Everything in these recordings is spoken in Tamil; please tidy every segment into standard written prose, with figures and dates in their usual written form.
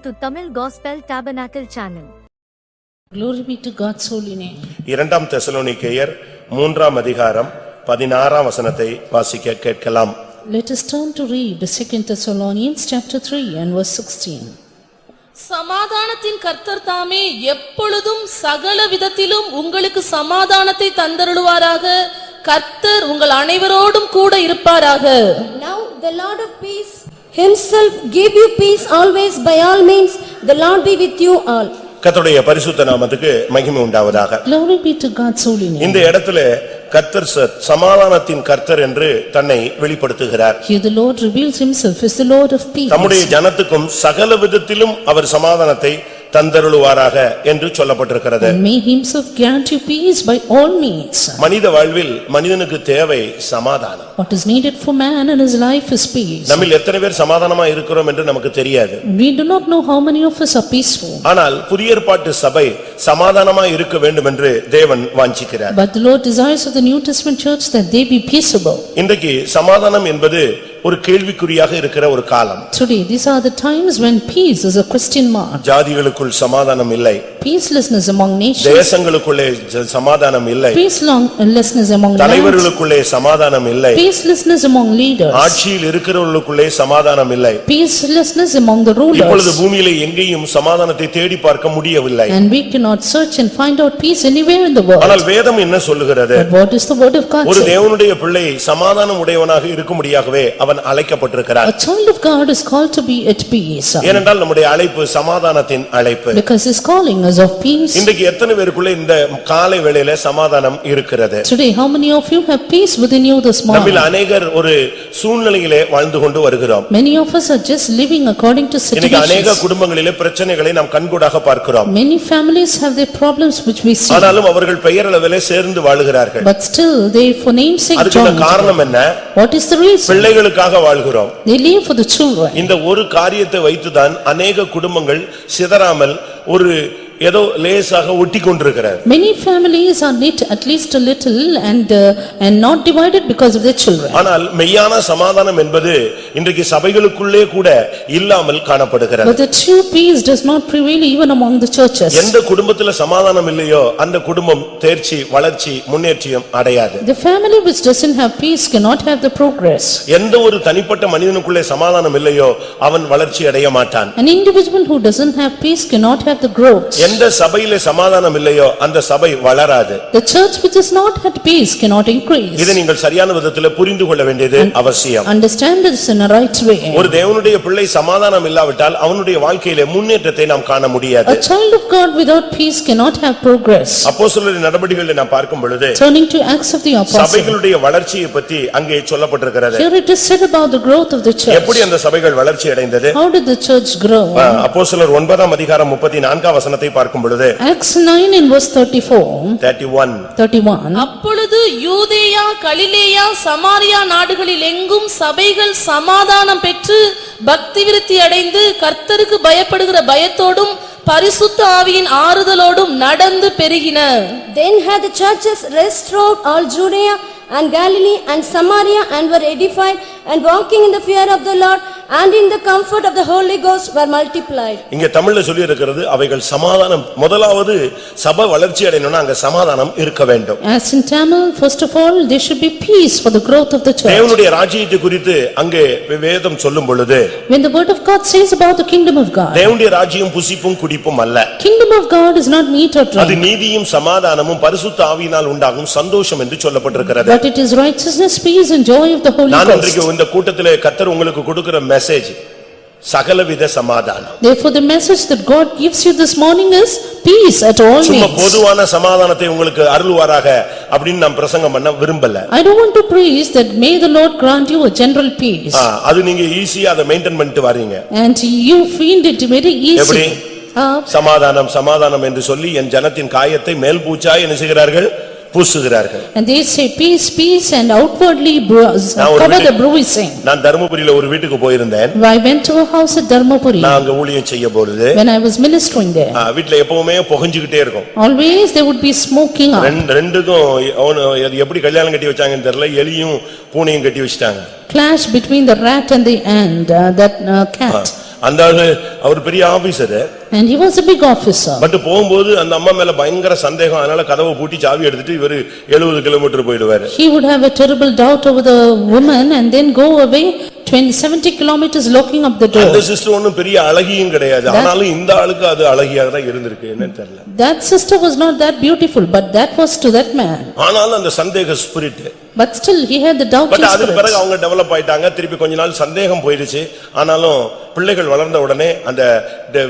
to Tamil Gospel Tabernacle channel. Glory be to God's holy name. இரண்டாம் தெசலோனிக்கேயர் 3ஆம் அதிகாரம் 16ஆம் வசனத்தை வாசிக்க கேட்கலாம். Let us turn to read 2 Thessalonians chapter 3 and verse 16. சமாதானத்தின் கர்த்தர் தாமே எப்பொழுதும் சகல விதத்திலும் உங்களுக்கு சமாதானத்தை தந்தருளுவாராக. கர்த்தர் உங்கள் அனைவரோடும் கூட இருப்பாராக. Now the Lord of peace himself give you peace always by all means. The Lord be with you all. கர்த்தருடைய பரிசுத்த நாமத்துக்கு மகிமை உண்டாவதாக. Glory be to God's holy name. இந்த இடத்திலே கர்த்தர் சமாதானத்தின் கர்த்தர் என்று தன்னை வெளிப்படுத்துகிறார். Here the Lord reveals himself as the Lord of peace. நம்முடைய ஜனத்துக்கும் சகல விதத்திலும் அவர் சமாதானத்தை தந்தருளுவாராக என்று சொல்லப்பட்டிருக்கிறது. And may himself grant you peace by all means. மனித வாழ்வில் மனிதனுக்கு தேவை சமாதானம். What is needed for man in his life is peace. நம்மில் எத்தனை பேர் சமாதானமா இருக்கிறோம் என்று நமக்கு தெரியாது. We do not know how many of us are peaceful. ஆனால் புதிய ஏற்பாட்டு சபை சமாதானமா இருக்க வேண்டும் என்று தேவன் வாஞ்சிக்கிறார். But the Lord desires of the New Testament church that they be peaceable. இன்றைக்கு சமாதானம் என்பது ஒரு கேள்விக்குறியாக இருக்கிற ஒரு காலம். Today these are the times when peace is a question mark. ஜாதிகளுக்குள் சமாதானம் இல்லை. Peacelessness among nations. தேசங்களுக்குள்ளே சமாதானம் இல்லை. Peacelessness among தலைவர்களுக்குள்ளே சமாதானம் இல்லை. Peacelessness among leaders. ஆட்சியில் இருக்கிறவர்களுக்குள்ளே சமாதானம் இல்லை. Peacelessness among the rulers. இப்பொழுது பூமியிலே எங்கேயும் சமாதானத்தை தேடி பார்க்க முடியவில்லை. And we cannot search and find out peace anywhere in the world. ஆனால் வேதம் என்ன சொல்லுகிறது? But what is the word of God? ஒரு தேவனுடைய பிள்ளை சமாதானம் உடையவனாக இருக்கும்படியாகவே அவன் அழைக்கப்பட்டிருக்கிறார். A child of God is called to be at peace. ஏனென்றால் நம்முடைய அழைப்பு சமாதானத்தின் அழைப்பு. Because his calling is of peace. இன்றைக்கு எத்தனை பேருக்குள்ள இந்த காலை வேளையிலே சமாதானம் இருக்கிறது? Today how many of you have peace within you this morning? நம்மில் அநேகர் ஒரு சூழ்நிலையிலே வாழ்ந்து கொண்டு வருகிறோம். Many of us are just living according to இன்னைக்கு situations. அநேக குடும்பங்களிலே பிரச்சனைகளை நாம் கண்கூடாக பார்க்கிறோம். Many families have their problems which we see. ஆனாலும் அவர்கள் பெயரளவிலே சேர்ந்து வாழுகிறார்கள். But still they for name's sake அதுக்கு join. காரணம் என்ன? What is the reason? பிள்ளைகளுக்காக வாழ்கிறோம். They live for the children. இந்த ஒரு காரியத்தை வைத்துதான் அநேக குடும்பங்கள் சிதறாமல் ஒரு ஏதோ லேசாக ஒட்டி கொண்டிருக்கிறார். Many families are knit at least a little and not divided because of their children. ஆனால் மெய்யான சமாதானம் என்பது இன்றைக்கு சபைகளுக்குள்ளே கூட இல்லாமல் காணப்படுகிறது. But the true peace does not prevail even among the churches. எந்த குடும்பத்திலே சமாதானம் இல்லையோ அந்த குடும்பம் தேர்ச்சி வளர்ச்சி முன்னேற்றம் அடையாது. The family which doesn't have peace cannot have the progress. எந்த ஒரு தனிப்பட்ட மனிதனுக்குள்ளே சமாதானம் இல்லையோ அவன் வளர்ச்சி அடைய மாட்டான். An individual who doesn't have peace cannot have the growth. எந்த சபையிலே சமாதானம் இல்லையோ அந்த சபை வளராது. The church which is not at peace cannot increase. இதை நீங்கள் சரியான விதத்தில் புரிந்து கொள்ள வேண்டியது அவசியம். Understand this in a right way. ஒரு தேவனுடைய பிள்ளை சமாதானம் இல்லாவிட்டால் அவனுடைய வாழ்க்கையிலே முன்னேற்றத்தை நாம் காண முடியாது. A child of God without peace cannot have progress. அப்போஸ்தலரின் நடபடிகளை நாம் பார்க்கும் பொழுது Turning to Acts of the Apostles. சபைகளுடைய வளர்ச்சியை பற்றி அங்கே சொல்லப்பட்டிருக்கிறது. Here it is said about the growth of the church. எப்படி அந்த சபைகள் வளர்ச்சி அடைந்தது? How did the church grow? அப்போஸ்தலர் 9ஆம் அதிகாரம் 34ஆம் வசனத்தை பார்க்கும் பொழுது Acts 9 in verse 31. அப்பொழுது யூதேயா கலிலேயா சமாரியா நாடுகளில் எங்கும் சபைகள் சமாதானம் பெற்று பக்தி விருத்தி அடைந்து கர்த்தருக்கு பயப்படுகிற பயத்தோடும் பரிசுத்த ஆவியின் ஆறுதலோடும் நடந்து பெருகின. Then had the churches rest throughout all Judea and Galilee and Samaria and were edified and walking in the fear of the Lord and in the comfort of the Holy Ghost were multiplied. இங்க தமிழ்ல சொல்லி இருக்கிறது அவைகள் சமாதானம். முதலாவது சபை வளர்ச்சி அடையணும்னா அங்க சமாதானம் இருக்க வேண்டும். As in Tamil, first of all there should be peace for the growth of the church. தேவனுடைய ராஜ்யத்தை குறித்து அங்கே வேதம் சொல்லும் பொழுது When the word of God says about the kingdom of God, தேவனுடைய ராஜ்யம் புசிப்பும் குடிப்பும் அல்ல. kingdom of God is not meat or அது drink. நீதியும் சமாதானமும் பரிசுத்த ஆவியினால் உண்டாகும் சந்தோஷம் என்று சொல்லப்பட்டிருக்கிறது. But it is righteousness, peace and joy of the Holy நான் Ghost. இன்றைக்கு இந்த கூட்டத்திலே கர்த்தர் உங்களுக்கு கொடுக்கிற மெசேஜ் சகலவித சமாதானம். Therefore the message that God gives you this morning is peace at all சும்மா means. பொதுவான சமாதானத்தை உங்களுக்கு அருள்வாராக அப்படின்னு நான் பிரசங்கம் பண்ண விரும்பல. I don't want to preach that may the Lord grant you a general peace. அது நீங்க ஈஸியா அதை மெயின்டைன் பண்ணிட்டு வரீங்க. And you find it very எப்படி? easy. சமாதானம் சமாதானம் என்று சொல்லி என் ஜனத்தின் காயத்தை மேல் பூச்சாய் என்ன செய்கிறார்கள்? பூசுகிறார்கள். And they say peace, peace and outwardly cover the bruising. நான் தர்மபுரியில ஒரு வீட்டுக்கு போயிருந்தேன். I went to a house at Dharmapuri. நான் அங்க ஊழியம் செய்ய போறது. When I was ministering there. வீட்ல எப்பவுமே புகைஞ்சிட்டே இருக்கும். Always there would be smoking up. ரெண்டுக்கும் எப்படி கல்யாணம் கட்டி வச்சாங்கன்னு தெரியல. எலியும் பூனையும் கட்டி வச்சிட்டாங்க. Clash between the rat and the cat. அந்த ஆளு அவர் பெரிய officer. And he was a big officer. But போகும்போது அந்த அம்மா மேல பயங்கர சந்தேகம், அதனால கதவை பூட்டி சாவி எடுத்துட்டு இவரு 70 கிலோமீட்டர் போயிடுவாரு. He would have a terrible doubt over the woman and then go away 70 kilometers locking up the door. அந்த சிஸ்டர் ஒண்ணும் பெரிய அழகியும் கிடையாது, ஆனாலும் இந்த ஆளுக்கு அது அழகியாக தான் இருந்திருக்கு, என்னன்னு தெரியல. That sister was not that beautiful, but that was to that man. ஆனாலும் அந்த சந்தேக spirit. But still he had the doubting but அதுக்கு spirit. பிறகு அவங்க டெவலப் ஆயிட்டாங்க, திருப்பி கொஞ்ச நாள் சந்தேகம் போயிடுச்சு. ஆனாலும் பிள்ளைகள் வளர்ந்த உடனே அந்த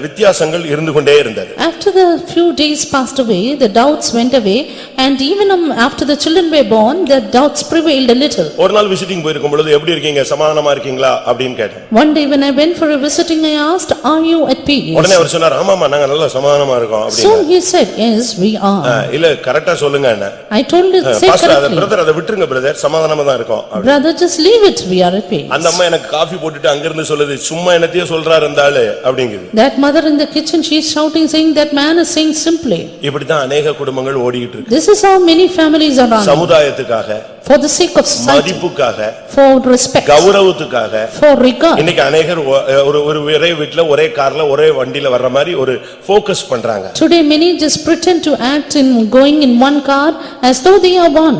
வித்தியாசங்கள் இருந்து கொண்டே இருந்தது. After the few days passed away, the doubts went away, and even after the children were born, the doubts prevailed a little. ஒரு நாள் விசிட்டிங் போயிருக்கும் பொழுது எப்படி இருக்கீங்க, சமாதானமா இருக்கீங்களா அப்படின்னு கேட்டேன். One day when I went for a visiting, I asked, "Are you at peace?" உடனே அவர் சொன்னார், ஆமாமா நாங்க நல்லா சமாதானமா இருக்கோம் So அப்படின்னு. he said, "Yes, we are." இல்ல கரெக்ட்டா சொல்லுங்க என்ன. I told him, "Say pastor correctly." Brother அதை விட்டுருங்க பிரதர், சமாதானமா தான் இருக்கோம். Brother, just leave it, we are at peace. அந்த அம்மா எனக்கு காபி போட்டுட்டு அங்க இருந்து சொல்லுது, சும்மா என்னத்தையே சொல்றாரு அந்த ஆளு அப்படிங்குது. That mother in the kitchen, she is shouting, saying that man is saying simply. இப்படிதான் अनेக குடும்பங்கள் ஓடிட்டு இருக்கு. This is how many families are running. சமுதாயத்துக்காக, For the sake of society, மதிப்புக்காக, for respect, கௌரவத்துக்காக. for regard. இன்னைக்கு अनेகர் ஒரு ஒரே வீட்ல ஒரே கார்ல ஒரே வண்டியில வர்ற மாதிரி ஒரு ஃபோக்கஸ் பண்றாங்க. Today many just pretend to act in going in one car as though they are one.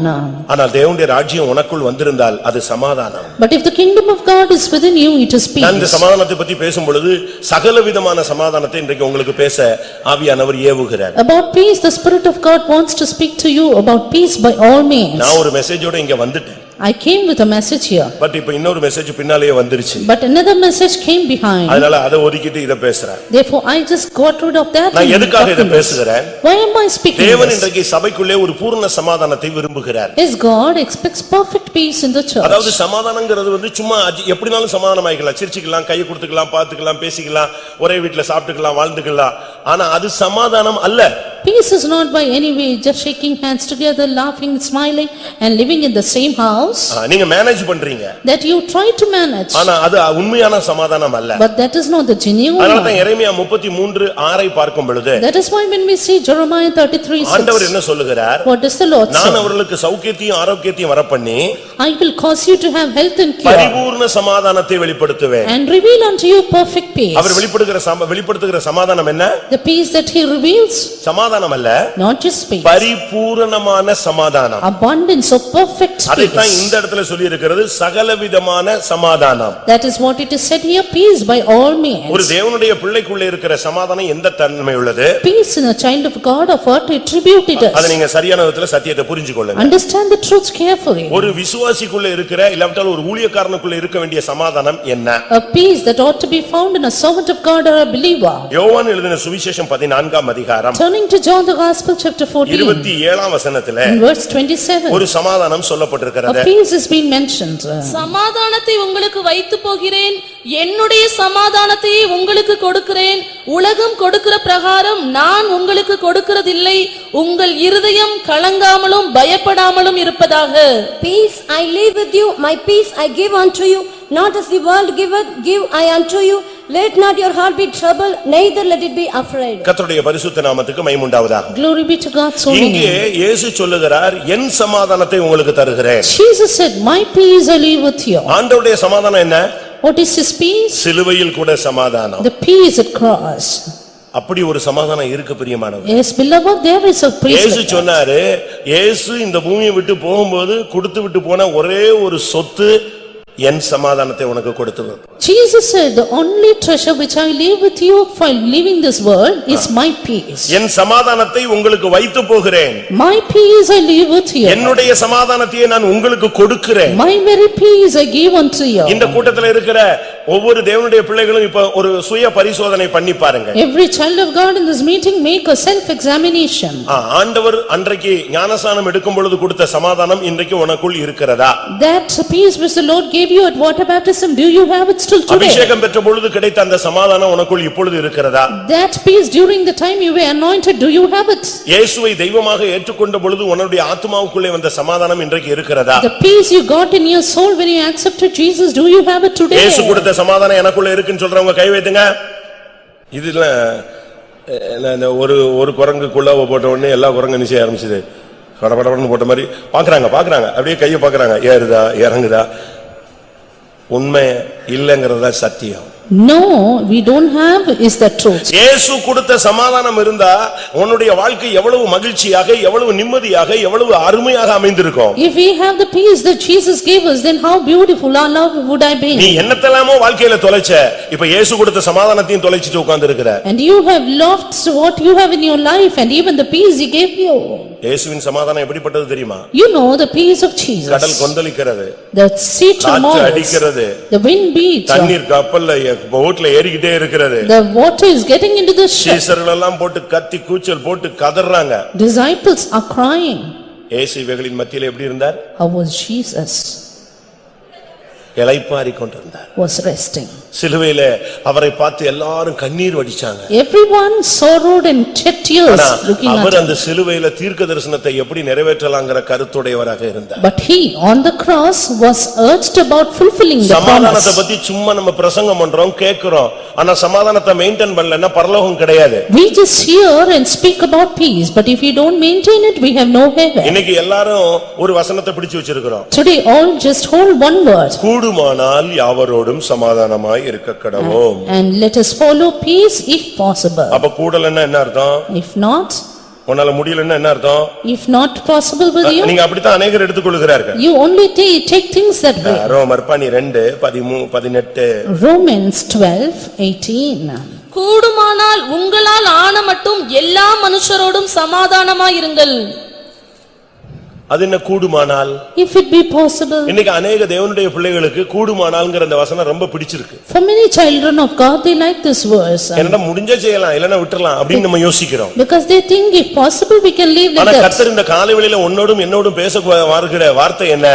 ஆனால் தேவனுடைய ராஜ்யம் உனக்குள் வந்திருந்தால் அது சமாதானம். But if the kingdom of God is within you, it is peace. நான் இந்த சமாதானத்தை பத்தி பேசும் பொழுது சகல விதமான சமாதானத்தை இன்றைக்கு உங்களுக்கு பேச ஆவியானவர் ஏவுகிறார். About peace, the Spirit of God wants to speak to you about peace by all means. நான் ஒரு மெசேஜோட இங்க வந்துட்டேன். I came with a message here. But இப்ப இன்னொரு மெசேஜ் பின்னாலேயே வந்துருச்சு. But another message came behind. அதனால அதை ஒதுக்கிட்டு இத பேசுறேன். Therefore I just got rid of that. நான் எதுக்காக இத பேசுகிறேன்? Why am I speaking தேவன் this? இன்றைக்கு சபைக்குள்ளே ஒரு பூரண சமாதானத்தை விரும்புகிறார். Yes, God expects perfect peace in the church. அதாவது சமாதானங்கிறது வந்து சும்மா எப்படினாலும் சமாதானமாயிக்கலாம், சிரிச்சுக்கலாம், கையை கொடுத்துக்கலாம், பார்த்துக்கலாம், பேசிக்கலாம், ஒரே வீட்ல சாப்பிட்டுக்கலாம், வாழ்ந்துக்கலாம். ஆனா அது சமாதானம் அல்ல. Peace is not by any way just shaking hands together, laughing, smiling and living in the same house. நீங்க மேனேஜ் பண்றீங்க. That you try to manage. ஆனா அது உண்மையான சமாதானம் அல்ல. But that is not the genuine. அதனால தான் எரேமியா 33:6 பார்க்கும் பொழுது That is why when we see Jeremiah 33:6. ஆண்டவர் என்ன சொல்லுகிறார்? What does the Lord say? நான் அவர்களுக்கு சௌக்கியத்தையும் ஆரோக்கியத்தையும் வரப்பண்ணி I will cause you to have health and cure. பரிபூர்ண சமாதானத்தை வெளிப்படுத்துவேன். And reveal unto you perfect peace. அவர் வெளிப்படுத்துகிற சமாதானம் என்ன? The peace that he reveals. சமாதானம் அல்ல, Not just peace. பரிபூரணமான சமாதானம். Abundance of perfect peace. அதைத்தான் இந்த இடத்துல சொல்லி இருக்கிறது, சகலவிதமான சமாதானம். That is what it is said here, peace by all means. ஒரு தேவனுடைய பிள்ளைக்குள்ள இருக்கிற சமாதானம் எந்த தன்மை உள்ளது? Peace in a child of God, of what attribute it அதை is. நீங்க சரியான விதத்துல சத்தியத்தை புரிஞ்சுக்கொள்ளுங்க. Understand the truth carefully. ஒரு விசுவாசிக்குள்ள இருக்கிற இல்லாவிட்டால் ஒரு ஊழியக்காரனுக்குள்ள இருக்க வேண்டிய சமாதானம் என்ன? A peace that ought to be found in a servant of God or a believer. யோவான் எழுதின சுவிசேஷம் 14ஆம் அதிகாரம் Turning to John the Gospel chapter 14. 27ஆம் வசனத்திலே In verse 27. ஒரு சமாதானம் சொல்லப்பட்டிருக்கிறது. A peace has been mentioned. சமாதானத்தை உங்களுக்கு வைத்து போகிறேன், என்னுடைய சமாதானத்தையே உங்களுக்கு கொடுக்கிறேன். உலகம் கொடுக்கிற பிரகாரம் நான் உங்களுக்கு கொடுக்கிறதில்லை. உங்கள் இருதயம் கலங்காமலும் பயப்படாமலும் இருப்பதாக. Peace I leave with you, my peace I give unto you, not as the world giveth, give I unto you. Let not your heart be troubled, neither let it be afraid. கர்த்தருடைய பரிசுத்த நாமத்துக்கு மகிமை உண்டாவதாக. Glory be to God's holy இங்கே name. இயேசு சொல்லுகிறார், என் சமாதானத்தை உங்களுக்கு தருகிறேன். Jesus said, "My peace I leave with you." ஆண்டவருடைய சமாதானம் என்ன? What is his peace? சிலுவையில் கூட சமாதானம். The peace at cross. அப்படி ஒரு சமாதானம் இருக்கு பிரியமானவர்களே. Yes, beloved, there is a peace. இயேசு சொன்னாரு, இயேசு இந்த பூமியை விட்டு போகும்போது கொடுத்து விட்டு போன ஒரே ஒரு சொத்து என் சமாதானத்தை உனக்கு கொடுத்தது. Jesus said, "The only treasure which I leave with you for leaving this world is my peace." என் சமாதானத்தை உங்களுக்கு வைத்து போகிறேன். My peace I leave with you. என்னுடைய சமாதானத்தையே நான் உங்களுக்கு கொடுக்கிறேன். My very peace I give unto you. இந்த கூட்டத்தில் இருக்கிற ஒவ்வொரு தேவனுடைய பிள்ளைகளும் இப்ப ஒரு சுய பரிசோதனை பண்ணி பாருங்க. Every child of God in this meeting make a self examination. ஆண்டவர் அன்றைக்கு ஞானஸ்நானம் எடுக்கும் பொழுது கொடுத்த சமாதானம் இன்றைக்கு உனக்குள் இருக்கிறதா? That peace which the Lord gave you at water baptism, do you have it still today? அபிஷேகம் பெற்ற பொழுது கிடைத்த அந்த சமாதானம் உனக்குள் இப்பொழுது இருக்கிறதா? That peace during the time you were anointed, do you have it? இயேசுவை தெய்வமாக ஏற்றுக்கொண்ட பொழுது உன்னுடைய ஆத்துமாவுக்குள்ளே வந்த சமாதானம் இன்றைக்கு இருக்கிறதா? The peace you got in your soul when you accepted Jesus, do you have it today? இயேசு கொடுத்த சமாதானம் எனக்குள்ள இருக்குன்னு சொல்றவங்க கை வைத்துங்க. இதுல இந்த ஒரு குரங்குக்குள்ள போட்ட உடனே எல்லா குரங்கு நிச்சயம் ஆரம்பிச்சது, படபடன்னு போட்ட மாதிரி பாக்குறாங்க அப்படியே கையை பாக்குறாங்க, ஏறுதா இறங்குதா. உண்மை இல்லைங்கிறதா சத்தியம். No, we don't have is the truth. இயேசு கொடுத்த சமாதானம் இருந்தா உன்னுடைய வாழ்க்கை எவ்வளவு மகிழ்ச்சியாக எவ்வளவு நிம்மதியாக எவ்வளவு அருமையாக அமைந்திருக்கும். If we have the peace that Jesus gave us, then how beautiful our love would I be. நீ என்னத்தெல்லாமோ வாழ்க்கையில தொலைச்ச, இப்ப இயேசு கொடுத்த சமாதானத்தையும் தொலைச்சிட்டு உட்கார்ந்திருக்கிற. And you have lost what you have in your life and even the peace he gave you. இயேசுவின் சமாதானம் எப்படிப்பட்டது தெரியுமா? You know the peace of Jesus. கடல் கொந்தளிக்கிறது, The sea காற்று trembles, அடிக்கிறது, the wind beats, தண்ணீர் கப்பல்ல போட்ல ஏறிக்கிட்டே இருக்கிறது. the water is getting into the ship. சீசர்கள் எல்லாம் போட்டு கத்தி கூச்சல் போட்டு கதறாங்க. Disciples are crying. இயேசு இவைகளின் மத்தியில எப்படி இருந்தார்? How was Jesus? இளைப்பாறிக் கொண்டிருந்தார். Was resting. சிலுவையில அவரை பார்த்து எல்லாரும் கண்ணீர் வடிச்சாங்க. Everyone sorrowed and shed tears ஆனா looking at அவர் him. அந்த சிலுவையில தீர்க்கதரிசனத்தை எப்படி நிறைவேற்றலாம்ங்கற கருத்துடையவராக இருந்தார். But he on the cross was urged about fulfilling the சமாதானத்தை promise. பத்தி சும்மா நம்ம பிரசங்கம் பண்றோம் கேக்குறோம், ஆனா சமாதானத்தை மெயின்டைன் பண்ணலன்னா பரலோகம் கிடையாது. We just hear and speak about peace, but if we don't maintain it, we have no heaven. இன்னைக்கு எல்லாரும் ஒரு வசனத்தை பிடிச்சு வச்சிருக்கிறோம். Today all just hold one word. கூடுமானால் யாவரோடும் சமாதானமாய் இருக்க கடவோம். And let us follow peace if possible. அப்ப கூடலன்னா என்ன அர்த்தம்? If not, உன்னால முடியலன்னா என்ன அர்த்தம்? if not possible with you, நீங்க அப்படித்தான் அநேகர் எடுத்துக்கொள்கிறார்கள். you only take things that way. ரோமர் 12:13-18. Romans 12:18. கூடுமானால் உங்களால் ஆன மட்டும் எல்லா மனுஷரோடும் சமாதானமாயிருங்கள். அது என்ன கூடுமானால்? If it be possible. இன்னைக்கு அநேக தேவனுடைய பிள்ளைகளுக்கு கூடுமானால்ங்கற அந்த வசனம் ரொம்ப பிடிச்சிருக்கு. For many children of God, they like this verse. என்னடா முடிஞ்சா செய்யலாம் இல்லனா விட்டுறலாம் அப்படி நம்ம யோசிக்கிறோம். Because they think if possible we can live like ஆனா that. கர்த்தர் இந்த காலைவேளையில உன்னோடும் என்னோடும் பேச வருகிற வார்த்தை என்ன?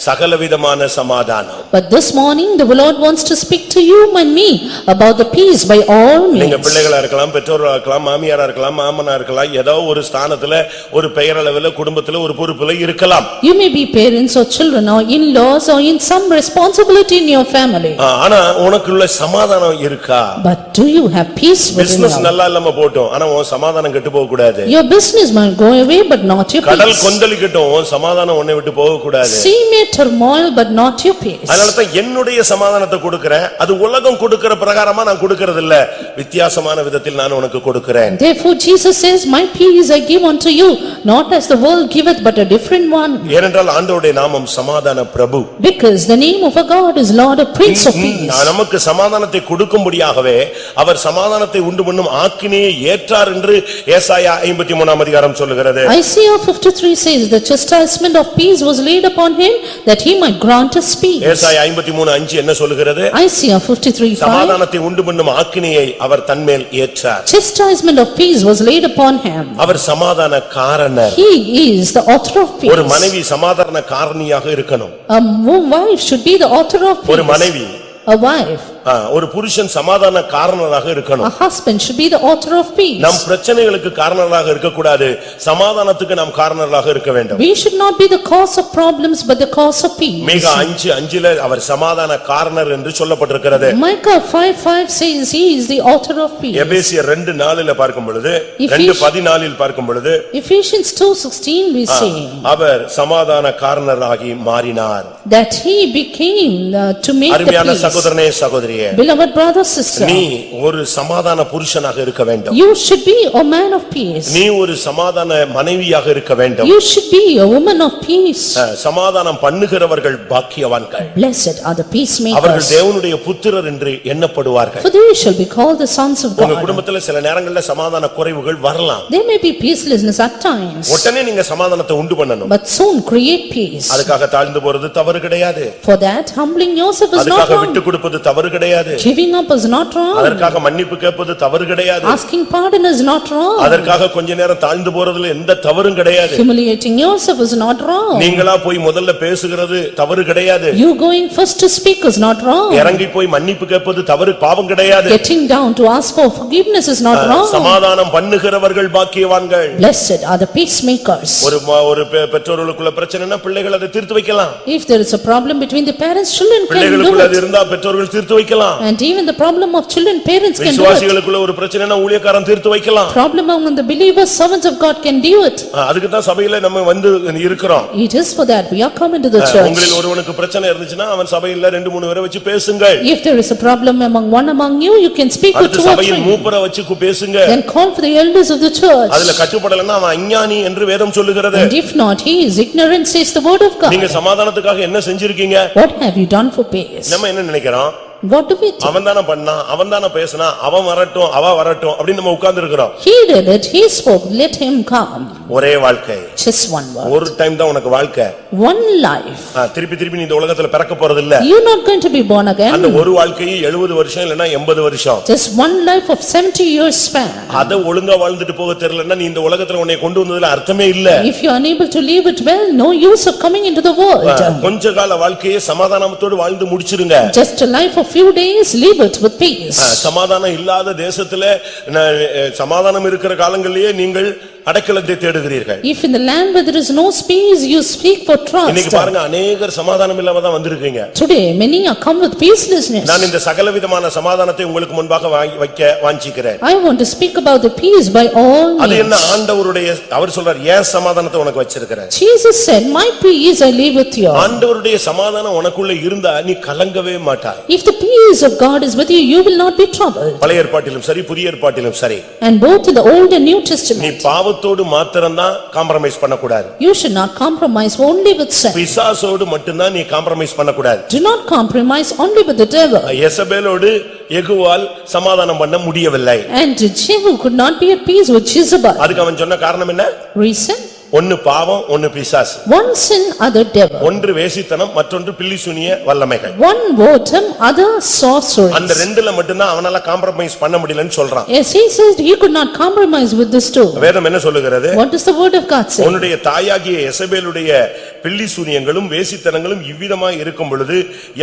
சகலவிதமான சமாதானம். But this morning the Lord wants to speak to you and me about the peace by all means. நீங்க பிள்ளைகளா இருக்கலாம், பெற்றோரா இருக்கலாம், மாமியாரா இருக்கலாம், மாமனா இருக்கலாம், ஏதோ ஒரு ஸ்தானத்துல ஒரு பெயரளவுல குடும்பத்துல ஒரு பொறுப்புல இருக்கலாம். You may be parents or children or in-laws or in some responsibility in your family. ஆனா உனக்குள்ள சமாதானம் இருக்கா? But do you have peace within business you? நல்லா இல்லாம போட்டும், ஆனா உன் சமாதானம் கெட்டு போக கூடாது. Your business might go away but not your கடல் peace. கொந்தளிக்கட்டும், உன் சமாதானம் உன்னை விட்டு போக கூடாது. Sea may turmoil but not your peace. அதனாலதான் என்னுடைய சமாதானத்தை கொடுக்கிறேன், அது உலகம் கொடுக்கிற பிரகாரமா நான் கொடுக்கிறது இல்ல, வித்தியாசமான விதத்தில் நான் உனக்கு கொடுக்கிறேன். Therefore Jesus says, my peace I give unto you, not as the world giveth but a different one. ஏனென்றால் ஆண்டவருடைய நாமம் சமாதான பிரபு. Because the name of our God is Lord, a Prince of Peace. நமக்கு சமாதானத்தை கொடுக்கும்படியாகவே அவர் சமாதானத்தை உண்டு பண்ணும் ஆக்கினையை ஏற்றார் என்று ஏசாயா 53 சொல்லுகிறது. Isaiah 53 says, the chastisement of peace was laid upon him, that he might grant us peace. ஏசாயா 53:5 என்ன சொல்லுகிறது? Isaiah 53:5. சமாதானத்தை உண்டு பண்ணும் ஆக்கினையை அவர் தன்மேல் ஏற்றார். Chastisement of peace was laid upon him. அவர் சமாதான காரணர். He is the author of peace. ஒரு மனைவி சமாதான காரணியாக இருக்கணும். A wife should be the author of peace. ஒரு மனைவி, A wife. ஒரு புருஷன் சமாதான காரணராக இருக்கணும். A husband should be the author of peace. நம் பிரச்சனைகளுக்கு காரணராக இருக்க கூடாது, சமாதானத்துக்கு நாம் காரணராக இருக்க வேண்டும். We should not be the cause of problems but the cause of peace. மீகா 5:5 அவர் சமாதான காரணர் என்று சொல்லப்பட்டிருக்கிறது. Micah 5:5 says he is the author of peace. எபேசியர் 2:4 பார்க்கும் பொழுது, 2:14 பார்க்கும் பொழுது, Ephesians 2:16 we see அவர் சமாதான காரணராகி மாறினார். that he became to make the அருமையான peace. சகோதரனே சகோதரியே, Beloved brother sister, நீ ஒரு சமாதான புருஷனாக இருக்க வேண்டும். you should be a man of peace. நீ ஒரு சமாதான மனைவியாக இருக்க வேண்டும். You should be a woman of peace. சமாதானம் பண்ணுகிறவர்கள் பாக்கியவான்கள். Blessed are the அவர்கள் peacemakers, தேவனுடைய புத்திரர் என்று எண்ணப்படுவார்கள். for they shall be called the sons of உங்க God. குடும்பத்துல சில நேரங்கள்ல சமாதான குறைவுகள் வரலாம். There may be peacelessness at times, உடனே நீங்க சமாதானத்தை உண்டு பண்ணணும். but soon create peace. அதுக்காக தாழ்ந்து போறது தவறு கிடையாது. For that, humbling yourself is not அதுக்காக wrong. விட்டு கொடுப்பது தவறு கிடையாது. Giving up is not wrong. அதற்காக மன்னிப்பு கேட்பது தவறு கிடையாது. Asking pardon is not wrong. அதற்காக கொஞ்ச நேரம் தாழ்ந்து போறதுல எந்த தவறும் கிடையாது. Humiliating yourself is not wrong. நீங்களா போய் முதல்ல பேசுகிறது தவறு கிடையாது. You going first to speak is not wrong. இறங்கி போய் மன்னிப்பு கேட்பது தவறு பாவம் கிடையாது. Getting down to ask for forgiveness is not wrong. சமாதானம் பண்ணுகிறவர்கள் பாக்கியவான்கள். Blessed are the peacemakers. ஒரு பெற்றோர்களுக்குள்ள பிரச்சனைனா பிள்ளைகள் அதை தீர்த்து வைக்கலாம். If there is a problem between the parents, children can do பிள்ளைகளுக்குள்ள அது it. இருந்தா பெற்றோர்கள் தீர்த்து வைக்கலாம். வைக்கலாம். And even the problem of children, parents can do it. விசுவாசிகளுக்குள்ள ஒரு பிரச்சனைனா ஊழியக்காரன் தீர்த்து வைக்கலாம். Problem among the believers, servants of God can do it. அதுக்கு தான் சபையில நம்ம வந்து இருக்கிறோம். It is for that we are coming to the church. உங்களில் ஒருவனுக்கு பிரச்சனை இருந்துச்சுனா அவன் சபையில 2-3 பேரை வச்சு பேசுங்கள். If there is a problem among one among you, you can speak with two or சபையின் three. மூப்பரை வச்சு பேசுங்க. Then call for the elders of the church. அதுல கட்டுப்படலன்னா அவன் அஞ்ஞானி என்று வேதம் சொல்லுகிறது. And if not, he is ignorant, says the word of God. நீங்க சமாதானத்துக்காக என்ன செஞ்சிருக்கீங்க? What have you done for peace? நம்ம என்ன நினைக்கிறோம்? What do we think? அவன்தான பண்ணா, அவன்தான பேசினா, அவன் வரட்டும், அவ வரட்டும் அப்படி நம்ம உட்கார்ந்து இருக்கிறோம். He did it, he spoke, let him come. ஒரே வாழ்க்கை. Just one word. ஒரு டைம் தான் உனக்கு வாழ்க்கை. One life. திருப்பி திருப்பி நீ இந்த உலகத்துல பிறக்க போறது இல்ல. You are not going to be born again. அந்த ஒரு வாழ்க்கை 70 வருஷம் இல்லனா 80 வருஷம். Just one life of 70 years span. அத ஒழுங்கா வாழ்ந்துட்டு போக தெரியலன்னா நீ இந்த உலகத்துல உன்னை கொண்டு வந்ததுல அர்த்தமே இல்ல. If you are unable to live it well, no use of coming into the world. கொஞ்ச கால வாழ்க்கையை சமாதானத்தோடு வாழ்ந்து முடிச்சிருங்க. Just a life of few days, live it with peace. சமாதானம் இல்லாத தேசத்துல சமாதானம் இருக்கிற காலங்களிலேயே நீங்கள் அடைக்கலத்தை தேடுகிறீர்கள். If in the land where there is no peace, you speak for trust. இன்னைக்கு பாருங்க अनेகர் சமாதானம் இல்லாம தான் வந்திருக்கீங்க. Today many are come with peacelessness. நான் இந்த சகலவிதமான சமாதானத்தை உங்களுக்கு முன்பாக வைக்க வாஞ்சிக்கிறேன். I want to speak about the peace by all means. அது என்ன ஆண்டவருடைய அவர் சொல்றார் ஏன் சமாதானத்தை உனக்கு வச்சிருக்கிறேன். Jesus said, my peace I leave with you. ஆண்டவருடைய சமாதானம் உனக்குள்ள இருந்தா நீ கலங்கவே மாட்டாய். If the peace of God is with you, you will not be troubled. பழைய ஏற்பாட்டிலும் சரி புதிய ஏற்பாட்டிலும் சரி. And both in the Old and New Testament. நீ பாவத்தோடு மாத்திரம் தான் காம்ப்ரமைஸ் பண்ண கூடாது. You should not compromise only with sin. பிசாசோடு மட்டும் தான் நீ காம்ப்ரமைஸ் பண்ண கூடாது. Do not compromise only with the devil. யெசபேலோடு யெகூவால் சமாதானம் பண்ண முடியவில்லை. And Jehu could not be at peace with Jezebel. அதுக்கு அவன் சொன்ன காரணம் என்ன? Reason? ஒன்னு பாவம் ஒன்னு பிசாசு. One sin, other devil. ஒன்று வேசித்தனம் மற்றொன்று பில்லிசூனிய வல்லமைகள். One boredom, other sorcery. அந்த ரெண்டுல மட்டும் தான் அவனால காம்ப்ரமைஸ் பண்ண முடியலன்னு சொல்றான். Yes, he says he could not compromise with this too. வேதம் என்ன சொல்லுகிறது? What does the word of God say? உன்னுடைய தாயாகிய யெசபேலுடைய பில்லிசூனியங்களும் வேசித்தனங்களும் இவ்விதமாய் இருக்கும் பொழுது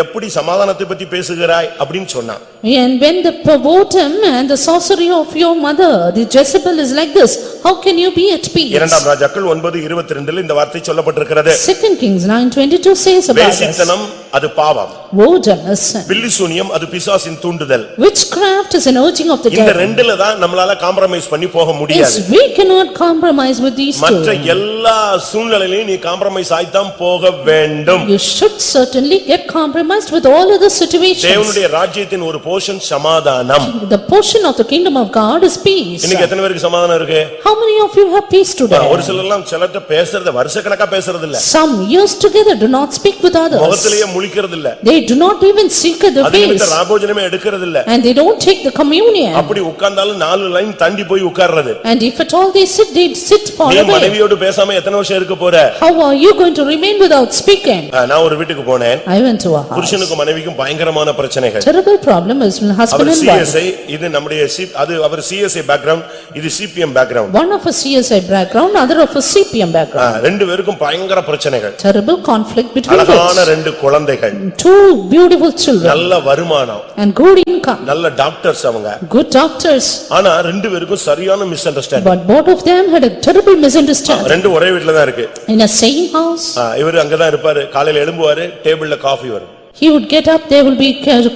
எப்படி சமாதானத்தை பத்தி பேசுகிறாய் அப்படினு சொன்னான். And when the boredom and the sorcery of your mother, the Jezebel is like this, how can you be at peace? இரண்டாம் ராஜாக்கள் 9:22 இந்த வார்த்தை சொல்லப்பட்டிருக்கிறது. 2 Kings 9:22 says about this. வேசித்தனம் அது பாவம். Boredom is sin. பில்லிசூனியம் அது பிசாசின் தூண்டுதல். Witchcraft is an urging of the இந்த devil. ரெண்டுல தான் நம்மளால காம்ப்ரமைஸ் பண்ணி போக முடியாது. Yes, we cannot compromise with these two. மற்ற எல்லா சூழ்நிலையிலும் நீ காம்ப்ரமைஸ் ஆயிதான் போக வேண்டும். You should certainly get compromised with all other situations. தேவனுடைய ராஜ்யத்தின் ஒரு போர்ஷன் சமாதானம். The portion of the kingdom of God is peace. இன்னைக்கு எத்தனை பேருக்கு சமாதானம் இருக்கு? How many of you have peace today? ஒரு சிலர்லாம் சிலர்ட்ட பேசுறது வருஷக்கணக்கா பேசுறது இல்ல. Some years together do not speak with others. முகத்திலேயே முழிக்கிறது இல்ல. They do not even seek at the face. அதுக்கு ராபோஜனமே எடுக்கிறது இல்ல. And they don't take the communion. அப்படி உட்கார்ந்தாலும் 4 லைன் தாண்டி போய் உட்கார்றது. And if at all they sit far நீ away. மனைவியோடு பேசாம எத்தனை வருஷம் இருக்க போற? How are you going to remain without speaking? நான் ஒரு வீட்டுக்கு போனேன். I went to a house. புருஷனுக்கும் மனைவிக்கும் பயங்கரமான பிரச்சனைகள். Terrible problem is when husband and wife. CSI இது நம்முடைய அது அவர் CSI பேக்ரவுண்ட் இது CPM background. One of a CSI background, other of a CPM background. ரெண்டு பேருக்கும் பயங்கர பிரச்சனைகள். Terrible conflict between them. அழகான ரெண்டு குழந்தைகள். Two beautiful children. நல்ல வருமானம். And good income. நல்ல டாக்டர்ஸ் அவங்க. Good doctors. ஆனா ரெண்டு பேருக்கும் சரியான miss understanding. But both of them had a terrible misunderstanding. ரெண்டு ஒரே வீட்ல தான் இருக்கு. In a same house. இவர் அங்க தான் இருப்பாரு. காலையில எழும்புவாரு, டேபிள்ல காபி வரும். He would get up, there will be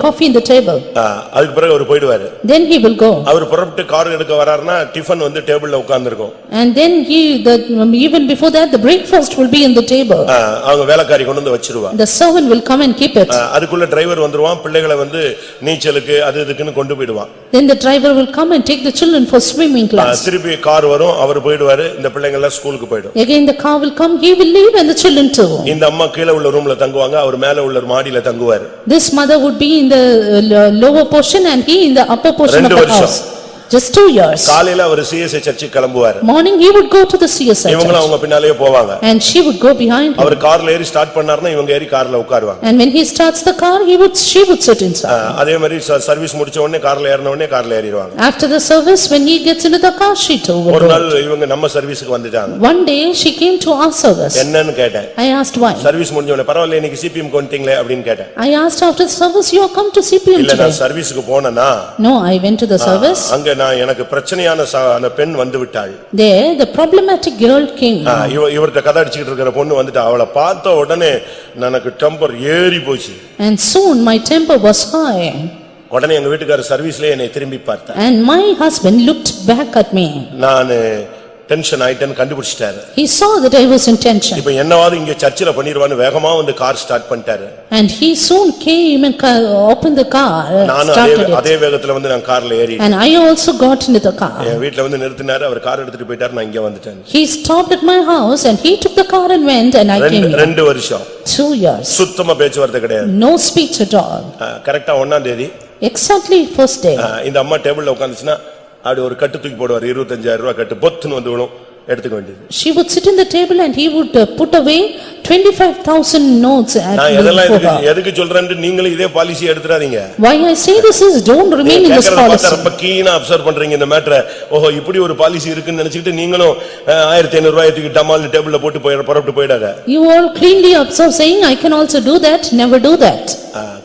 coffee in the table. அதுக்கு பிறகு அவர் போய்டுவாரு. Then he will go. அவர் புறப்பட்டு கார் எடுக்க வராருன்னா டிபன் வந்து டேபிள்ல உட்கார்ந்திருக்கும். And then even before that the breakfast will be in the table. அவங்க வேலைக்காரி கொண்டு வந்து வச்சிருவா. The servant will come and keep it. அதுக்குள்ள டிரைவர் வந்துருவான், பிள்ளைகளை வந்து நீச்சலுக்கு அது இதுக்குன்னு கொண்டு போய்டுவான். Then the driver will come and take the children for swimming class. திருப்பி கார் வரும், அவர் போய்டுவாரு, இந்த பிள்ளைங்க எல்லாம் ஸ்கூலுக்கு போய்டும். Again the car will come, he will leave and the children too. இந்த அம்மா கீழ உள்ள ரூம்ல தங்குவாங்க, அவர் மேல உள்ள மாடியில தங்குவார். This mother would be in the lower portion and he in the upper portion of the house. Just 2 years. காலையில அவர் CSI சர்ச்சுக்கு கிளம்புவார். Morning he would go to the CSI. இவங்க அவங்க பின்னாலயே போவாங்க. And she would go behind him. அவர் கார்ல ஏறி ஸ்டார்ட் பண்ணாருன்னா இவங்க ஏறி கார்ல உட்காருவாங்க. And when he starts the car, she would sit inside. அதே மாதிரி சர்வீஸ் முடிச்ச உடனே கார்ல ஏறின உடனே கார்ல ஏறிடுவாங்க. After the service, when he gets into the car, she too would ஒரு go. நாள் இவங்க நம்ம சர்வீஸ்க்கு வந்துட்டாங்க. One day she came to our service. என்னன்னு கேட்டேன். I asked why. சர்வீஸ் முடிஞ்ச உடனே பரவாயில்லை இன்னைக்கு CPM கொண்டீங்களே அப்படினு கேட்டேன். I asked after the service, you have come to CPM இல்ல today. நான் சர்வீஸ்க்கு போனேனா? No, I went to the service. அங்க நான் எனக்கு பிரச்சனையான அந்த பெண் வந்து விட்டாள். There the problematic girl came. இவர்ட்ட கதை அடிச்சிட்டு இருக்கிற பொண்ணு வந்துட்டா. அவளை பார்த்த உடனே எனக்கு டெம்பர் ஏறி போச்சு. And soon my temper was high. உடனே எங்க வீட்டுக்காரர் சர்வீஸ்ல என்னை திரும்பி பார்த்தார். And my husband looked back at me. நான் tension ஆயிட்டேன்னு கண்டுபிடிச்சிட்டாரு. He saw that I was in tension. இப்போ என்னவாது இங்க சர்ச்சில பண்ணிடுவான்னு வேகமா வந்து கார் ஸ்டார்ட் பண்ணிட்டாரு. And he soon came and opened the car, started it. அதே வேகத்துல வந்து நான் கார்ல ஏறி. And I also got into the car. என் வீட்ல வந்து நிறுத்தினாரு, அவர் கார் எடுத்துட்டு போயிட்டாரு, நான் இங்க வந்துட்டேன். He stopped at my house and he took the car and went and I came here. 2 வருஷம் 2 years. சுத்தமா பேச்சுவார்த்தை கிடையாது. No speech at all. கரெக்ட்டா 1ஆம் தேதி Exactly first day. இந்த அம்மா டேபிள்ல உட்கார்ந்துச்சுனா அப்படி ஒரு கட்டு தூக்கி போடுவார், 25000 ரூபாய் கட்டு பொத்துன்னு வந்து விழும், எடுத்துக்க வேண்டியது. She would sit in the table and he would put away 25,000 notes at நான் இதெல்லாம் எதுக்கு சொல்றேன்னு நீங்களும் இதே policy எடுத்துறாதீங்க. Why I say this is don't remain in this policy. ரொம்ப கீனா அப்சர்வ் பண்றீங்க இந்த மேட்டரை. ஓஹோ இப்படி ஒரு பாலிசி இருக்குன்னு நினைச்சிட்டு நீங்களும் 1500 ரூபாய் தூக்கி டமால் டேபிள்ல போட்டு புறப்பட்டு போய்டாத. You all cleanly observe saying I can also do that, never do that.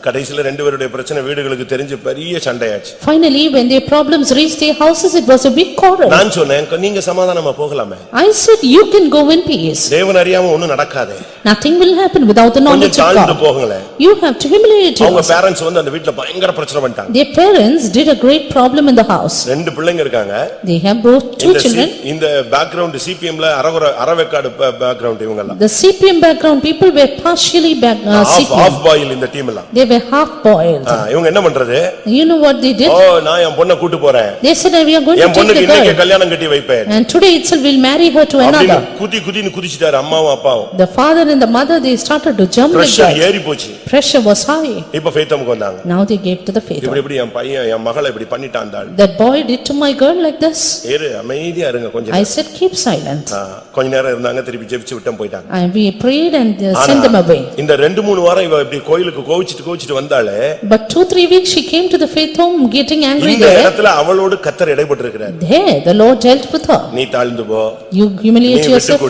கடைசில ரெண்டு பேருடைய பிரச்சனை வீடுகளுக்கு தெரிஞ்சு பெரிய சண்டையாச்சு. Finally when their problems reached their houses it was a big quarrel. நான் சொன்னேன் நீங்க சமாதானமா போகலாமே. I said you can go in peace. தேவன் அறியாம ஒண்ணும் நடக்காதே. Nothing will happen without the knowledge of God. You have to humiliate yourself. அவங்க பேரண்ட்ஸ் வந்து அந்த வீட்ல பயங்கர பிரச்சனை பண்ணிட்டாங்க. Their parents did a great problem in the house. ரெண்டு பிள்ளைங்க இருக்காங்க. They have both 2 children. இந்த பேக்ரவுண்ட் சிபிஎம்ல அரவெக்காடு பேக்ரவுண்ட் இவங்க எல்லாம். The CPM background people were partially CPM. Half boil இந்த டீம் எல்லாம். They were half boiled. இவங்க என்ன பண்றது? You know what they did? நான் என் பொண்ணை கூட்டி போறேன். They said we are going to take the girl. என் பொண்ணுக்கு இன்னைக்கு கல்யாணம் கட்டி வைப்பேன். And today itself we'll marry her to another. குதின்னு குதிச்சிட்டாரு அம்மாவும் அப்பாவும். The father and the mother they started to jump like that. ஏறி போச்சு. Pressure was high. இப்ப ஃபேத்தமுக்கு வந்தாங்க. Now they gave to the faith. இப்படி என் பையன் என் மகளை இப்படி பண்ணிட்டான்டாள். That boy did to my girl like this. அமைதியா இருங்க கொஞ்சம். I said keep silent. கொஞ்ச நேரம் இருந்தாங்க, திருப்பி ஜெபிச்சு விட்டு போயிட்டாங்க. And we prayed and sent them away. இந்த 2-3 வாரம் இவ இப்படி கோயிலுக்கு கோவிச்சிட்டு வந்தாளே. But 2-3 weeks she came to the faith home getting angry இந்த there. இடத்துல அவளோடு கர்த்தர் இடைப்பட்டிருக்கிறார். There the Lord dealt with her. நீ தாழ்ந்து போ. You humiliate yourself.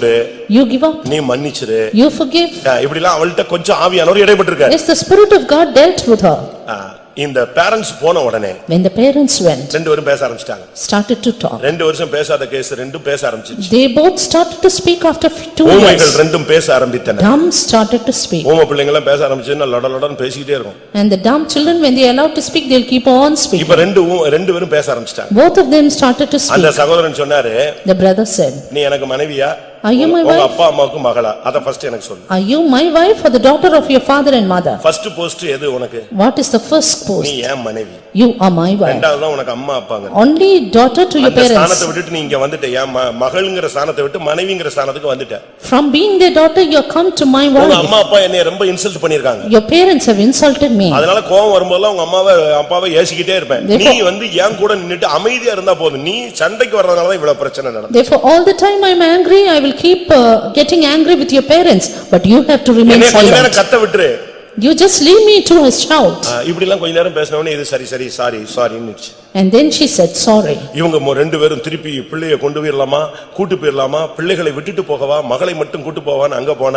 You give up. நீ மன்னிச்சிரு. You forgive. இப்படிலாம் அவள்ட்ட கொஞ்சம் ஆவியானவர் இடைப்பட்டிருக்கார். Yes, the Spirit of God dealt with her. இந்த பேரண்ட்ஸ் போன உடனே When the parents went, ரெண்டு பேரும் பேச ஆரம்பிச்சிட்டாங்க. Started to talk. 2 வருஷம் பேசாத கேஸ் ரெண்டும் பேச ஆரம்பிச்சிச்சு. They both started to speak after 2 years. ஊமைகள் ரெண்டும் பேச ஆரம்பித்தன. Dumb started to speak. ஊமை பிள்ளைங்க எல்லாம் பேச ஆரம்பிச்சதுன்னா லடலடன்னு பேசிட்டே இருக்கும். And the dumb children when they are allowed to speak they'll keep on speaking. இப்ப ரெண்டு பேரும் பேச ஆரம்பிச்சிட்டாங்க. Both of them started to speak. அந்த சகோதரன் சொன்னாரு, The brother said, நீ எனக்கு மனைவியா? Are you my உங்க wife? அப்பா அம்மாவுக்கு மகளா? அத ஃபர்ஸ்ட் எனக்கு சொல்லு. Are you my wife or the daughter of your father and mother? First post எது உனக்கு? What is the first post? நீ ஏன் மனைவி? You are my wife. ரெண்டாவது தான் உனக்கு அம்மா அப்பாங்க. Only daughter to your அந்த parents. ஸ்தானத்தை விட்டுட்டு நீ இங்க வந்துட்ட. ஏன் மகள்ங்கற ஸ்தானத்தை விட்டு மனைவிங்கற ஸ்தானத்துக்கு வந்துட்ட. From being their daughter you come to my wife. உங்க அம்மா அப்பா என்னை ரொம்ப இன்சல்ட் பண்ணிருக்காங்க. Your parents have insulted me. அதனால கோவம் வரும்போது உங்க அப்பாவை ஏசிக்கிட்டே இருப்பேன். நீ வந்து ஏன் கூட நின்னுட்டு அமைதியா இருந்தா போதும். நீ சண்டைக்கு வர்றதனால தான் இவ்வளவு பிரச்சனை நடக்குது. Therefore all the time I am angry I will keep getting angry with your parents but you have to remain silent. கொஞ்ச நேரம் silent. கத்த விட்டுரு. You just leave me to shout. இப்படி எல்லாம் கொஞ்ச நேரம் பேசினவனே இது சரி சாரின்னுச்சு. And then she said sorry. இவங்க ரெண்டு பேரும் திருப்பி பிள்ளையை கொண்டு போயிரலாமா, கூட்டி போயிரலாமா, பிள்ளைகளை விட்டுட்டு போகவா, மகளை மட்டும் கூட்டி போவான்னு அங்க போன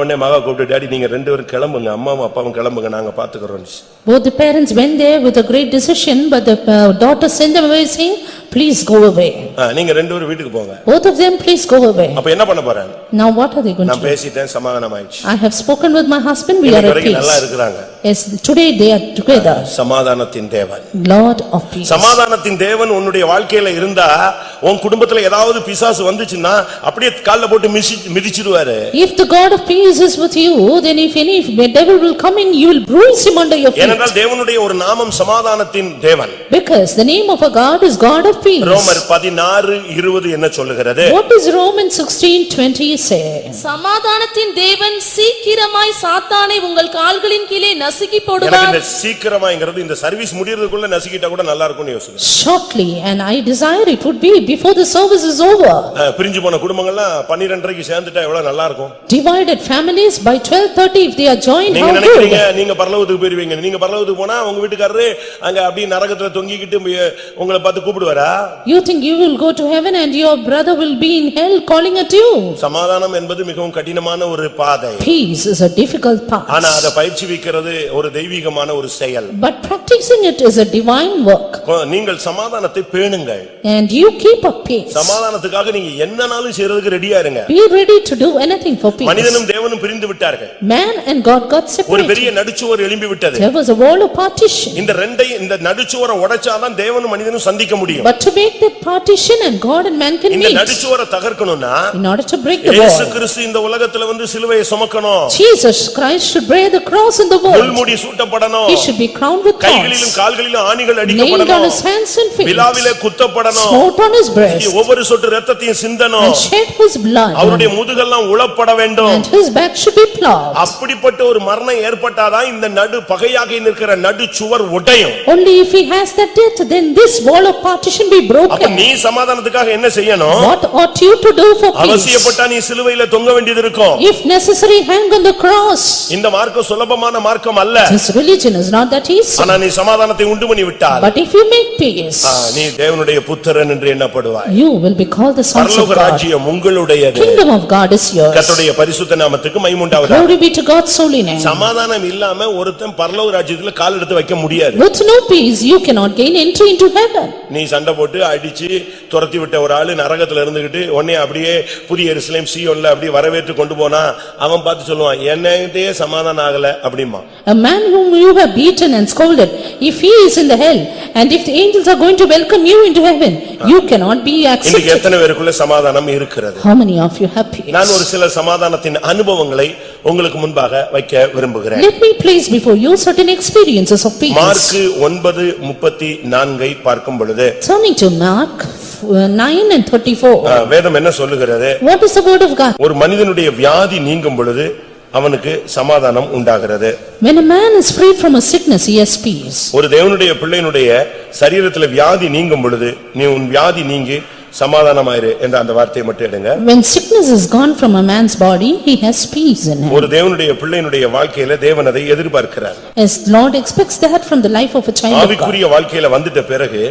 உடனே மகா கூப்பிட்டு, டாடி நீங்க ரெண்டு பேரும் கிளம்புங்க, அம்மாவும் அப்பாவும் கிளம்புங்க, நாங்க பாத்துக்கிறோம். Both the parents went there with a great decision but the daughter sent them away saying please go away. நீங்க ரெண்டு பேரும் வீட்டுக்கு போங்க. Both of them please go away. அப்ப என்ன பண்ண போறாங்க? Now what are they going to நான் do? பேசிட்டேன், சமாதானமாயிடுச்சு. I have spoken with my husband, we are at peace. நல்லா இருக்கறாங்க. Yes, today they are together. சமாதானத்தின் தேவன். Lord of peace. சமாதானத்தின் தேவன் உன்னுடைய வாழ்க்கையில இருந்தா உன் குடும்பத்துல ஏதாவது பிசாசு வந்துச்சுன்னா அப்படியே கால்ல போட்டு மிதிச்சிடுவாரு. If the God of peace is with you, then if any devil will come in, you will bruise him under your feet. ஏனென்றால் தேவனுடைய ஒரு நாமம் சமாதானத்தின் தேவன். Because the name of a God is God of peace. ரோமர் 16:20 என்ன சொல்லுகிறது? What does Romans 16:20 say? சமாதானத்தின் தேவன் சீக்கிரமாய் சாத்தானை உங்கள் கால்களின் கீழே நசுக்கி போடுவார். எனக்கு இந்த சீக்கிரமாய்ங்கிறது இந்த சர்வீஸ் முடியறதுக்குள்ள நசுக்கிட்டா கூட நல்லா இருக்கும்னு யோசிக்கிறேன். Shortly, and I desire it would be before the service is over. பிரிஞ்சு போன குடும்பங்கள்லாம் 12:30க்கு சேர்ந்துட்டா எவ்வளவு நல்லா இருக்கும். Divided families by 12:30 if they are joined. நீங்க நினைக்கிறீங்க நீங்க பரலோகத்துக்கு போயிருவீங்க. நீங்க பரலோகத்துக்கு போனா உங்க வீட்டுக்காரரு அங்க அப்படியே நரகத்துல தொங்கிக்கிட்டு உங்களை பார்த்து கூப்பிடுவாரா? You think you will go to heaven and your brother will be in hell calling at you? சமாதானம் என்பது மிகவும் கடினமான ஒரு பாதை. Peace is a difficult path. ஆனா அத பயிற்சி விக்கிறது ஒரு தெய்வீகமான ஒரு செயல். But practicing it is a divine work. நீங்கள் சமாதானத்தை பேணுங்கள். And you keep a pace. சமாதானத்துக்காக நீங்க என்னனாலும் செய்யறதுக்கு ரெடியா இருங்க. Be ready to do anything for peace. மனிதனும் தேவனும் பிரிந்து விட்டார்கள். Man and God got separated. ஒரு பெரிய நடுச்சுவர் எழும்பி விட்டது. There was a wall of partition. இந்த நடுச்சுவரை உடைச்சாதான் தேவனும் மனிதனும் சந்திக்க முடியும். But to make that partition and God and man can meet. இந்த நடுச்சுவரை தகர்க்கணும்னா in order to break the wall. இயேசு கிறிஸ்து இந்த உலகத்துல வந்து சிலுவையை சுமக்கணும். Jesus Christ should bear the cross in the world. முள்முடி சூட்டப்படணும். He should be crowned with thorns. கைகளிலும் கால்களிலும் ஆணிகள் nailed அடிக்கப்படணும். on his hands and feet. விலாவிலே குத்தப்படணும். smote on his breast. ஒவ்வொரு சொட்டு இரத்தத்தையும் சிந்தணும். and shed his blood. அவருடைய முதுகெல்லாம் உழப்பட வேண்டும். and his back should be plowed. அப்படிப்பட்ட ஒரு மரணம் ஏற்பட்டாதான் இந்த நடு பகையாக நிற்கிற நடுச்சுவர் உடையும். only if he has that death then this wall of partition be broken. அப்ப நீ சமாதானத்துக்காக என்ன செய்யணும்? what ought you to do for peace? அவசியப்பட்டா நீ சிலுவையில தொங்க வேண்டியது இருக்கும். if necessary hang on the cross. இந்த மார்க்கம் சுலபமான மார்க்கம் அல்ல. this religion is not that easy. ஆனா நீ சமாதானத்தை உண்டு பண்ணி விட்டால் but if you make peace நீ தேவனுடைய புத்திரன் என்று எண்ணப்படுவாய். you will be called the sons of பரலோக God. ராஜ்யம் உங்களுடையது. kingdom of God is yours. கர்த்தருடைய பரிசுத்த நாமத்துக்கு மகிமை உண்டாவதாக. glory be to God's holy name. சமாதானம் இல்லாம ஒருத்தன் பரலோக ராஜ்யத்துல கால் எடுத்து வைக்க முடியாது. with no peace you cannot gain entry into heaven. நீ சண்டை போட்டு அடிச்சு துரத்தி விட்ட ஒரு ஆளு நரகத்துல இருந்துகிட்டு உடனே அப்படியே புதிய எருசலேம் சீயோன்ல அப்படியே வரவேற்று கொண்டு போனா அவன் பார்த்து சொல்லுவான் என்னகிட்டயே சமாதானம் ஆகல அப்படிமா. a man whom you have beaten and scolded, if he is in the hell and if the angels are going to welcome you into heaven, you cannot be இன்னைக்கு accepted. எத்தனை பேருக்குள்ள சமாதானம் இருக்கிறது? how many of you have peace? நான் ஒரு சில சமாதானத்தின் அனுபவங்களை உங்களுக்கு முன்பாக வைக்க விரும்புகிறேன். let me place before you certain experiences of peace. Mark 9:34 பார்க்கும் பொழுது turning to Mark 9:34. வேதம் என்ன சொல்லுகிறது? what is the word of God? ஒரு மனிதனுடைய வியாதி நீங்கும் பொழுது அவனுக்கு சமாதானம் உண்டாகிறது. when a man is freed from a sickness he has peace. ஒரு தேவனுடைய பிள்ளையினுடைய சரீரத்துல வியாதி நீங்கும் பொழுது நீ உன் வியாதி நீங்கி சமாதானமாயிரு என்ற அந்த வார்த்தையை மட்டும் எடுங்க. when sickness is gone from a man's body he has peace in him. ஒரு தேவனுடைய பிள்ளையினுடைய வாழ்க்கையில தேவன் அதை எதிர்பார்க்கிறார். as Lord expects that from the life of a child of God. ஆவிக்குரிய வாழ்க்கையில வந்துட்ட பிறகு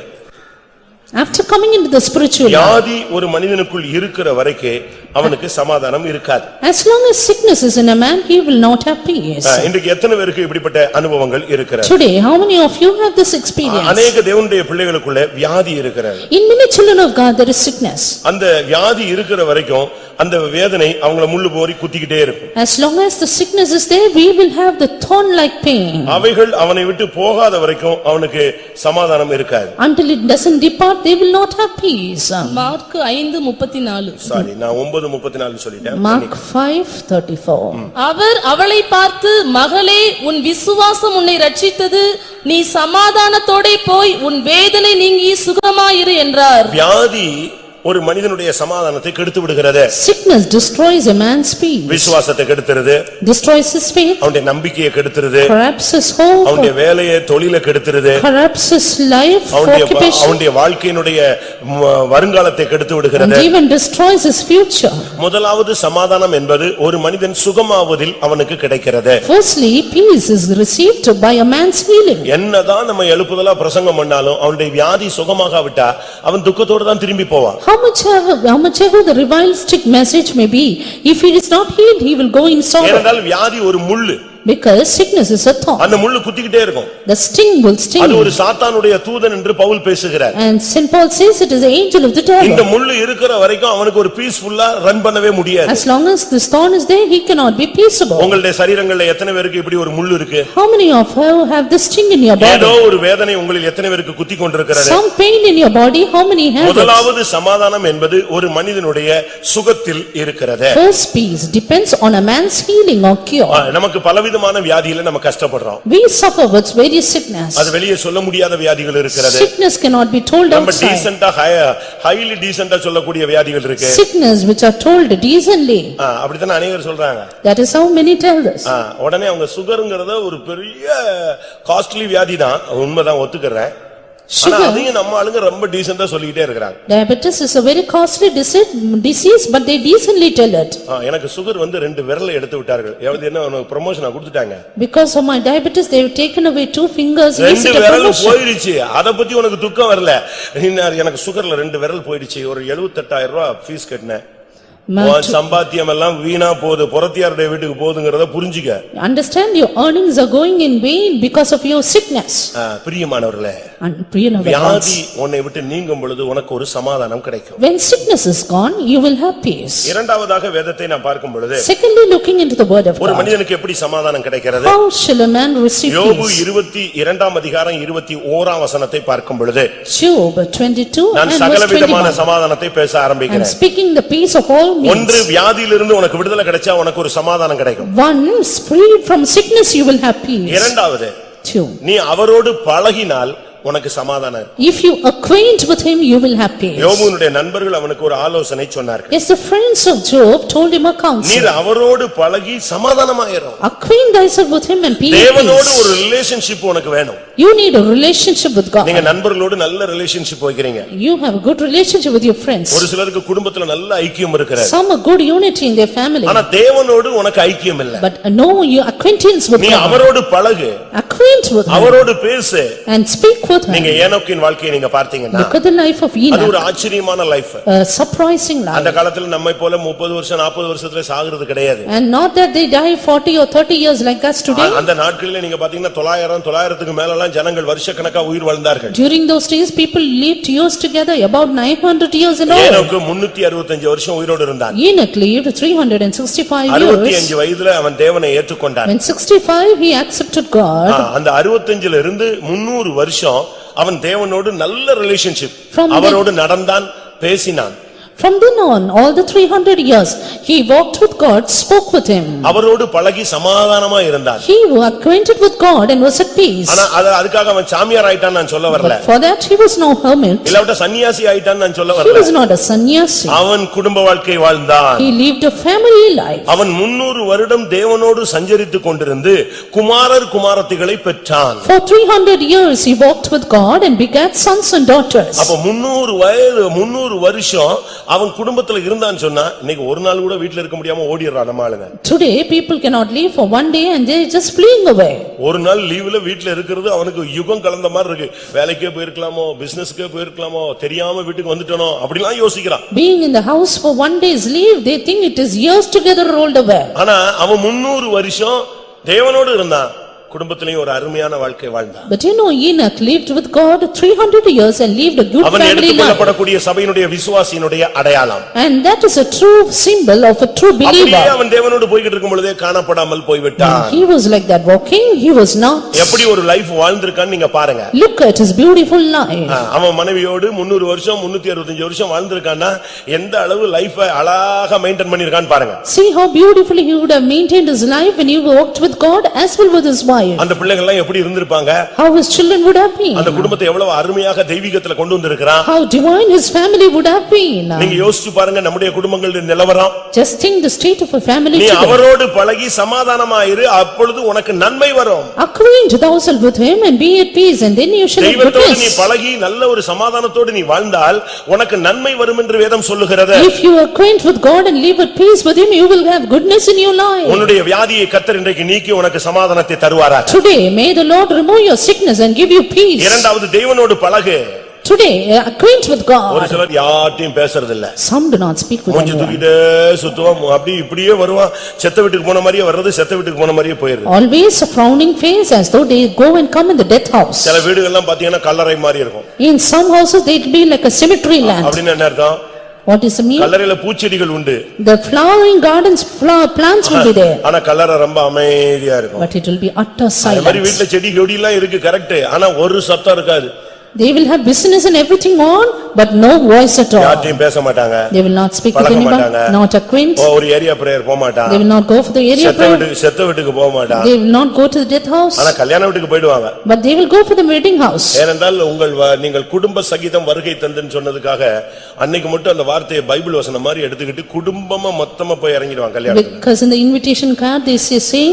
after coming into the spiritual life, வியாதி ஒரு மனிதனுக்குள் இருக்கிற வரைக்கும் அவனுக்கு சமாதானம் இருக்காது. as long as sickness is in a man he will not have peace. இன்றைக்கு எத்தனை பேருக்கு இப்படிப்பட்ட அனுபவங்கள் இருக்கிறது? today how many of you have this experience? அநேக தேவனுடைய பிள்ளைகளுக்குள்ள வியாதி இருக்கிறது. in many children of God there is sickness. அந்த வியாதி இருக்கிற வரைக்கும் அந்த வேதனை அவங்களை முள்ளு போரி குத்திக்கிட்டே இருக்கும். as long as the sickness is there we will have the thorn like pain. அவைகள் அவனை விட்டு போகாத வரைக்கும் அவனுக்கு சமாதானம் இருக்காது. until it doesn't depart they will not have peace. Mark 5:34. Sorry நான் 9:34 சொல்லிட்டேன். Mark 5:34. அவர் அவளை பார்த்து மகளே உன் விசுவாசம் உன்னை ரட்சித்தது நீ சமாதானத்தோடே போய் உன் வேதனை நீங்கி சுகமாயிரு என்றார். வியாதி ஒரு மனிதனுடைய சமாதானத்தை கெடுத்து விடுகிறது. sickness destroys a man's peace. விசுவாசத்தை கெடுத்துறது. destroys his faith. அவனுடைய நம்பிக்கையை கெடுத்துறது. corrupts his hope. அவனுடைய வேலையை தொழிலை கெடுத்துறது. corrupts his life occupation. அவனுடைய வாழ்க்கையினுடைய வருங்காலத்தை கெடுத்து விடுகிறது. and even destroys his future. முதலாவது சமாதானம் என்பது ஒரு மனிதன் சுகமாவதில் அவனுக்கு கிடைக்கிறது. firstly peace is received by a man's healing. என்னதான் நம்ம எழுப்புதலா பிரசங்கம் பண்ணாலும் அவனுடைய வியாதி சுகமாகாவிட்டா அவன் துக்கத்தோட தான் திரும்பி போவான். how much ever the revilistic message may be, if he is not healed he will go in sorrow. ஏனென்றால் வியாதி ஒரு முள்ளு. because sickness is a thorn. அந்த முள்ளு குத்திக்கிட்டே இருக்கும். the sting will sting. அது ஒரு சாத்தானுடைய தூதன் என்று பவுல் பேசுகிறார். and Saint Paul says it is the angel of the devil. இந்த முள்ளு இருக்கிற வரைக்கும் அவனுக்கு ஒரு பீஸ்ஃபுல்லா ரன் பண்ணவே முடியாது. as long as this thorn is there he cannot be peaceable. உங்களுடைய சரீரங்கள்ல எத்தனை பேருக்கு இப்படி ஒரு முள்ளு இருக்கு? how many of you have this sting in your body? ஏதோ ஒரு வேதனை உங்களில் எத்தனை பேருக்கு குத்தி கொண்டிருக்கிறது? some pain in your body, how many have it? முதலாவது சமாதானம் என்பது ஒரு மனிதனுடைய சுகத்தில் இருக்கிறது. first peace depends on a man's healing or cure. நமக்கு பலவிதமான வியாதியில நம்ம கஷ்டப்படுறோம். we suffer with various sickness. அது வெளியே சொல்ல முடியாத வியாதிகள் இருக்கிறது. sickness cannot be told நம்ம outside. டீசன்ட்டா ஹைலி டீசன்ட்டா சொல்லக்கூடிய வியாதிகள் இருக்கு. sickness which are told decently. அப்படிதான் அநேகர் சொல்றாங்க. that is how many tell this. உடனே அவங்க சுகர்ங்கறத ஒரு பெரிய காஸ்ட்லி வியாதி தான், உண்மைதான் ஒத்துக்கறேன். ஆனா அதையும் நம்ம ஆளுங்க ரொம்ப டீசன்ட்டா சொல்லிட்டே இருக்காங்க. diabetes is a very costly disease but they decently tell it. எனக்கு சுகர் வந்து 2 விரலை எடுத்து விட்டார்கள். என்ன ப்ரமோஷனா கொடுத்துட்டாங்க. because of my diabetes they have taken away 2 fingers. 2 விரல் போயிடுச்சு. அத பத்தி உனக்கு துக்கம் வரல. எனக்கு சுகர்ல 2 விரல் போயிடுச்சு. ஒரு 78000 ரூபாய் ஃபீஸ் கட்டினேன். உன் சம்பாத்தியம் எல்லாம் வீணா போகுது, புறத்தியாருடைய வீட்டுக்கு போகுதுங்கிறத புரிஞ்சுக்க. Understand your earnings are going in vain because of your sickness. பிரியமானவர்களே, And Priyanavada, வியாதி உன்னை விட்டு நீங்கும் பொழுது உனக்கு ஒரு சமாதானம் கிடைக்கும். when sickness is gone, you will have peace. இரண்டாவதாக வேதத்தை நான் பார்க்கும் பொழுது Secondly, looking into the word of ஒரு God, மனிதனுக்கு எப்படி சமாதானம் கிடைக்கிறது? how shall a man receive யோபு peace? 22 அதிகாரம் 21 வசனத்தை பார்க்கும் பொழுது Job 22 நான் and சகல verse விதமான 21. சமாதானத்தை பேச And ஆரம்பிக்கிறேன். speaking the peace of all ஒன்று, means, வியாதியிலிருந்து உனக்கு விடுதலை கிடைச்சா உனக்கு ஒரு சமாதானம் கிடைக்கும். once freed from sickness, you will have peace. இரண்டாவது, 2, நீ அவரோடு பழகினால் உனக்கு சமாதானம் இருக்கும். if you acquaint with him, you will have peace. யோபுனுடைய நண்பர்கள் அவனுக்கு ஒரு ஆலோசனை சொன்னார்கள். Yes, the friends of Job told him a counsel. நீர் அவரோடு பழகி சமாதானமாயிரும். Acquaint thyself with him and be at தேவனோடு peace. ஒரு ரிலேஷன்ஷிப் உனக்கு வேணும். You need a relationship with God. நீங்க நண்பர்களோடு நல்ல ரிலேஷன்ஷிப் வைக்கிறீங்க. You have a good relationship with your friends. ஒரு சிலருக்கு குடும்பத்துல நல்ல ஐக்கியம் இருக்கிறது. Some are good unity in their family. ஆனா தேவனோடு உனக்கு ஐக்கியம் இல்ல. But no, you acquaintance with நீ God. அவரோடு பழகு, Acquaint with him அவரோடு பேசு. and speak with நீங்க him. ஏனோக்கின் வாழ்க்கையை நீங்க பார்த்தீங்கன்னா Look at the life of அது ஒரு Enoch. ஆச்சரியமான லைஃப். A surprising அந்த life. காலத்துல நம்மை போல 30 வருஷம் 40 வருஷத்துல சாகுறது கிடையாது. And not that they die 40 or 30 years like us today. அந்த நாட்களிலே நீங்க பாத்தீங்கன்னா 900 மேலலாம் ஜனங்கள் வருஷக்கணக்கா உயிர் வாழ்ந்தார்கள். During those days, people lived years together, about 900 years in all. ஏனோக்கு 365 வருஷம் உயிரோடு இருந்தான். Enoch lived 365 years. 65 வயதுல அவன் தேவனை ஏற்றுக்கொண்டான். When 65, he accepted God. அந்த 65ல இருந்து 300 வருஷம் அவன் தேவனோடு நல்ல ரிலேஷன்ஷிப், From the- அவரோடு நடந்தான், பேசினான். From then on, all the 300 years, he walked with God, spoke with him. அவரோடு பழகி சமாதானமா இருந்தான். He was acquainted with God and was at peace. ஆனா அதுக்காக அவன் சாமியார் ஆயிட்டான் நான் சொல்ல வரல. But for that, he was no hermit. இல்லாவிட்ட சன்னியாசி ஆயிட்டான் நான் சொல்ல He வரல. was not a sannyasi. அவன் குடும்ப வாழ்க்கை வாழ்ந்தான். He lived a family life. அவன் 300 வருடம் தேவனோடு சஞ்சரித்துக் கொண்டிருந்து குமாரர் குமாரத்திகளை பெற்றான். For 300 years, he walked with God and begat sons and daughters. அப்ப 300 வருஷம் அவன் குடும்பத்துல இருந்தான்னு சொன்னா இன்னைக்கு ஒரு நாள் கூட வீட்ல இருக்க முடியாம ஓடிடுறான் நம்ம ஆளுங்க. Today, people cannot live for one day and they are just fleeing away. ஒரு நாள் லீவ்ல வீட்ல இருக்கிறது அவனுக்கு யுகம் கலந்த மாதிரி இருக்கு. வேலைக்கே போயிருக்கலாமோ, பிசினஸ்க்கே போயிருக்கலாமோ, தெரியாம வீட்டுக்கு வந்துட்டனோ அப்படிலாம் யோசிக்கிறான். Being in the house for one day's leave, they think it is years together rolled away. ஆனா அவன் 300 வருஷம் தேவனோடு இருந்தான். குடும்பத்திலேயும் ஒரு அருமையான வாழ்க்கை வாழ்ந்தான். But you know, Enoch lived with God 300 years and lived a good அவன் family life. எடுத்துக்கொள்ளப்படக்கூடிய சபையினுடைய விசுவாசியினுடைய அடையாளம். And that is a true symbol of a true அப்படியே believer. அவன் தேவனோடு போய்கிட்டு இருக்கும் பொழுதே காணப்படாமல் போய்விட்டான். He was like that walking, he was not. எப்படி ஒரு லைஃப் வாழ்ந்திருக்கான்னு நீங்க பாருங்க. Look at his beautiful life. அவன் மனைவியோடு 300 வருஷம் 365 வருஷம் வாழ்ந்திருக்கான்னா எந்த அளவு லைஃப அழகா மெயின்டைன் பண்ணிருக்கான்னு பாருங்க. See how beautifully he would have maintained his life when he walked with God as well with his wife. அந்த பிள்ளைகள் எல்லாம் எப்படி இருந்திருப்பாங்க? How his children would have been. அந்த குடும்பத்தை எவ்வளவு அருமையாக தெய்வீகத்துல கொண்டு வந்திருக்கான். How divine his family would have been. நீங்க யோசிச்சு பாருங்க நம்முடைய குடும்பங்களுடைய நிலவரம். Just think the state of a family நீ today. அவரோடு பழகி சமாதானமாயிரு, அப்பொழுது உனக்கு நன்மை வரும். Acquaint thyself with him and be at peace, and then you shall have தெய்வத்தோடு நீ goodness. பழகி நல்ல ஒரு சமாதானத்தோடு நீ வாழ்ந்தால் உனக்கு நன்மை வரும் என்று வேதம் சொல்லுகிறது. If you acquaint with God and live at peace with him, you will have goodness in your life. உன்னுடைய வியாதியை கர்த்தர் இன்றைக்கு நீக்கி உனக்கு சமாதானத்தை தருவாராக. Today, may the Lord remove your sickness and give you peace. இரண்டாவது தேவனோடு பழகு. Today, acquaint with ஒரு God. சிலர் யார்ட்டையும் பேசுறது இல்ல. Some do not speak with மூஞ்சி anyone. தூக்கிட்டே சுத்துவான், அப்படி இப்படியே வருவான். செத்த வீட்டுக்கு போன மாதிரியே வர்றது, செத்த வீட்டுக்கு போன மாதிரியே போயிடுது. Always a frowning face as though they go and come in the death house. சில வீடுகள்லாம் பாத்தீங்கன்னா கல்லறை மாதிரி இருக்கும். In some houses, they will be like a cemetery land. அப்படின்னு என்ன அர்த்தம்? What is the mean? கல்லறையில பூச்செடிகள் உண்டு. The flowering gardens, plants will be there. ஆனா கல்லறை ரொம்ப அமைதியா இருக்கும். But it will be utter அதே மாதிரி silence. வீட்டுல செடி கொடி எல்லாம் இருக்கு கரெக்ட், ஆனா ஒரு சத்தம் இருக்காது. They will have business and everything on, but no voice at all. யார்ட்டையும் பேச மாட்டாங்க. They will not speak with பழக anyone, மாட்டாங்க. not acquaint. ஒரு ஏரியா பிரேயர் போக மாட்டான். They will not go for the area prayer. செத்த வீட்டுக்கு போக மாட்டான். They will not go to the death house, ஆனா கல்யாண வீட்டுக்கு போயிடுவாங்க. but they will go for the wedding house. ஏனென்றால் நீங்கள் குடும்ப சகிதம் வருகை தந்துன்னு சொன்னதுக்காக அன்னைக்கு மட்டும் அந்த வார்த்தையை பைபிள் வசனம் மாதிரி எடுத்துக்கிட்டு குடும்பமா மொத்தமா போய் இறங்கிடுவாங்க கல்யாணத்துக்கு. Because in the invitation card, they say,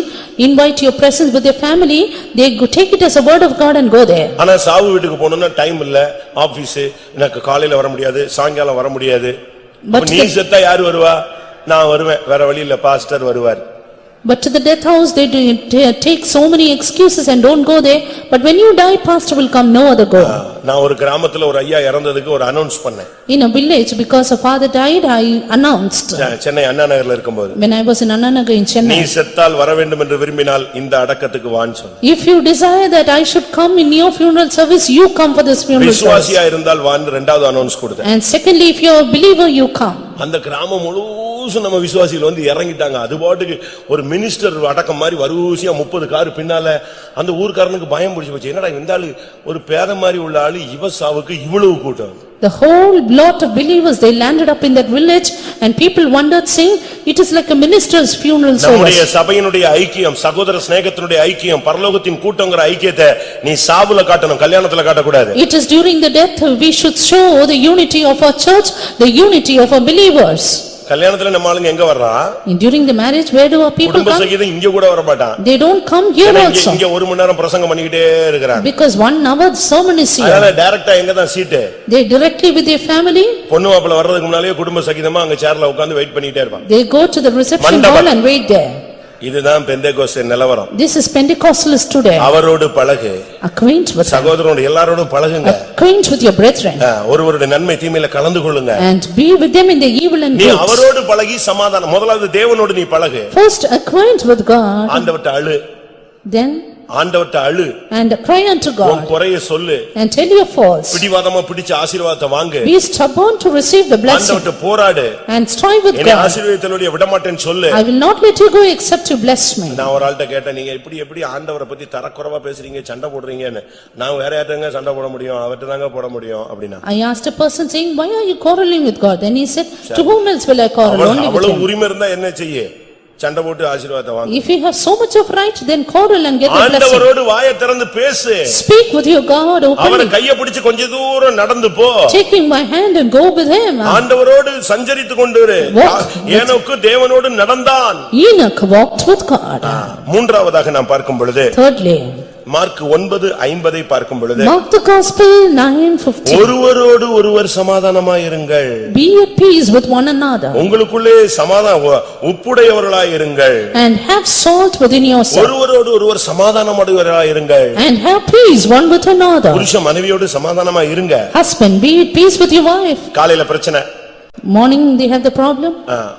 invite your presence with your family, they go take it as a word of God and go there. ஆனா சாவு வீட்டுக்கு போகணும்னா டைம் இல்ல, ஆபீஸ், எனக்கு காலையில வர முடியாது, சாயங்காலம் வர முடியாது. But நீ செத்தா யாரு வருவா? நான் வருவேன், வேற வழி இல்ல, பாஸ்டர் வருவார். But to the death house, they do take so many excuses and don't go there. But when you die, pastor will come, no other go. நான் ஒரு கிராமத்துல ஒரு ஐயா இறந்ததுக்கு ஒரு அனௌன்ஸ் பண்ணேன். In a village, because a father died, I announced. Chennai அண்ணா நகர்ல இருக்கும்போது. When I was in Anna Nagar in Chennai. நீ செத்தால் வர வேண்டும் என்று விரும்பினால் இந்த அடக்கத்துக்கு வான்னு சொன்னேன். If you desire that I should come in your funeral service, you come for this funeral service. விசுவாசியா இருந்தால் வான்னு இரண்டாவது அனௌன்ஸ் கொடுத்தேன். And secondly, if you are a believer, you come. அந்த கிராமம் முழுசும் நம்ம விசுவாசிகள் வந்து இறங்கிட்டாங்க. அது பாட்டுக்கு ஒரு மினிஸ்டர் அடக்கம் மாதிரி வரிசையா 30 கார் பின்னால. அந்த ஊர்க்காரனுக்கு பயம் பிடிச்சு போச்சு. என்னடா இந்த ஆளு ஒரு பேத மாதிரி உள்ள ஆளு இவ சாவுக்கு இவ்வளவு கூட்டம். The whole lot of believers, they landed up in that village and people wondered saying, it is like a minister's funeral service. நம்முடைய சபையினுடைய ஐக்கியம், சகோதர ஸ்நேகத்தினுடைய ஐக்கியம், பரலோகத்தின் கூட்டம்ங்கற ஐக்கியத்தை நீ சாவுல காட்டணும், கல்யாணத்துல காட்டக்கூடாது. It is during the death we should show the unity of our church, the unity of our believers. கல்யாணத்துல நம்ம ஆளுங்க எங்க வர்றா? During the marriage, where do our people குடும்ப come? சகிதம் இங்க கூட வர மாட்டான். They don't come here also. இங்க ஒரு மணி நேரம் பிரசங்கம் பண்ணிக்கிட்டே இருக்கறாங்க. Because 1 hour sermon is here. அதனால டைரக்டா எங்க தான் seat? They directly with their family. பொண்ணு மாப்பிள்ளை வர்றதுக்கு முன்னாலே குடும்ப சகிதமா அங்க சேர்ல உட்கார்ந்து வெயிட் பண்ணிட்டே இருப்பாங்க. They go to the reception hall and wait there. இதுதான் பெந்தேகோஸ்தே நிலவரம். This is Pentecostals today. அவரோடு பழகு. Acquaint with them. சகோதரரோடு எல்லாரோடும் பழகுங்க. Acquaint with your brethren. ஒருவருடைய நன்மை தீமையில கலந்து கொள்ளுங்க. And be with them in the evil and நீ good. அவரோடு பழகி சமாதானம். முதலாவது தேவனோடு நீ பழகு. First acquaint with God. ஆண்டவர்ட்ட அழு. Then ஆண்டவர்ட்ட அழு. and cry unto உன் God. குறைய சொல்லு. And tell your faults. பிடிவாதமா பிடிச்ச ஆசீர்வாதத்தை வாங்கு. Be stubborn to receive the blessing. ஆண்டவர்ட்ட போராடு. And strive with என்னை God. ஆசீர்வதித்தலோட விட மாட்டேன்னு சொல்லு. I will not let you go except you bless me. நான் ஒரு ஆள்கிட்ட கேட்டேன், நீங்க எப்படி ஆண்டவரை பத்தி தரக்குறைவா பேசுறீங்க, சண்டை போடுறீங்கன்னு. நான் வேற யார்ட்டங்க சண்டை போட முடியும், அவர்ட்ட தாங்க போட முடியும் அப்படினா. I asked a person saying, why are you quarreling with God? Then he said, to whom else will I quarrel? Only with அவ்வளவு him. உரிமை இருந்தா என்ன செய்ய? சண்டை போட்டு ஆசீர்வாதத்தை வாங்கு. If you have so much of right, then quarrel and get the blessing. ஆண்டவரோடு வாயை திறந்து பேசு. Speak with your God openly. அவரை கையை பிடிச்சு கொஞ்ச தூரம் நடந்து போ. Taking my hand and go with him. ஆண்டவரோடு சஞ்சரித்து கொண்டு இரு. ஏனோக்கு தேவனோடு நடந்தான். Enoch walked with God. மூன்றாவதாக நாம் பார்க்கும் பொழுது Thirdly, மார்க் 9:50 பார்க்கும் பொழுது Mark the Gospel 9:50. ஒருவரோடு ஒருவர் சமாதானமாய் இருங்கள். Be at peace with one another. உங்களுக்குள்ளே உப்புடையவர்களாய் இருங்கள். And have salt within yourself. ஒருவரோடு ஒருவர் சமாதானமுடையவர்களாய் இருங்கள். And have peace one with another. புருஷன் மனைவியோடு சமாதானமாய் இருங்க. Husband, be at peace with your wife. காலையில பிரச்சனை. Morning they have the problem.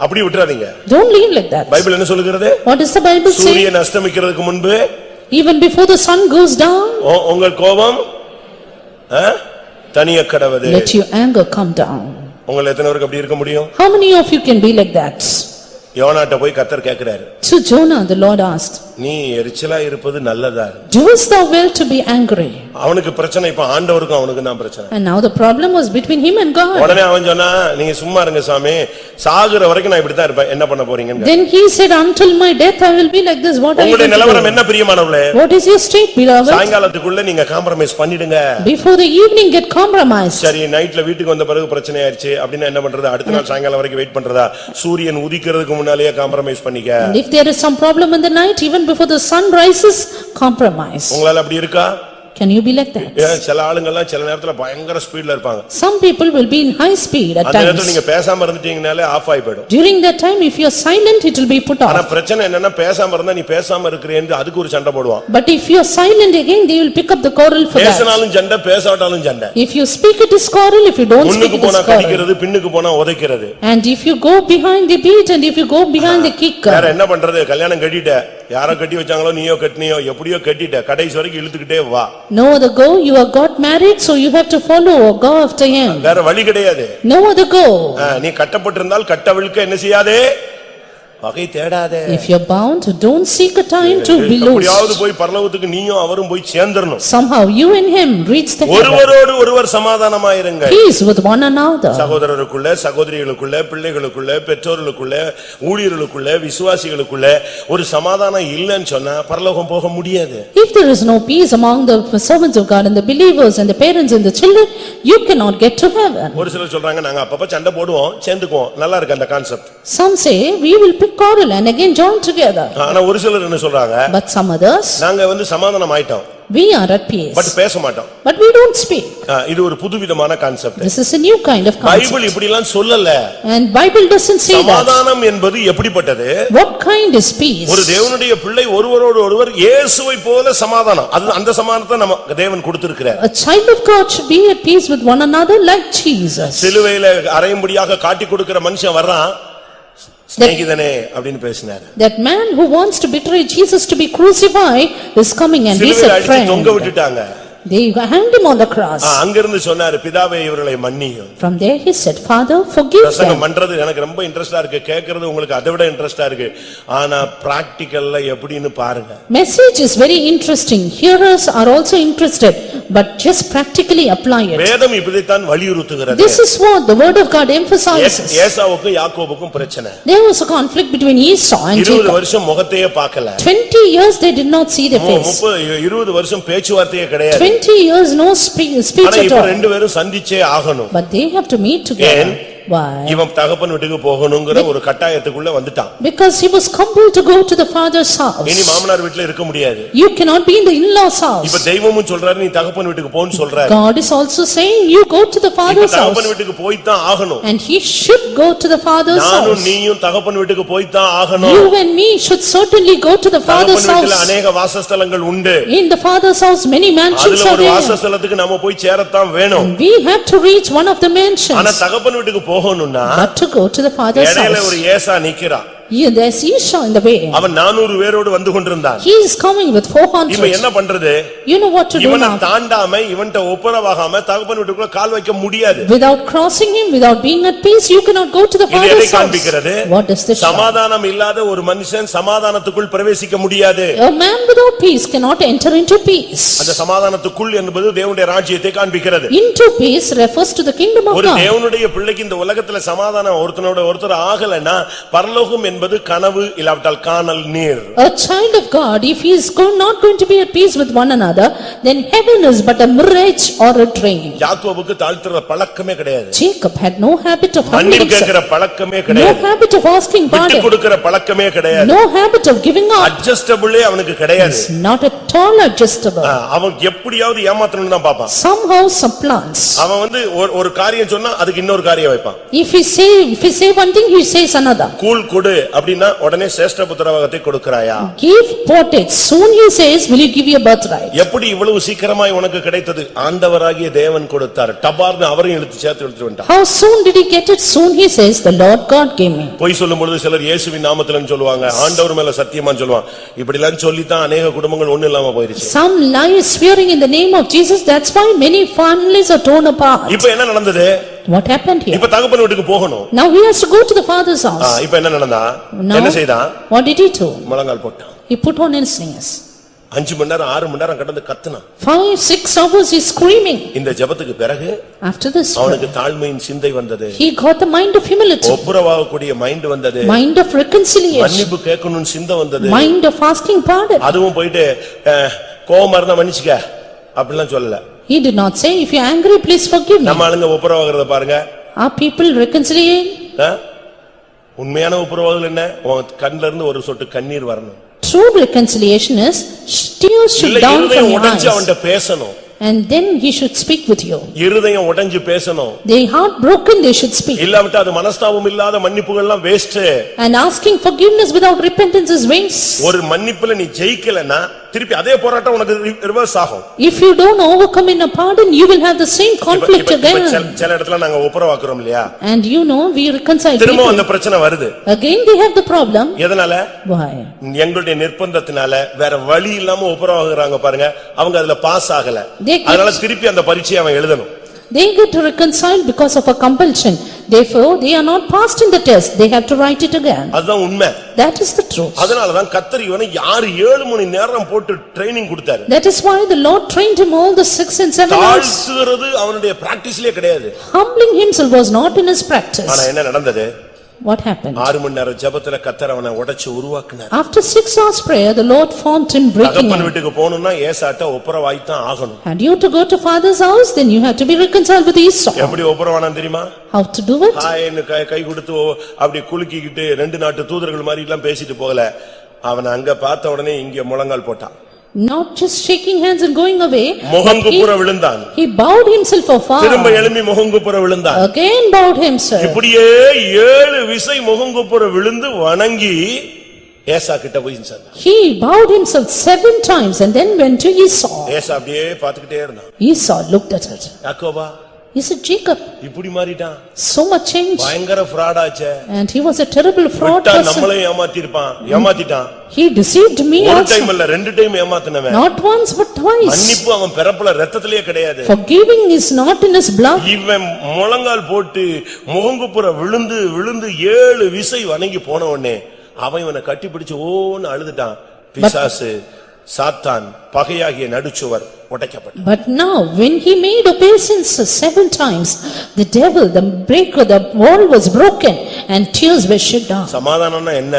அப்படி விட்டுறாதீங்க. Don't leave like that. Bible என்ன சொல்லுகிறது? What does the Bible say? சூரியன் அஸ்தமிக்கிறதுக்கு முன்பு, even before the sun goes down, உங்கள் கோபம் தனிய கடவது. let your anger come down. உங்கள் எத்தனை பேருக்கு அப்படி இருக்க முடியும்? How many of you can be like that? யோனாட்ட போய் கர்த்தர் கேக்குறாரு. To Jonah the Lord asked, நீ எரிச்சலா இருப்பது நல்லதா? doest thou well to be angry? அவனுக்கு பிரச்சனை, இப்ப ஆண்டவருக்கும் அவனுக்கு தான் பிரச்சனை. And now the problem was between him and God. உடனே அவன் சொன்னா, நீங்க சும்மா இருங்க சாமி, சாகுற வரைக்கும் நான் இப்படி தான் இருப்பேன், என்ன பண்ண போறீங்க? Then he said, until my death I will be like this. What are you உங்களுடைய going to நிலவரம் do? என்ன பிரியமானவர்களே? What is your state, beloved? சாயங்காலத்துக்குள்ள நீங்க காம்ப்ரமைஸ் பண்ணிடுங்க. Before the evening get compromised. சரி, நைட்ல வீட்டுக்கு வந்த பிறகு பிரச்சனை ஆயிருச்சு அப்படினா என்ன பண்றது? அடுத்த நாள் சாயங்காலம் வரைக்கும் வெயிட் பண்றதா? சூரியன் உதிக்கிறதுக்கு முன்னாலேயே காம்ப்ரமைஸ் பண்ணிக்க. And if there is some problem in the night, even before the sun rises, compromise. உங்களால அப்படி இருக்கா? Can you be like that? சில ஆளுங்க எல்லாம் சில நேரத்துல பயங்கர ஸ்பீட்ல இருப்பாங்க. Some people will be in high speed at அந்த நேரத்துல times. நீங்க பேசாம இருந்துட்டீங்கனாலே ஆஃப் ஆயி போய்டும். During that time, if you are silent, it will be put ஆனா off. பிரச்சனை என்னன்னா, பேசாம இருந்தா நீ பேசாம இருக்கறேன்னு அதுக்கு ஒரு சண்டை போடுவான். But if you are silent again, they will pick up the quarrel for that. பேசினாலும் சண்டை, பேசாட்டாலும் சண்டை. If you speak, it is quarrel. If you don't speak, முன்னுக்கு it is போனா quarrel. கடிக்கிறது, பின்னுக்கு போனா உதைக்கிறது. And if you go behind the beat and if you go behind the kick. வேற என்ன பண்றது? கல்யாணம் கட்டிட்ட, யாரோ கட்டி வச்சாங்களோ நீயோ கட்டினியோ எப்படியோ கட்டிட்ட, கடைசி வரைக்கும் இழுத்துக்கிட்டே வா. No other go, you are got married, so you have to follow or go after him. வேற வழி கிடையாது. No other go. நீ கட்டப்பட்டிருந்தால் கட்டவிழ்க்க என்ன செய்யாதே? வகை தேடாதே. If you are bound, don't seek a time to be loose. எப்படியாவது போய் பரலோகத்துக்கு நீயும் அவரும் போய் சேர்ந்தறணும். Somehow you and him reach the heaven. ஒருவரோடு ஒருவர் சமாதானமாயிருங்க. Peace with one another. சகோதரருக்குள்ள, சகோதரிகளுக்குள்ள, பிள்ளைகளுக்குள்ள, பெற்றோர்களுக்குள்ள, ஊழியர்களுக்குள்ள, விசுவாசிகளுக்குள்ள ஒரு சமாதானம் இல்லன்னு சொன்னா பரலோகம் போக முடியாது. If there is no peace among the servants of God and the believers and the parents and the children, you cannot get to heaven. ஒரு சிலர் சொல்றாங்க, நாங்க அப்பப்ப சண்டை போடுவோம், சேர்ந்துக்குவோம். நல்லா இருக்கு அந்த concept. Some say we will pick quarrel and again join together. ஆனா ஒரு சிலர் என்ன சொல்றாங்க? But some others, நாங்க சமாதானம் ஆயிட்டோம். We are at peace, but பேச மாட்டோம். but we don't speak. இது ஒரு புதுவிதமான concept. This is a new kind of concept. Bible இப்படி எல்லாம் சொல்லல. And Bible doesn't say that. சமாதானம் என்பது எப்படிப்பட்டது? What kind is peace? ஒரு தேவனுடைய பிள்ளை ஒருவரோடு ஒருவர் இயேசுவை போல சமாதானம். அது அந்த சமாதானத்தை நம்ம தேவன் கொடுத்திருக்கிறார். A child of God should be at peace with one another like Jesus. சிலுவையில அறையும்படியாக காட்டி கொடுக்கிற மனுஷன் வர்றான். ஸ்நேகிதனே அப்படினு பேசினார். That man who wants to betray Jesus to be crucified is coming and he said friend. தொங்க விட்டுட்டாங்க. They hanged him on the cross. அங்கிருந்து சொன்னாரு பிதாவே இவர்களை மன்னியும். From there he said, Father, forgive them. பிரசங்கம் பண்றது எனக்கு ரொம்ப இன்ட்ரஸ்டா இருக்கு, கேக்குறது உங்களுக்கு அதை விட இன்ட்ரஸ்டா இருக்கு. ஆனா பிராக்டிகல்ல எப்படின்னு பாருங்க. Message is very interesting. Hearers are also interested, but just practically apply it. வேதம் இப்படித்தான் வலியுறுத்துகிறது. This is what the word of God emphasizes. ஏசாவுக்கும் யாக்கோபுக்கும் பிரச்சனை. There was a conflict between Esau and Jacob. 20 வருஷம் முகத்தையே பார்க்கல. 20 years they did not see their face. 20 வருஷம் பேச்சுவார்த்தையே கிடையாது. 20 years no speech at all. ஆனா இப்ப ரெண்டு பேரும் சந்திச்சே ஆகணும். But they have to meet together. Why? இவன் தகப்பன் வீட்டுக்கு போகணும்ங்கற ஒரு கட்டாயத்துக்குள்ள வந்துட்டான். Because he was compelled to go to the father's house. இனி மாமனார் வீட்ல இருக்க முடியாது. You cannot be in the in-laws house. இப்ப தெய்வமும் சொல்றாரு நீ தகப்பன் வீட்டுக்கு போன்னு சொல்றாரு. God is also saying you go to the father's house. தகப்பன் வீட்டுக்கு போய் தான் ஆகணும். And he should go to the father's house. நானும் நீயும் தகப்பன் வீட்டுக்கு போய் தான் ஆகணும். You and me should certainly go to the father's house. வீட்ல अनेक வாசஸ்தலங்கள் உண்டு. In the father's house many mansions are there. அதுல ஒரு வாசஸ்தலத்துக்கு நாம போய் சேரத்தான் வேணும். We have to reach one of the mansions. ஆனா தகப்பன் வீட்டுக்கு போகணும்னா to go to the father's house. இடையில ஒரு ஏசா நிக்கிறான். Here there's Esau in the way. அவன் 400 பேரோடு வந்து கொண்டிருந்தான். He is coming with 400. இப்போ என்ன பண்றது? You know what to do now? இவனை தாண்டாம இவன்ட்ட ஒப்புரவாகாம தகப்பன் வீட்டுக்குள்ள கால் வைக்க முடியாது. Without crossing him, without being at peace, you cannot go to the father's house. What does this show? சமாதானம் இல்லாத ஒரு மனுஷன் சமாதானத்துக்குள் பிரவேசிக்க முடியாது. A man without peace cannot enter into peace. அந்த சமாதானத்துக்குள் என்பது தேவனுடைய ராஜ்யத்தை காண்பிக்கிறது. Into peace refers to the kingdom of God. ஒரு தேவனுடைய பிள்ளைக்கு இந்த உலகத்துல சமாதானம் ஒருத்தனோட ஒருத்தர் ஆகலனா பரலோகம் என்பது கனவு இல்லாவிட்டால் காணல் நீர். A child of God, if he is not going to be at peace with one another, then heaven is but a mirage or a dream. யாக்கோபுக்கு தாழ்த்துற பழக்கமே கிடையாது. Jacob had no habit of மன்னிப்பு கேட்கிற பழக்கமே கிடையாது. No habit of asking pardon. விட்டு கொடுக்கிற பழக்கமே கிடையாது. No habit of giving up. அட்ஜஸ்டபிளே அவனுக்கு கிடையாது. Not at all adjustable. அவன் எப்படியாவது ஏமாத்தணும்னு தான் பாப்பான். Somehow supplants. அவன் வந்து ஒரு காரியம் சொன்னா அதுக்கு இன்னொரு காரியம் வைப்பான். If he say one thing, he says another. Cool கொடு அப்படினா உடனே சேஷ்ட புத்திரவாகத்தை கொடுக்கறாயா? Give pottage. Soon he says, will you give your birthright? எப்படி இவ்வளவு சீக்கிரமாய் உனக்கு கிடைத்தது? ஆண்டவராகிய தேவன் கொடுத்தார். டபார்னு அவரையும் இழுத்து சேர்த்து எடுத்து வந்தார். How soon did he get it? Soon he says, the Lord God gave me. போய் சொல்லும்போது சிலர் இயேசுவின் நாமத்திலன்னு சொல்லுவாங்க, ஆண்டவர் மேல சத்தியமான்னு சொல்லுவாங்க. இப்படி எல்லாம் சொல்லி தான் अनेक குடும்பங்கள் ஒண்ணு இல்லாம போயிருச்சு. Some lie swearing in the name of Jesus. That's why many families are torn apart. இப்போ என்ன நடந்தது? What happened here? இப்ப தகப்பன் வீட்டுக்கு போகணும். Now he has to go to the father's house. இப்போ என்ன நடந்தா? என்ன செய்தான்? What did he do? முழங்கால் போட்டான். He put on his knees. 5 மணி நேரம் 6 மணி நேரம் கடந்து கத்துனான். 5-6 hours he is screaming. இந்த ஜெபத்துக்கு பிறகு After this அவனுக்கு தாழ்மையின் சிந்தை வந்தது. he got the mind of humility. ஒப்புரவாகக்கூடிய மைண்ட் வந்தது. Mind of reconciliation. மன்னிப்பு கேட்கணும்னு சிந்தை வந்தது. Mind of asking pardon. அதுவும் போயிட்டு கோவமா இருந்தா மன்னிச்சுக்க அப்படிலாம் சொல்லல. He did not say, if you are angry, please forgive me. நம்ம ஆளுங்க ஒப்புரவாகிறத பாருங்க. Are people reconciling? உண்மையான ஒப்புரவாகுதல் என்ன? உன் கண்ணுல இருந்து ஒரு சொட்டு கண்ணீர் வரணும். True reconciliation is tears should down from your eyes. அவன்கிட்ட பேசணும். And then he should speak with you. இருதயம் உடைஞ்சு பேசணும். They heart broken, they should speak. இல்லாவிட்டா அது மனஸ்தாபம் இல்லாத மன்னிப்புகள் எல்லாம் waste. And asking forgiveness without repentance is waste. ஒரு மன்னிப்புல நீ ஜெயிக்கலனா திருப்பி அதே போராட்டம் உனக்கு ரிவர்ஸ் ஆகும். If you don't overcome in a pardon, you will have the same conflict again. சில இடத்துல நாங்க ஒப்புரவாக்குறோம் இல்லையா? And you know, we reconcile. திரும்ப அந்த பிரச்சனை வருது. Again they have the problem. எதனால? Why? எங்களுடைய நிர்பந்தத்தினால வேற வழி இல்லாம ஒப்புரவாகுறாங்க பாருங்க. அவங்க அதுல பாஸ் ஆகல. அதனால திருப்பி அந்த பரீட்சையை அவன் எழுதணும். They get to reconcile because of a compulsion. Therefore, they are not passed in the test. They have to write it again. அதுதான் உண்மை. That is the truth. அதனால தான் கர்த்தர் இவனை 7 மணி நேரம் போட்டு ட்ரெய்னிங் கொடுத்தாரு. That is why the Lord trained him all the 6 and 7 hours. தாழ்த்துறது அவனுடைய பிராக்டிஸ்லயே கிடையாது. Humbling himself was not in his practice. ஆனா என்ன நடந்தது? What happened? 6 மணி நேரம் ஜெபத்துல கர்த்தர் அவனை உடைச்சு உருவாக்கினார். After 6 hours prayer, the Lord found him breaking தகப்பன் him. வீட்டுக்கு போணும்னா ஏசாட்ட ஒப்புரவாய் தான் ஆகணும். And you to go to father's house, then you have to be reconciled with Esau. எப்படி ஒப்புரவானான் தெரியுமா? How to do it? ஹாய்னு கை கொடுத்து அப்படி குலுக்கிக்கிட்டு 2 நாட்டு தூதர்கள் மாதிரி எல்லாம் பேசிட்டு போகல. அவன் அங்க பார்த்த உடனே இங்க முழங்கால் போட்டான். Not just shaking hands and going away. but முகங்குப்புற விழுந்தான். He bowed himself afar. திரும்ப எழும்பி முகங்குப்புற விழுந்தான். Again bowed himself. இப்படியே 7 விசை முகங்குப்புற விழுந்து வணங்கி ஏசா கிட்ட போய் நின்னான். He bowed himself 7 times and then went to Esau. ஏசா அப்படியே பார்த்துக்கிட்டே இருந்தான். Esau looked at it. யாக்கோபா He said, Jacob, இப்படி மாறிட்டான். so much change. பயங்கர fraud ஆச்சே. And he was a terrible fraud விட்டா person. நம்மளே ஏமாத்திட்டான். He deceived me ஒரு also. டைம் இல்ல 2 time ஏமாத்துனவன். Not once but twice. மன்னிப்பு அவன் பிறப்புல ரத்தத்திலேயே கிடையாது. Forgiving is not in his blood. இவன் முழங்கால் போட்டு முகங்குப்புற விழுந்து 7 விசை வணங்கி போன உடனே அவன் இவனை கட்டி பிடிச்சு ஓன்னு அழுதுட்டான். பிசாசு சாத்தான் பகையாகிய நடுச்சுவர் உடைக்கப்பட்டான். But now when he made obeisance 7 times, the devil, the wall was broken and tears were shed down. சமாதானம்னா என்ன?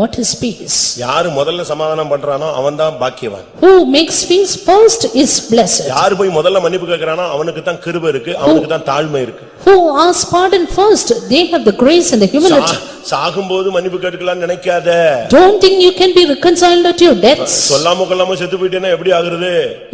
What is peace? யாரு முதல்ல சமாதானம் பண்றானோ அவன்தான் பாக்கியவான். Who makes peace first is blessed. யாரு போய் முதல்ல மன்னிப்பு கேக்குறானோ அவனுக்கு தான் கிருபை இருக்கு, அவனுக்கு தான் தாழ்மை இருக்கு. Who asks pardon first, they have the grace and the humility. சாகும்போது மன்னிப்பு கேட்கலாம்னு நினைக்காத. Don't think you can be reconciled at your deaths. சொல்லாம கொள்ளாம செத்து போயிட்டேன்னா எப்படி ஆகுறது?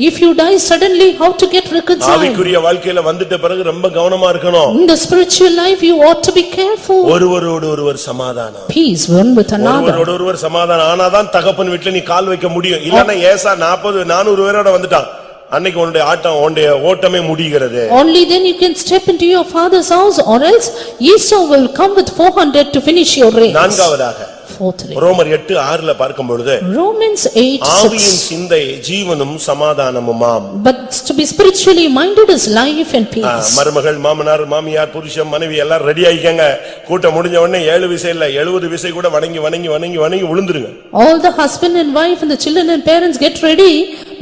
If you die suddenly, how to get reconciled? ஆவிக்குரிய வாழ்க்கையில வந்துட்ட பிறகு ரொம்ப கவனமா இருக்கணும். In the spiritual life, you ought to be careful. ஒருவரோடு ஒருவர் சமாதானம். Peace one with another. ஒருவரோடு ஒருவர் சமாதானம் ஆனாதான் தகப்பன் வீட்டுல நீ கால் வைக்க முடியும். இல்லன்னா ஏசா 400 பேரோட வந்துட்டான். அன்னைக்கு உன்னுடைய ஓட்டமே முடிகிறது. Only then you can step into your father's house, or else Esau will come with 400 to finish your race. நான்காவதாக Fourthly, ரோமர் 8:6 பார்க்கும் பொழுது Romans 8:6. ஆவியின் சிந்தை ஜீவனும் சமாதானமுமாம். But to be spiritually minded is life and peace. மருமகள் மாமனார் மாமியார் புருஷன் மனைவி எல்லாம் ரெடி ஆயிக்கங்க. கூட்டம் முடிஞ்ச உடனே 7 விசை இல்ல 70 விசை கூட வணங்கி வணங்கி வணங்கி வணங்கி விழுந்துருங்க. All the husband and wife and the children and parents get ready,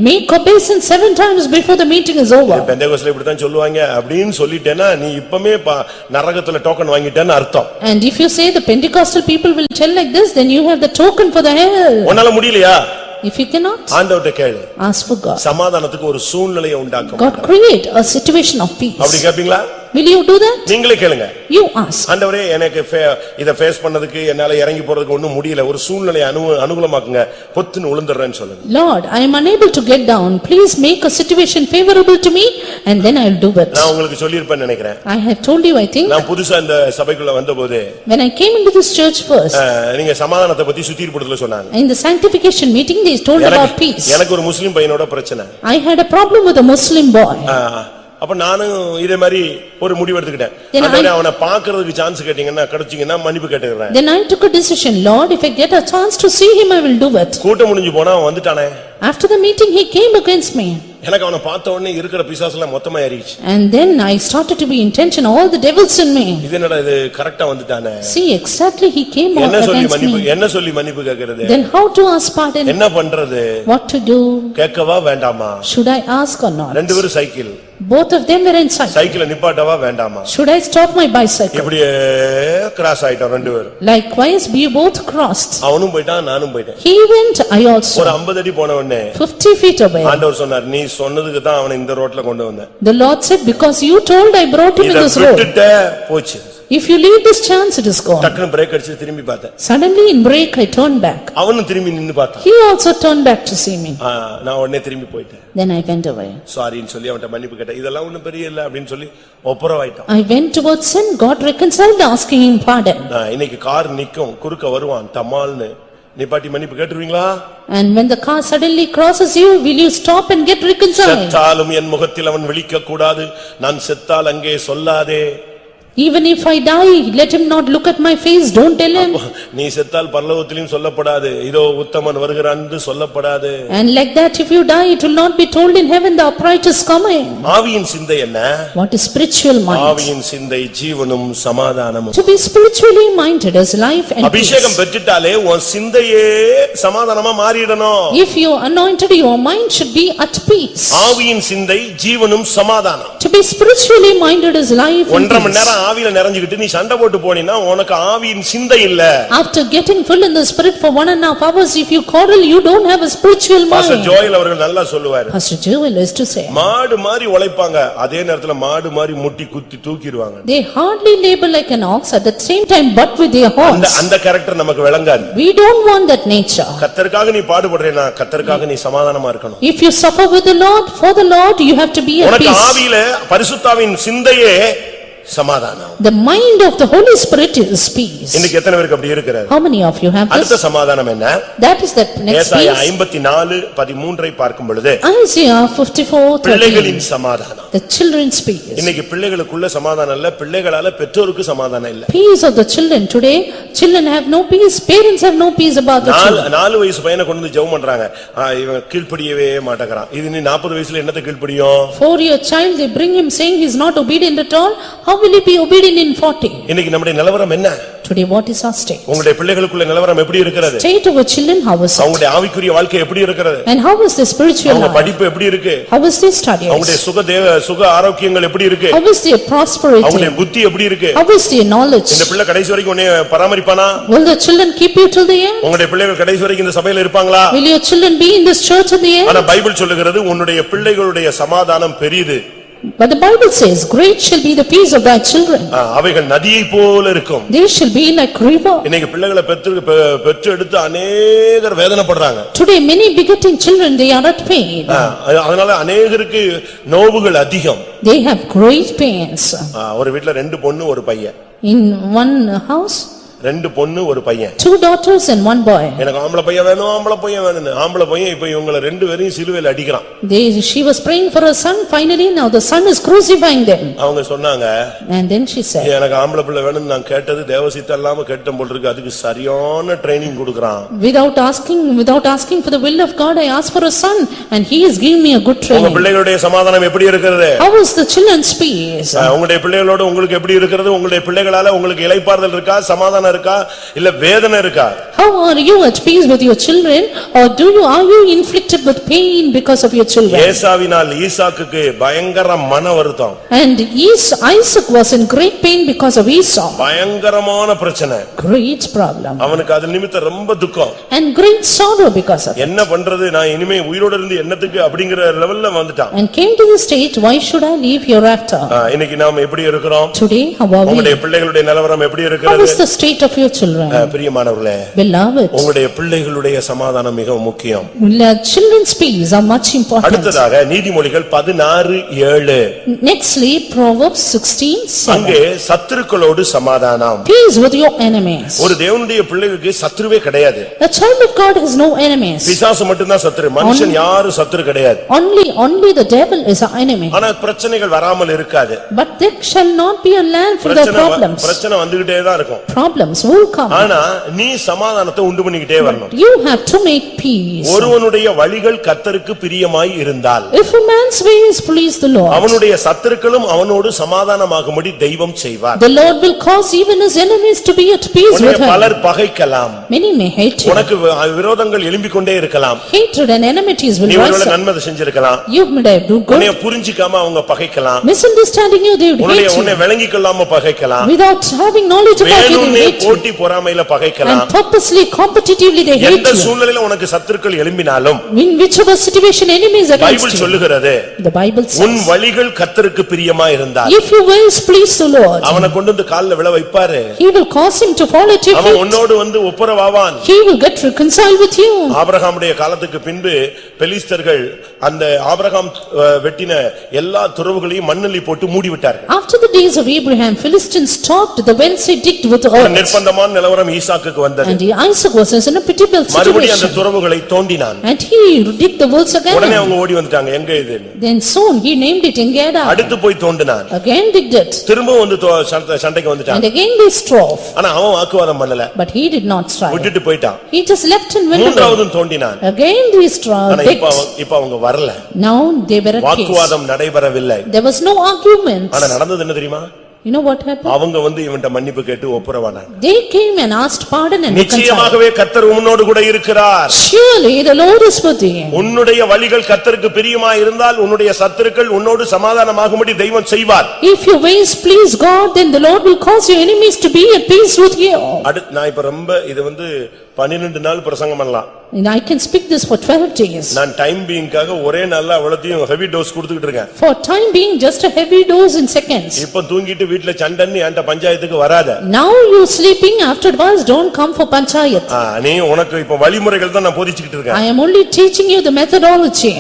make obeisance 7 times before the meeting is over. பெந்தேகோஸ்ல இப்படி தான் சொல்லுவாங்க அப்படின்னு சொல்லிட்டேன்னா நீ இப்பமே நரகத்துல டோக்கன் வாங்கிட்டேன்னு அர்த்தம். And if you say the Pentecostal people will tell like this, then you have the token for the hell. உன்னால முடியலையா? If you cannot, ஆண்டவர்ட்ட கேளு. ask for God. சமாதானத்துக்கு ஒரு சூழ்நிலையை உண்டாக்கும். God create a situation of peace. அப்படி கேப்பீங்களா? Will you do that? நீங்களே கேளுங்க. You ask. ஆண்டவரே எனக்கு இத ஃபேஸ் பண்ணதுக்கு என்னால இறங்கி போறதுக்கு ஒண்ணும் முடியல. ஒரு சூழ்நிலையை அனுகூலமாக்குங்க. பொத்துன்னு விழுந்துறேன்னு சொல்லுங்க. Lord, I am unable to get down. Please make a situation favorable to me and then I will do it. நான் உங்களுக்கு சொல்லிருப்பேன்னு நினைக்கிறேன். I have told you, I think. நான் புதுசா இந்த சபைக்குள்ள வந்தபோது When I came into this church first, நீங்க சமாதானத்தை பத்தி சுத்திரப்படுத்தல சொன்னாங்க. in the sanctification meeting, they told about peace. எனக்கு ஒரு முஸ்லிம் பையனோட பிரச்சனை. I had a problem with a Muslim boy. அப்ப நானும் இதே மாதிரி ஒரு முடிவு எடுத்துக்கிட்டேன். அவனை பாக்குறதுக்கு சான்ஸ் கேட்டீங்கன்னா கிடைச்சீங்கன்னா மன்னிப்பு கேட்டுக்கிறேன். Then I took a decision, Lord, if I get a chance to see him, I will do it. கூட்டம் முடிஞ்சு போனா அவன் வந்துட்டானே. After the meeting, he came against me. எனக்கு அவனை பார்த்த உடனே இருக்கிற பிசாசுலாம் மொத்தமா ஏறிச்சு. And then I started to be in tension, all the devils in me. இது என்னடா இது கரெக்ட்டா வந்துட்டானே. See, exactly he came against me. என்ன சொல்லி மன்னிப்பு கேக்குறது? Then how to ask pardon? என்ன பண்றது? What to do? கேட்கவா வேண்டாமா? Should I ask or not? ரெண்டு பேரும் cycle. Both of them were inside. சைக்கிளை நிப்பாட்டவா வேண்டாமா? Should I stop my bicycle? இப்படியே கிராஸ் ஆயிட்டோம் ரெண்டு பேரும். Likewise, we both crossed. அவனும் போய்ட்டான் நானும் போய்ட்டேன். He went, I also. ஒரு 50 அடி போன உடனே 50 feet away. ஆண்டவர் சொன்னார் நீ சொன்னதுக்கு தான் அவனை இந்த ரோட்ல கொண்டு வந்தேன். The Lord said, because you told, I brought him in this road. விட்டுட்ட போச்சு. If you leave this chance, it is gone. டக்குனு பிரேக் அடிச்சு திரும்பி பார்த்தேன். Suddenly in break, I turned back. அவனும் திரும்பி நின்னு பார்த்தான். He also turned back to see me. நான் உடனே திரும்பி போயிட்டேன். Then I went away. சாரின்னு சொல்லி அவன்ட்ட மன்னிப்பு கேட்டேன். இதெல்லாம் ஒண்ணும் பெரிய இல்ல அப்படினு சொல்லி ஒப்புரவாயிட்டான். I went towards sin, God reconciled, asking him pardon. இன்னைக்கு கார் நிக்கும் குறுக்க வருவான் தமால்னு நிப்பாட்டி மன்னிப்பு கேட்டுருவீங்களா? And when the car suddenly crosses you, will you stop and get reconciled? செத்தாலும் என் முகத்தில் அவன் விழிக்க கூடாது, நான் செத்தால் அங்கே சொல்லாதே. Even if I die, let him not look at my face, don't tell him. நீ செத்தால் பரலோகத்திலும் சொல்லப்படாது, இதோ உத்தமன் வருகிறான் என்று சொல்லப்படாது. And like that, if you die, it will not be told in heaven, the upright is coming. ஆவியின் சிந்தை என்ன? What is spiritual mind? ஆவியின் சிந்தை ஜீவனும் சமாதானமும். To be spiritually minded is life and peace. அபிஷேகம் பெற்றுட்டாலே உன் சிந்தையே சமாதானமா மாறிடணும். If you are anointed, your mind should be at peace. ஆவியின் சிந்தை ஜீவனும் சமாதானம். To be spiritually minded is life and peace. 1.5 மணி நேரம் ஆவியில நிறைஞ்சுக்கிட்டு நீ சண்டை போட்டு போனீன்னா உனக்கு ஆவியின் சிந்தை இல்ல. After getting full in the spirit for 1.5 hours, if you quarrel, you don't have a spiritual pastor mind. Joel அவர்கள் நல்லா சொல்லுவாரு. Pastor Joel is to say, மாடு மாதிரி உழைப்பாங்க, அதே நேரத்துல மாடு மாதிரி முட்டி குத்தி தூக்கிடுவாங்க. they hardly labor like an ox, at the same time butt with their horns. அந்த கேரக்டர் நமக்கு விளங்காது. We don't want that nature. கர்த்தருக்காக நீ பாடுபடுறேனா கர்த்தருக்காக நீ சமாதானமா இருக்கணும். If you suffer with the Lord, for the Lord, you have to be at உனக்கு peace. ஆவியில பரிசுத்தாவின் சிந்தையே சமாதானம். The mind of the Holy Spirit is peace. இன்னைக்கு எத்தனை பேருக்கு அப்படி இருக்கிறது? How many of you have அடுத்த this? சமாதானம் என்ன? That is the next ஏசாயா peace. 54:13 பார்க்கும் பொழுது Isaiah 54:13. பிள்ளைகளின் சமாதானம். The children's peace. இன்னைக்கு பிள்ளைகளுக்குள்ள சமாதானம் இல்ல, பிள்ளைகளால பெற்றோருக்கு சமாதானம் இல்ல. Peace of the children. Today, children have no peace, parents have no peace about the children. 4 வயசு பையனை கொண்டு வந்து ஜெபம் பண்றாங்க. இவன் கீழ்ப்படியவே மாட்டேங்கறான். இது நீ 40 வயசுல என்னத்த கீழ்ப்படியும்? 4-year child, they bring him saying he is not obedient at all. How will he be obedient in 40? இன்னைக்கு நம்முடைய நிலவரம் என்ன? Today, what is our state? உங்களுடைய பிள்ளைகளுக்குள்ள நிலவரம் எப்படி இருக்கிறது? State of our children, how is it? அவங்களுடைய ஆவிக்குரிய வாழ்க்கை எப்படி இருக்கிறது? And how is their spiritual அவங்க life? படிப்பு எப்படி இருக்கு? How is their studies? அவங்களுடைய சுக ஆரோக்கியங்கள் எப்படி இருக்கு? How is their prosperity? அவங்களுடைய புத்தி எப்படி இருக்கு? How is their knowledge? இந்த பிள்ளை கடைசி வரைக்கும் உன்னை பராமரிப்பானா? Will the children keep you till the end? உங்களுடைய பிள்ளைகள் கடைசி வரைக்கும் இந்த சபையில இருப்பாங்களா? Will your children be in this church at the end? ஆனா பைபிள் சொல்லுகிறது உன்னுடைய பிள்ளைகளுடைய சமாதானம் பெரியது. But the Bible says, great shall be the peace of thy children. அவைகள் நதியை போல இருக்கும். They shall be like river. இன்னைக்கு பிள்ளைகளை பெற்று எடுத்து அநேகர் வேதனைப்படுறாங்க. Today, many begetting children, they are at pain. அதனால அநேகருக்கு நோவுகள் அதிகம். They have great pains. ஒரு வீட்ல 2 பொண்ணு ஒரு பையன். In one house, 2 பொண்ணு ஒரு பையன். 2 daughters and 1 boy. எனக்கு ஆம்பளை பையன் வேணும், ஆம்பளை பையன் வேணும்னு. ஆம்பளை பையன் இப்ப இவங்கள 2 பேரையும் சிலுவையில அடிக்கிறான். She was praying for her son, finally now the son is crucifying them. அவங்க சொன்னாங்க, And then she said, எனக்கு ஆம்பளை பிள்ளை வேணும்னு நான் கேட்டது தேவசித்த இல்லாம கேட்டேன் போல இருக்கு, அதுக்கு சரியான ட்ரைனிங் கொடுக்கறான். without asking for the will of God, I asked for a son and he is giving me a good உங்க training. பிள்ளைகளுடைய சமாதானம் எப்படி இருக்கிறது? How is the children's peace? உங்களுடைய பிள்ளைகளோட உங்களுக்கு எப்படி இருக்கிறது? உங்களுடைய பிள்ளைகளால உங்களுக்கு இளைப்பாறுதல் இருக்கா, சமாதானம் இருக்கா, இல்ல வேதனை இருக்கா? How are you at peace with your children, or are you inflicted with pain because of your children? ஏசாவினால் ஈசாக்குக்கு பயங்கர மன வருத்தம். And Isaac was in great pain because of Esau. பயங்கரமான பிரச்சனை. Great problem. அவனுக்கு அது நிமித்தம் ரொம்ப துக்கம். And great sorrow because of it. என்ன பண்றது, நான் இனிமே உயிரோட இருந்து என்னத்துக்கு அப்படிங்கிற லெவல்ல வந்துட்டான். And came to the state, why should I live hereafter? இன்னைக்கு நாம் எப்படி இருக்கிறோம்? Today, how are we? உங்களுடைய பிள்ளைகளுடைய நிலவரம் எப்படி How இருக்கிறது? is the state of your children? பிரியமானவர்களே, Beloved, உங்களுடைய பிள்ளைகளுடைய சமாதானம் மிக முக்கியம். children's peace are much important. அடுத்ததாக நீதிமொழிகள் 16:7. Nextly, Proverbs 16:7. அங்கே சத்துருக்களோடு சமாதானம். Peace with your enemies. ஒரு தேவனுடைய பிள்ளைகளுக்கு சத்துருவே கிடையாது. A child of God has no enemies. பிசாசு மட்டும்தான் சத்துரு, மனுஷன் யாரும் சத்துரு கிடையாது. Only the devil is our enemy. ஆனா பிரச்சனைகள் வராமல் இருக்காது. But there shall not be a land for the problems. பிரச்சனை வந்துகிட்டே தான் இருக்கும். Problems will come. ஆனா நீ சமாதானத்தை உண்டு பண்ணிக்கிட்டே வரணும். You have to make peace. ஒருவனுடைய வழிகள் கர்த்தருக்கு பிரியமாய் இருந்தால், If a man's ways please the Lord, அவனுடைய சத்துருக்களும் அவனோடு சமாதானமாகும்படி தெய்வம் செய்வார். the Lord will cause even his enemies to be at peace with him. பலர் பகைக்கலாம். Many may hate you. உனக்கு விரோதங்கள் எழும்பிக் கொண்டே இருக்கலாம். Hatred and enmities will நீ rise ஒருவேளை up. நன்மை செஞ்சிருக்கலாம். You may do உன்னை good. புரிஞ்சிக்காம அவங்க பகைக்கலாம். Misunderstanding you, they would hate உன்னை you. விளங்கிக் கொள்ளாம பகைக்கலாம். Without having knowledge about you, they வேணும்னே hate you. போட்டி பொறாமையில பகைக்கலாம். And purposely, competitively, they hate எந்த you. சூழ்நிலையில உனக்கு சத்துருக்கள் எழும்பினாலும் In whichever situation enemies against Bible you. சொல்லுகிறது, The Bible உன் says, வழிகள் கர்த்தருக்கு பிரியமா இருந்தால் if your ways please the Lord, அவனை கொண்டு வந்து கால்ல விழ வைப்பாரு. he will cause him to fall at your அவன் feet. உன்னோடு வந்து ஒப்புரவாவான். He will get reconciled with you. ஆபிரகாமுடைய காலத்துக்கு பின்பு பெலிஸ்தர்கள் அந்த ஆபிரகாம் வெட்டின எல்லா துறவுகளையும் மண்ணள்ளி போட்டு மூடி விட்டார்கள். After the days of Abraham, Philistines stopped the wells they digged with ஒரு earth. நிர்பந்தமான நிலவரம் ஈசாக்குக்கு வந்தது. And Isaac was in a pitiable மறுபடியும் அந்த situation. துறவுகளை தோண்டினான். And he digged the wells உடனே again. அவங்க ஓடி வந்துட்டாங்க, எங்க இது? Then soon he named it Engedi. அடுத்து போய் தோண்டினான். Again digged it. திரும்ப வந்து சண்டைக்கு வந்துட்டான். And again they strove. ஆனா அவன் வாக்குவாதம் பண்ணல, But he did not strive. விட்டுட்டு போயிட்டான். He just left and went away. மூன்றாவதும் தோண்டினான். Again they strove. ஆனா இப்ப அவங்க வரல. Now they were at peace. வாக்குவாதம் நடைபெறவில்லை. There was no argument. ஆனா நடந்தது என்ன தெரியுமா? You know what happened? அவங்க இவன்ட்ட மன்னிப்பு கேட்டு ஒப்புரவானாங்க. They came and asked pardon and reconciled. நிச்சயமாகவே கர்த்தர் உன்னோடு கூட இருக்கிறார். Surely the Lord is with thee. உன்னுடைய வழிகள் கர்த்தருக்கு பிரியமாய் இருந்தால் உன்னுடைய சத்துருக்கள் உன்னோடு சமாதானமாகும்படி தெய்வம் செய்வார். If your ways please God, then the Lord will cause your enemies to be at peace with you. நான் இப்ப ரொம்ப இது 12 நாள் பிரசங்கம் பண்ணலாம். And I can speak this for 12 days. நான் டைம் பீயிங்காக ஒரே நாள்ல அவ்வளத்தையும் ஹெவி டோஸ் கொடுத்துக்கிட்டு இருக்கேன். For time being just a heavy dose in seconds. இப்ப தூங்கிட்டு வீட்ல சண்டைன்னு என்கிட்ட பஞ்சாயத்துக்கு வராத. Now you sleeping afterwards, don't come for panchayat. நீ உனக்கு இப்ப வழிமுறைகள் தான் நான் போதிச்சிட்டு இருக்கேன். I am only teaching you the methodology.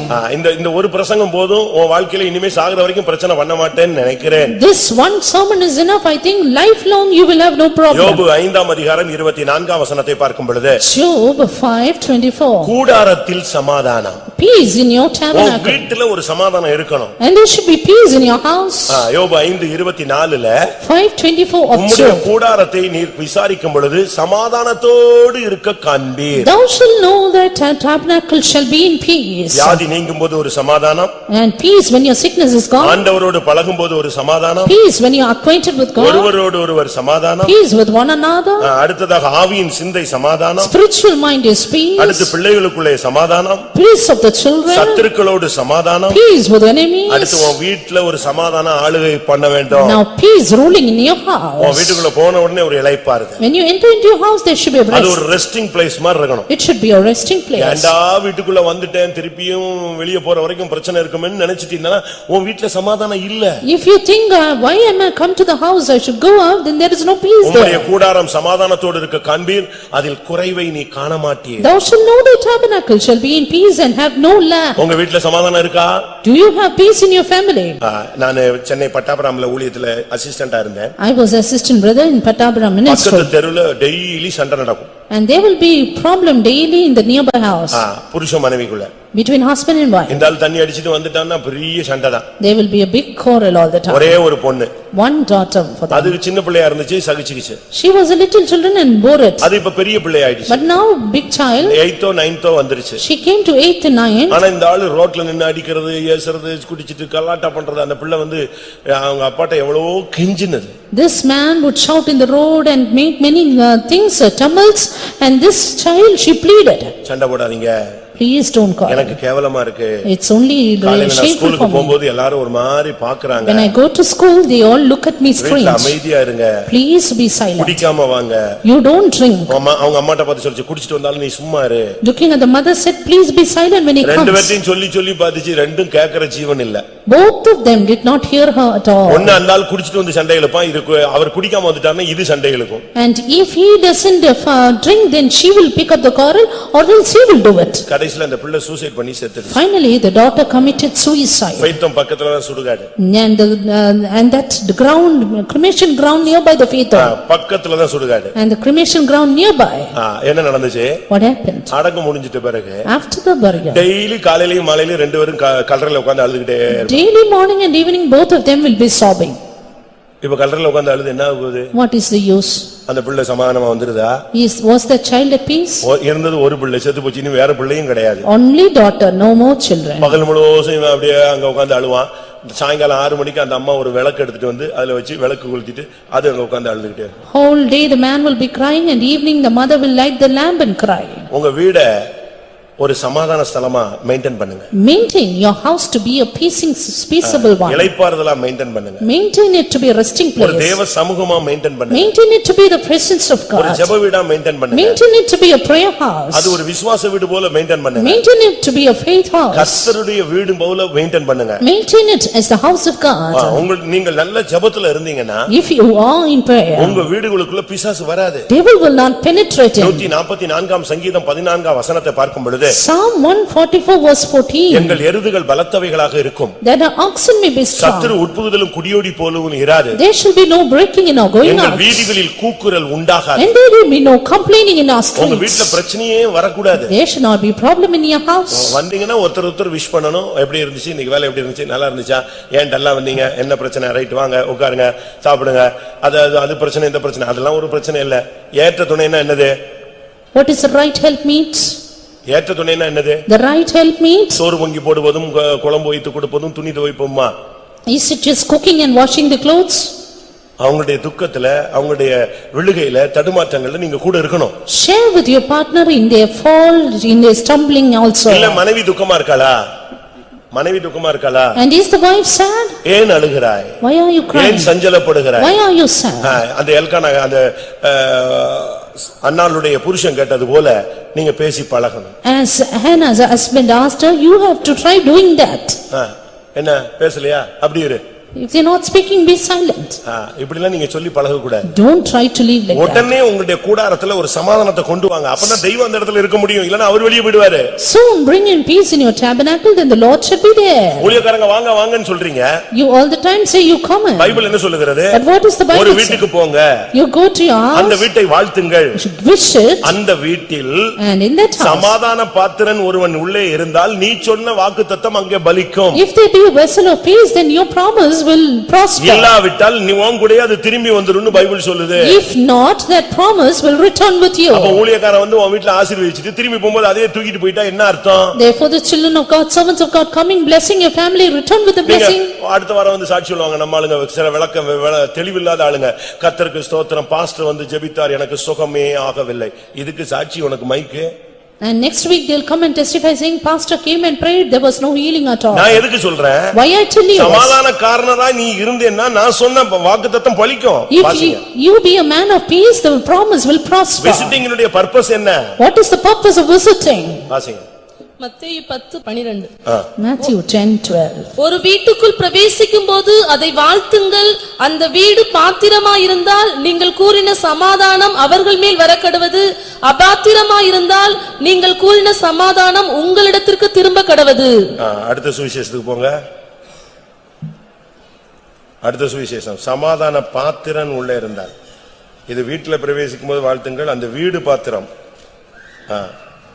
இந்த ஒரு பிரசங்கம் போதும் உன் வாழ்க்கையில இனிமே சாகுற வரைக்கும் பிரச்சனை பண்ண மாட்டேன்னு நினைக்கிறேன். This one sermon is enough. I think lifelong you will have no problem. யோபு 5ஆம் அதிகாரம் 24ஆம் வசனத்தை பார்க்கும் பொழுது Job 5:24. கூடாரத்தில் சமாதானம். Peace in your tabernacle. வீட்டுல ஒரு சமாதானம் இருக்கணும். And there should be peace in your house. யோபு 5:24ல 5:24 of உம்முடைய Job. கூடாரத்தை நீர் விசாரிக்கும் பொழுது சமாதானத்தோடு இருக்க காண்பீர். Thou shalt know that a tabernacle shall be in peace. வியாதி நீங்கும்போது ஒரு சமாதானம். And peace when your sickness is gone. ஆண்டவரோடு பழகும்போது ஒரு சமாதானம். Peace when you are acquainted with God. ஒருவரோடு ஒருவர் சமாதானம். Peace with one another. அடுத்ததாக ஆவியின் சிந்தை சமாதானம். Spiritual mind is peace. அடுத்து பிள்ளைகளுக்குள்ளே சமாதானம். Peace of the children. சத்துருக்களோடு சமாதானம். Peace with enemies. அடுத்து உன் வீட்ல ஒரு சமாதான ஆளுகை பண்ண வேண்டும். Now peace ruling in your house. உன் வீட்டுக்குள்ள போன உடனே ஒரு இளைப்பாறுதல். When you enter into your house, there should be a rest. அது ஒரு ரெஸ்டிங் பிளேஸ் மாதிரி இருக்கணும். It should be a resting place. ஏண்டா வீட்டுக்குள்ள வந்துட்டேன் திருப்பியும் வெளிய போற வரைக்கும் பிரச்சனை இருக்கும்னு நினைச்சிட்டீங்கன்னா உன் வீட்ல சமாதானம் இல்ல. If you think why am I come to the house, I should go out, then there is no peace உம்முடைய there. கூடாரம் சமாதானத்தோடு இருக்க காண்பீர் அதில் குறைவை நீ காண மாட்டீர். Thou shalt know the tabernacle shall be in peace and have no lack. உங்க வீட்ல சமாதானம் இருக்கா? Do you have peace in your family? நான் சென்னை பட்டாபுரம்ல ஊழியத்துல அசிஸ்டண்டா இருந்தேன். I was assistant brother in Pattabharam ministry. பக்கத்து தெருவுல டெய்லி சண்டை நடக்கும். And there will be problem daily in the nearby house. புருஷ மனைவிக்குள்ள. Between husband and wife. இந்த ஆள் தண்ணி அடிச்சிட்டு வந்துட்டான்னா பெரிய சண்டை தான். There will be a big quarrel all the time. ஒரே ஒரு பொண்ணு. One daughter for them. அது சின்ன பிள்ளையா இருந்துச்சு சகிச்சுக்கிச்சு. She was a little children and bore it. அது இப்ப பெரிய பிள்ளை ஆயிடுச்சு. But now big child. 8th 9th வந்துருச்சு. She came to 8th and 9th. ஆனா இந்த ஆளு ரோட்ல நின்னு அடிக்கிறது ஏசுறது குடிச்சிட்டு கலாட்டா பண்றது அந்த பிள்ளை அவங்க அப்பாட்ட எவ்வளவோ கெஞ்சினது. This man would shout in the road and make many things, tumults, and this child she pleaded. சண்டை போடாதீங்க. Please don't call. எனக்கு கேவலமா இருக்கு. It's only shameful ஸ்கூலுக்கு for me. போகும்போது எல்லாரும் ஒரு மாதிரி பாக்குறாங்க. When I go to school, they all look at me strange. அமைதியா இருங்க. Please be silent. குடிக்காம வாங்க. You don't drink. அவங்க அம்மாட்ட பார்த்து சொல்லிச்சு குடிச்சிட்டு வந்தாலும் நீ சும்மா இரு. Looking at the mother said, please be silent when he comes. ரெண்டு பேர்த்தையும் சொல்லி பாதிச்சு ரெண்டும் கேக்குற ஜீவன் இல்ல. Both of them did not hear her at all. ஒன்னு அந்த ஆள் குடிச்சிட்டு வந்து சண்டை இழுப்பான். அவர் குடிக்காம வந்துட்டாருன்னா இது சண்டை இழுக்கும். And if he doesn't drink, then she will pick up the quarrel or else he will do it. கடைசில அந்த பிள்ளை சூசைட் பண்ணி செத்துடுச்சு. Finally the daughter committed suicide. ஃபைத்தம் பக்கத்துல தான் சுடுகாடு. And that the ground, cremation ground nearby the Faithom. பக்கத்துல தான் சுடுகாடு. And the cremation ground nearby. என்ன நடந்துச்சு? What happened? அடக்கம் முடிஞ்சிட்ட பிறகு After the burial. டெய்லி காலையிலயும் மாலையிலயும் ரெண்டு பேரும் கல்லறையில உட்கார்ந்து அழுதுகிட்டே இருப்பாங்க. Daily morning and evening both of them will be sobbing. இப்ப கல்லறையில உட்கார்ந்து அழுது என்ன ஆகுது? What is the use? அந்த பிள்ளை சமாதானமா வந்துருதா? Was the child at peace? இருந்தது ஒரு பிள்ளை செத்து போச்சு. இனி வேற பிள்ளையும் கிடையாது. Only daughter, no more children. பகல் முழுவதும் அப்படியே அங்க உட்கார்ந்து அழுவான். சாயங்காலம் 6 மணிக்கு அந்த அம்மா ஒரு விளக்கு எடுத்துட்டு வந்து அதுல வச்சு விளக்கு கொளுத்திட்டு அது அங்க உட்கார்ந்து அழுதுகிட்டே இருக்கும். Whole day the man will be crying and evening the mother will light the lamp and cry. உங்க வீட ஒரு சமாதான ஸ்தலமா மெயின்டைன் பண்ணுங்க. Maintain your house to be a peaceable one. இளைப்பாறுதலா மெயின்டைன் பண்ணுங்க. Maintain it to be a resting place. ஒரு தேவ சமூகமா மெயின்டைன் பண்ணுங்க. Maintain it to be the presence of God. ஒரு ஜெப வீடா மெயின்டைன் பண்ணுங்க. Maintain it to be a prayer house. அது ஒரு விசுவாச வீடு போல மெயின்டைன் பண்ணுங்க. Maintain it to be a faith house. கர்த்தருடைய வீடு போல மெயின்டைன் பண்ணுங்க. Maintain it as the house of God. நீங்கள் நல்ல ஜெபத்துல இருந்தீங்கன்னா if you are in prayer, உங்க வீடுகளுக்குள்ள பிசாசு வராது. devil will not penetrate in. 144ஆம் சங்கீதம் 14ஆம் வசனத்தை பார்க்கும் பொழுது Psalm 144 verse 14. எங்கள் எருதுகள் பலத்தவைகளாக இருக்கும். That our oxen may be strong. சத்துரு உட்புகுதலும் குடியோடி போலவும் இராது. There shall be no breaking in or going out. எங்கள் வீதிகளில் கூக்குரல் உண்டாகாது. And there will be no complaining in our உங்க streets. வீட்ல பிரச்சனையே வரக்கூடாது. There should not be problem in your house. வந்தீங்கன்னா ஒருத்தர் விஷ் பண்ணணும். எப்படி இருந்துச்சு இன்னைக்கு வேலை எப்படி இருந்துச்சு நல்லா இருந்துச்சா ஏன் டல்லா வந்தீங்க என்ன பிரச்சனை ரைட் வாங்க உட்காருங்க சாப்பிடுங்க அது பிரச்சனை இந்த பிரச்சனை அதெல்லாம் ஒரு பிரச்சனை இல்ல. ஏற்ற துணைனா என்னது? What is the right help meet? ஏற்ற துணைனா என்னது? The right help meet? சோறு பொங்கி போடுவதும் குழம்பு வைத்து கொடுப்பதும் துணி துவைப்பதுமா? Is it just cooking and washing the clothes? அவங்களுடைய துக்கத்துல அவங்களுடைய விழுகையில தடுமாற்றங்கள்ல நீங்க கூட இருக்கணும். Share with your partner in their fall, in their stumbling also. இல்ல மனைவி துக்கமா இருக்காளா? மனைவி துக்கமா இருக்காளா? And is the wife sad? ஏன் அழுகிறாய்? Why are you crying? ஏன் சஞ்சலப்படுகிறாய்? Why are you sad? அந்த எல்கானா அந்த அன்னாளுடைய புருஷன் கேட்டது போல நீங்க பேசி பழகணும். As Hannah's husband asked her, you have to try doing that. என்ன பேசலையா? அப்படி இரு. If they're not speaking, be silent. இப்படிலாம் நீங்க சொல்லி பழக கூடாது. Don't try to live like that. உடனே உங்களுடைய கூடாரத்துல ஒரு சமாதானத்தை கொண்டு வாங்க. அப்பதான் தெய்வம் அந்த இடத்துல இருக்க முடியும். இல்லனா அவர் வெளியே போய்டுவாரு. Soon bring in peace in your tabernacle, then the Lord should be there. ஊழியக்காரங்க வாங்க வாங்கன்னு சொல்றீங்க. You all the time say you come. Bible என்ன சொல்லுகிறது? But what is the Bible? ஒரு வீட்டுக்கு போங்க. You go to your house. அந்த வீட்டை வாழ்த்துங்கள். You should wish it. அந்த வீட்டில் And in that house, சமாதான பாத்திரன் ஒருவன் உள்ளே இருந்தால் நீ சொன்ன வாக்குத்தத்தம் அங்கே பலிக்கும். if there be a vessel of peace, then your promise will prosper. இல்லாவிட்டால் நீ உன் கூடயே அது திரும்பி வந்துரும்னு பைபிள் சொல்லுது. If not, that promise will return with you. அப்ப ஊழியக்காரன் வந்து உன் வீட்ல ஆசீர்வதிச்சிட்டு திரும்பி போகும்போது அதே தூக்கிட்டு போய்ட்டா என்ன அர்த்தம்? Therefore the children of God, servants of God, coming blessing your family, return with the blessing. அடுத்த வாரம் வந்து சாட்சி சொல்லுவாங்க. நம்ம ஆளுங்க சில விளக்கம் தெளிவில்லாத ஆளுங்க. கர்த்தருக்கு ஸ்தோத்திரம், பாஸ்டர் வந்து ஜெபித்தார், எனக்கு சுகமே ஆகவில்லை. இதுக்கு சாட்சி உனக்கு மைக்கு? And next week they'll come and testify saying, pastor came and prayed, there was no healing at all. நான் எதுக்கு சொல்றேன்? Why I tell you? சமாதான காரணரா நீ இருந்தேன்னா நான் சொன்ன வாக்குத்தத்தம் பலிக்கும். If you be a man of peace, the promise will prosper. Visiting உடைய பர்பஸ் என்ன? What is the purpose of visiting? வாசிங்க. மத்தேயு 10:12. Matthew 10:12. ஒரு வீட்டுக்குள் பிரவேசிக்கும்போது அதை வாழ்த்துங்கள். அந்த வீடு பாத்திரமாயிருந்தால் நீங்கள் கூறின சமாதானம் அவர்கள் மேல் வரக்கடவது. அபாத்திரமாயிருந்தால் நீங்கள் கூறின சமாதானம் உங்களிடத்திற்கு திரும்ப கடவது. அடுத்த சுவிசேஷத்துக்கு போங்க. அடுத்த சுவிசேஷம் சமாதான பாத்திரன் உள்ளே இருந்தால். இது வீட்டுல பிரவேசிக்கும்போது வாழ்த்துங்கள், அந்த வீடு பாத்திரம்.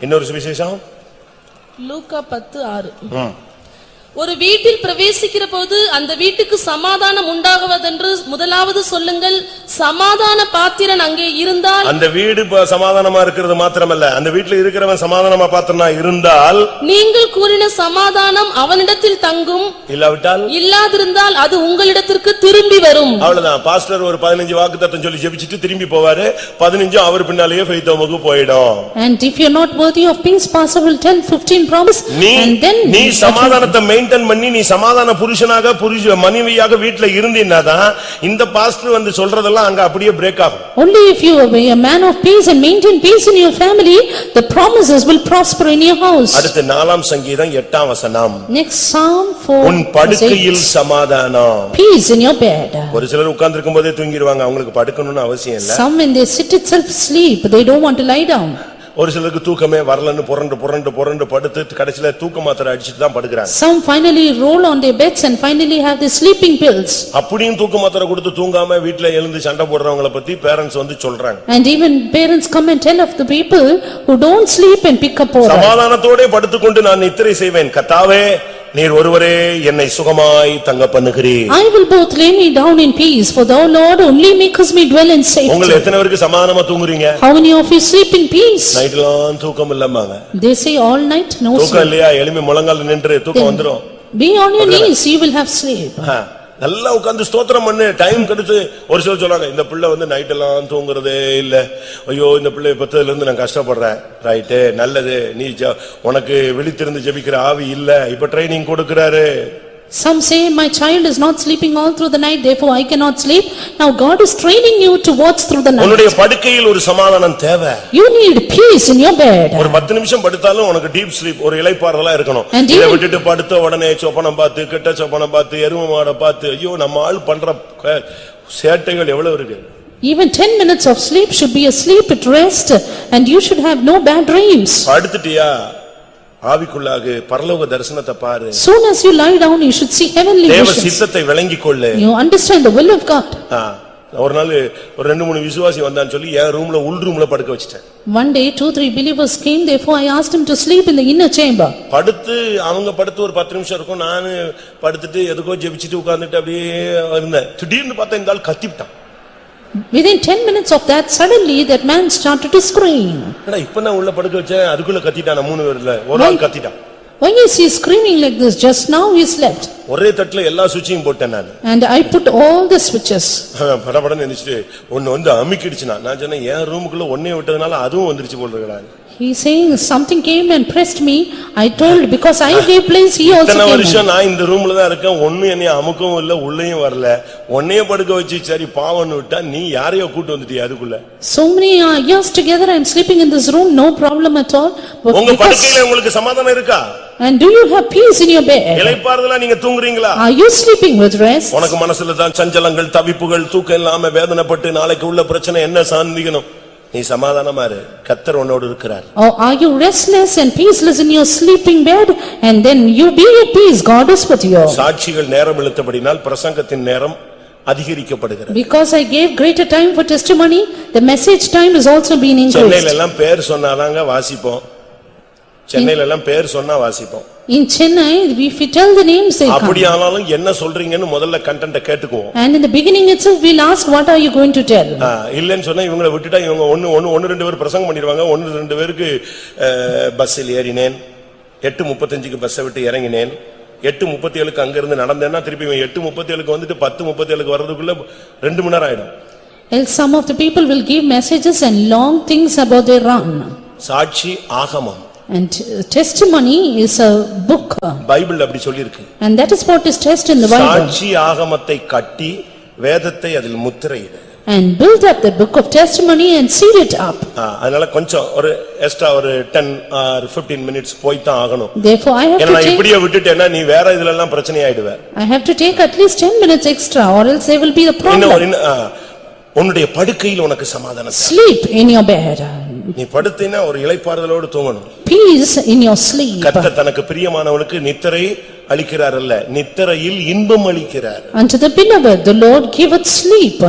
இன்னொரு சுவிசேஷம் லூக்கா 10:6. ஒரு வீட்டில் பிரவேசிக்கிற போது அந்த வீட்டுக்கு சமாதானம் உண்டாகுவதென்று முதலாவது சொல்லுங்கள். சமாதான பாத்திரன் அங்கே இருந்தால், அந்த வீடு சமாதானமா இருக்கிறது மாத்திரமல்ல, அந்த வீட்டுல இருக்கிறவன் சமாதானமா பாத்திரனா இருந்தால் நீங்கள் கூறின சமாதானம் அவனிடத்தில் தங்கும். இல்லாதிருந்தால் அது உங்களிடத்திற்கு திரும்பி வரும். அவ்வளவுதான். பாஸ்டர் ஒரு 15 வாக்குத்தத்தம் சொல்லி ஜெபிச்சிட்டு திரும்பி போவாரு. 15 அவர் பின்னாலேயே ஃபெய்த்தோமுக்கு போய்டும். And if you're not worthy of peace, pastor will tell 15 promise, and then நீ சமாதானத்தை மெயின்டைன் பண்ணி நீ சமாதான புருஷனாக மனைவியாக வீட்ல இருந்தீனாதான் இந்த பாஸ்டர் வந்து சொல்றதெல்லாம் அங்க அப்படியே பிரேக் ஆகும். Only if you are a man of peace and maintain peace in your family, the promises will prosper in your house. அடுத்து 4ஆம் சங்கீதம் 8ஆம் வசனம். Next Psalm 4. உன் படுக்கையில் சமாதானம். Peace in your bed. ஒரு சிலர் உட்கார்ந்திருக்கும் போதே தூங்கிடுவாங்க. அவங்களுக்கு படுக்கணும்னு அவசியம் இல்ல. Some when they sit itself sleep, they don't want to lie down. ஒரு சிலருக்கு தூக்கமே வரலன்னு புரண்டு படுத்து கடைசில தூக்க மாத்திரை அடிச்சிட்டு தான் படுக்கறாங்க. Some finally roll on their beds and finally have the sleeping pills. அப்படியும் தூக்க மாத்திரை கொடுத்து தூங்காம வீட்ல எழுந்து சண்டை போடுறவங்கள பத்தி பேரண்ட்ஸ் வந்து சொல்றாங்க. And even parents come and tell of the people who don't sleep and pick up order. சமாதானத்தோட படுத்துக்கொண்டு நான் நித்திரை செய்வேன். கர்த்தாவே நீர் ஒருவரே என்னை சுகமாய் தங்க பண்ணுகிறீர். I will both lay me down in peace, for thou Lord only makest me dwell in safety. உங்க எத்தனை பேருக்கு சமாதானமா தூங்குறீங்க? How many of you sleep in peace? நைட்லாம் தூக்கம் இல்லமாங்க. They say all night no sleep. தூக்கம் இல்லையா? எலும்பி முழங்கால்ல நின்று தூக்கம் வந்துரும். Be on your knees, you will have sleep. நல்லா உட்கார்ந்து ஸ்தோத்திரம் பண்ணு. டைம் கிடைச்சு ஒரு சிலர் சொல்றாங்க, இந்த பிள்ளை வந்து நைட் எல்லாம் தூங்குறதே இல்ல, ஐயோ இந்த பிள்ளை பெத்ததுல இருந்து நான் கஷ்டப்படுறேன். ரைட்டு, நல்லது. நீ உனக்கு விழித்திருந்து ஜெபிக்கிற ஆவி இல்ல, இப்ப ட்ரைனிங் கொடுக்கறாரு. Some say my child is not sleeping all through the night, therefore I cannot sleep. Now God is training you to watch through the night. உன்னுடைய படுக்கையில் ஒரு சமாதானம் தேவை. You need peace in your bed. ஒரு 10 நிமிஷம் படுத்தாலும் உனக்கு டீப் ஸ்லீப், ஒரு இளைப்பாறுதலா இருக்கணும். இத விட்டுட்டு படுத்த உடனே சொப்பனம் பார்த்து, கெட்ட சொப்பனம் பார்த்து, எருமை மாடை பார்த்து, ஐயோ நம்ம ஆள் பண்ற சேட்டைகள் எவ்வளவு இருக்கு. Even 10 minutes of sleep should be a sleep at rest, and you should have no bad dreams. படுத்துட்டியா? ஆவிக்குள்ளாக பரலோக தரிசனத்தை பாரு. Soon as you lie down, you should see heavenly visions. தேவ சித்தத்தை விளங்கிக் கொள்ளு. You understand the will of God. ஒரு நாள் ஒரு 2-3 விசுவாசி வந்தான்னு சொல்லி என் ரூம்ல உள் ரூம்ல படுக்க வச்சிட்டேன். One day 2-3 believers came, therefore I asked him to sleep in the inner chamber. படுத்து அவங்க படுத்து ஒரு 10 நிமிஷம் இருக்கும். நான் படுத்துட்டு எதுக்கோ ஜெபிச்சிட்டு உட்கார்ந்துட்டு அப்படியே இருந்தேன். திடீர்னு பார்த்தா இந்த ஆள் கத்திட்டான். Within 10 minutes of that, suddenly that man started to scream. இப்ப நான் உள்ள படுக்க வச்சேன், அதுக்குள்ள கத்திட்டான். 3 பேர்ல ஒரு ஆள் கத்திட்டான். Why is he screaming like this? Just now he slept. ஒரே தட்டுல எல்லா சுவிட்சையும் போட்டேன் நான். And I put all the switches. படபடன்னு நினைச்சிட்டு ஒன்னு வந்து அமுக்கிடுச்சுனா நான் சொன்னேன் என் ரூமுக்குள்ள ஒண்ணே விட்டதனால அதுவும் வந்துருச்சு போல இருக்கடா. He saying something came and pressed me. I told because I gave place he also இத்தனை came. வருஷம் நான் இந்த ரூம்ல தான் இருக்கேன். ஒண்ணு என்னை அமுக்கவும் இல்ல உள்ளேயும் வரல. ஒன்னையே படுக்க வச்சு சரி பாவம்னு விட்டா நீ யாரையோ கூட்டி வந்துட்டியா அதுக்குள்ள. So many years together I am sleeping in this room, no problem at all. But உங்க படுக்கையில உங்களுக்கு சமாதானம் இருக்கா? And do you have peace in your bed? இளைப்பாறுதலா நீங்க தூங்குறீங்களா? Are you sleeping with rest? உனக்கு மனசுல தான் சஞ்சலங்கள் தவிப்புகள் தூக்கம் இல்லாம வேதனைப்பட்டு நாளைக்கு உள்ள பிரச்சனை என்ன சாந்திக்கணும்? நீ சமாதானமா இரு. கர்த்தர் உன்னோடு இருக்கிறார். Or are you restless and peaceless in your sleeping bed and then you be at peace, God is with you. சாட்சிகள் நேரம் இழுத்தபடினால் பிரசங்கத்தின் நேரம் அதிகரிக்கப்படுகிறது. Because I gave greater time for testimony, the message time is also being increased. சென்னையில எல்லாம் பேர் சொன்னாதாங்க வாசிப்போம். சென்னையில எல்லாம் பேர் சொன்னா வாசிப்போம். In Chennai, if we tell the names they come. அப்படியானாலும் என்ன சொல்றீங்கன்னு முதல்ல content கேட்டுக்குவோம். And in the beginning itself we'll ask what are you going to tell. இல்லன்னு சொன்னா இவங்களை விட்டுட்டா இவங்க ஒன்னு ரெண்டு பேர் பிரசங்கம் பண்ணிடுவாங்க. ஒன்னு ரெண்டு பேருக்கு பஸ்ஸில் ஏறினேன், 8:35க்கு பஸ்ஸை விட்டு இறங்கினேன், 8:37க்கு அங்க இருந்து நடந்தேன்னா திருப்பி 8:37க்கு வந்துட்டு 10:37க்கு வர்றதுக்குள்ள 2 மணி நேரம் ஆயிடும். Else some of the people will give messages and long things about their run. சாட்சி ஆகமம். And testimony is a book. Bible அப்படி சொல்லிருக்கு. And that is what is test in the Bible. சாட்சி ஆகமத்தை கட்டி வேதத்தை அதில் முத்திரையிடு. And build up the book of testimony and seal it up. அதனால கொஞ்சம் ஒரு எக்ஸ்ட்ரா ஒரு 10 or 15 minutes போய் தான் ஆகணும். Therefore I have to நான் take. இப்படியே விட்டுட்டேன்னா நீ வேற இதெல்லாம் எல்லாம் பிரச்சனை ஆயிடுவே. I have to take at least 10 minutes extra or else there will be a problem. உன்னுடைய படுக்கையில் உனக்கு சமாதானம். Sleep in your bed. நீ படுத்தீனா ஒரு இளைப்பாறுதலோடு தூங்கணும். Peace in your sleep. கர்த்தர் தனக்கு பிரியமானவனுக்கு நித்திரை அளிக்கிறார் அல்ல, நித்திரையில் இன்பம் அளிக்கிறார். Unto the beloved the Lord giveth sleep.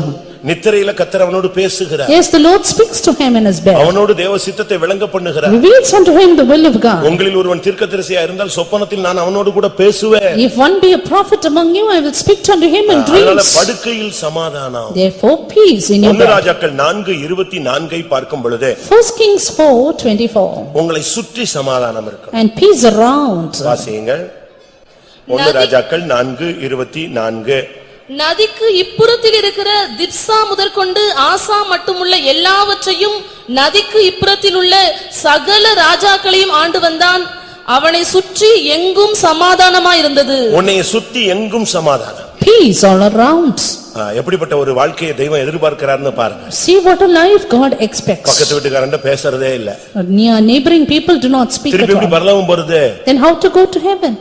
நித்திரையில கர்த்தர் அவனோடு பேசுகிறார். Yes, the Lord speaks to him in his bed. அவனோடு தேவ சித்தத்தை விளங்க பண்ணுகிறார். Reveals unto him the will of God. உங்களில் ஒருவன் தீர்க்கதரிசியா இருந்தால் சொப்பனத்தில் நான் அவனோடு கூட பேசுவேன். If one be a prophet among you, I will speak unto him in dreams. அதனால படுக்கையில் சமாதானம். Therefore peace in your 1 bed. ராஜாக்கள் 4:24 பார்க்கும் பொழுது 1 Kings 4:24. உங்களை சுற்றி சமாதானம் இருக்கும். And peace around. வாசியுங்கள். 1 ராஜாக்கள் 4:24. நதிக்கு இப்புறத்தில் இருக்கிற திப்சா முதற்கொண்டு ஆசா மட்டுமுள்ள எல்லாவற்றையும் நதிக்கு இப்புறத்தில் உள்ள சகல ராஜாக்களையும் ஆண்டு வந்தான். அவனை சுற்றி எங்கும் சமாதானமாயிருந்தது. உன்னை சுற்றி எங்கும் சமாதானம். Peace all around. எப்படிப்பட்ட ஒரு வாழ்க்கையை தெய்வம் எதிர்பார்க்கிறார்னு பாருங்க. See what a life God expects. பக்கத்து வீட்டுக்காரண்ட பேசறதே இல்ல. Near neighboring people do not speak at திருப்பி எப்படி all. பரலோகம் போறது? Then how to go to heaven?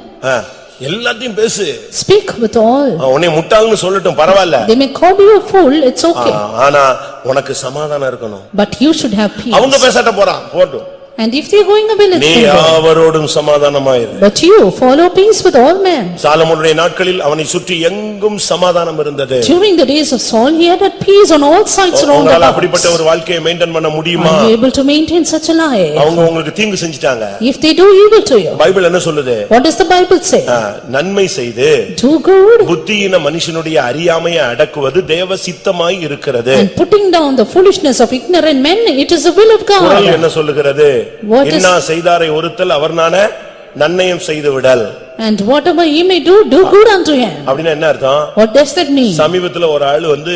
எல்லாத்தையும் பேசு. Speak with all. உன்னை முட்டாள்னு சொல்லட்டும் பரவாயில்ல. They may call you a fool, it's okay. ஆனா உனக்கு சமாதானம் இருக்கணும். But you should have peace. அவங்க பேசட்ட போறான் போட்டும். And if they are going away, let நீ them go. அவரோடும் சமாதானமாயிரு. But you follow peace with all men. சாலமோனுடைய நாட்களில் அவனை சுற்றி எங்கும் சமாதானம் இருந்தது. During the days of Saul, he had peace on all sides around உங்களால about. அப்படிப்பட்ட ஒரு வாழ்க்கையை மெயின்டைன் பண்ண முடியுமா? Are you able to maintain such a life? அவங்க உங்களுக்கு தீங்கு செஞ்சிட்டாங்க. If they do evil to you, Bible என்ன சொல்லுது? what does the Bible say? நன்மை செய்து Do good. புத்தியின மனுஷனுடைய அறியாமையை அடக்குவது தேவ சித்தமாய் இருக்கிறது. And putting down the foolishness of ignorant men, it is the will of God. குறள் என்ன சொல்லுகிறது? What is- என்ன செய்தாரை ஒருத்தல் அவர்னான நன்னயம் செய்து விடல். And whatever he may do, do good unto him. அப்படின்னா என்ன அர்த்தம்? What does that mean? சமீபத்துல ஒரு ஆளு வந்து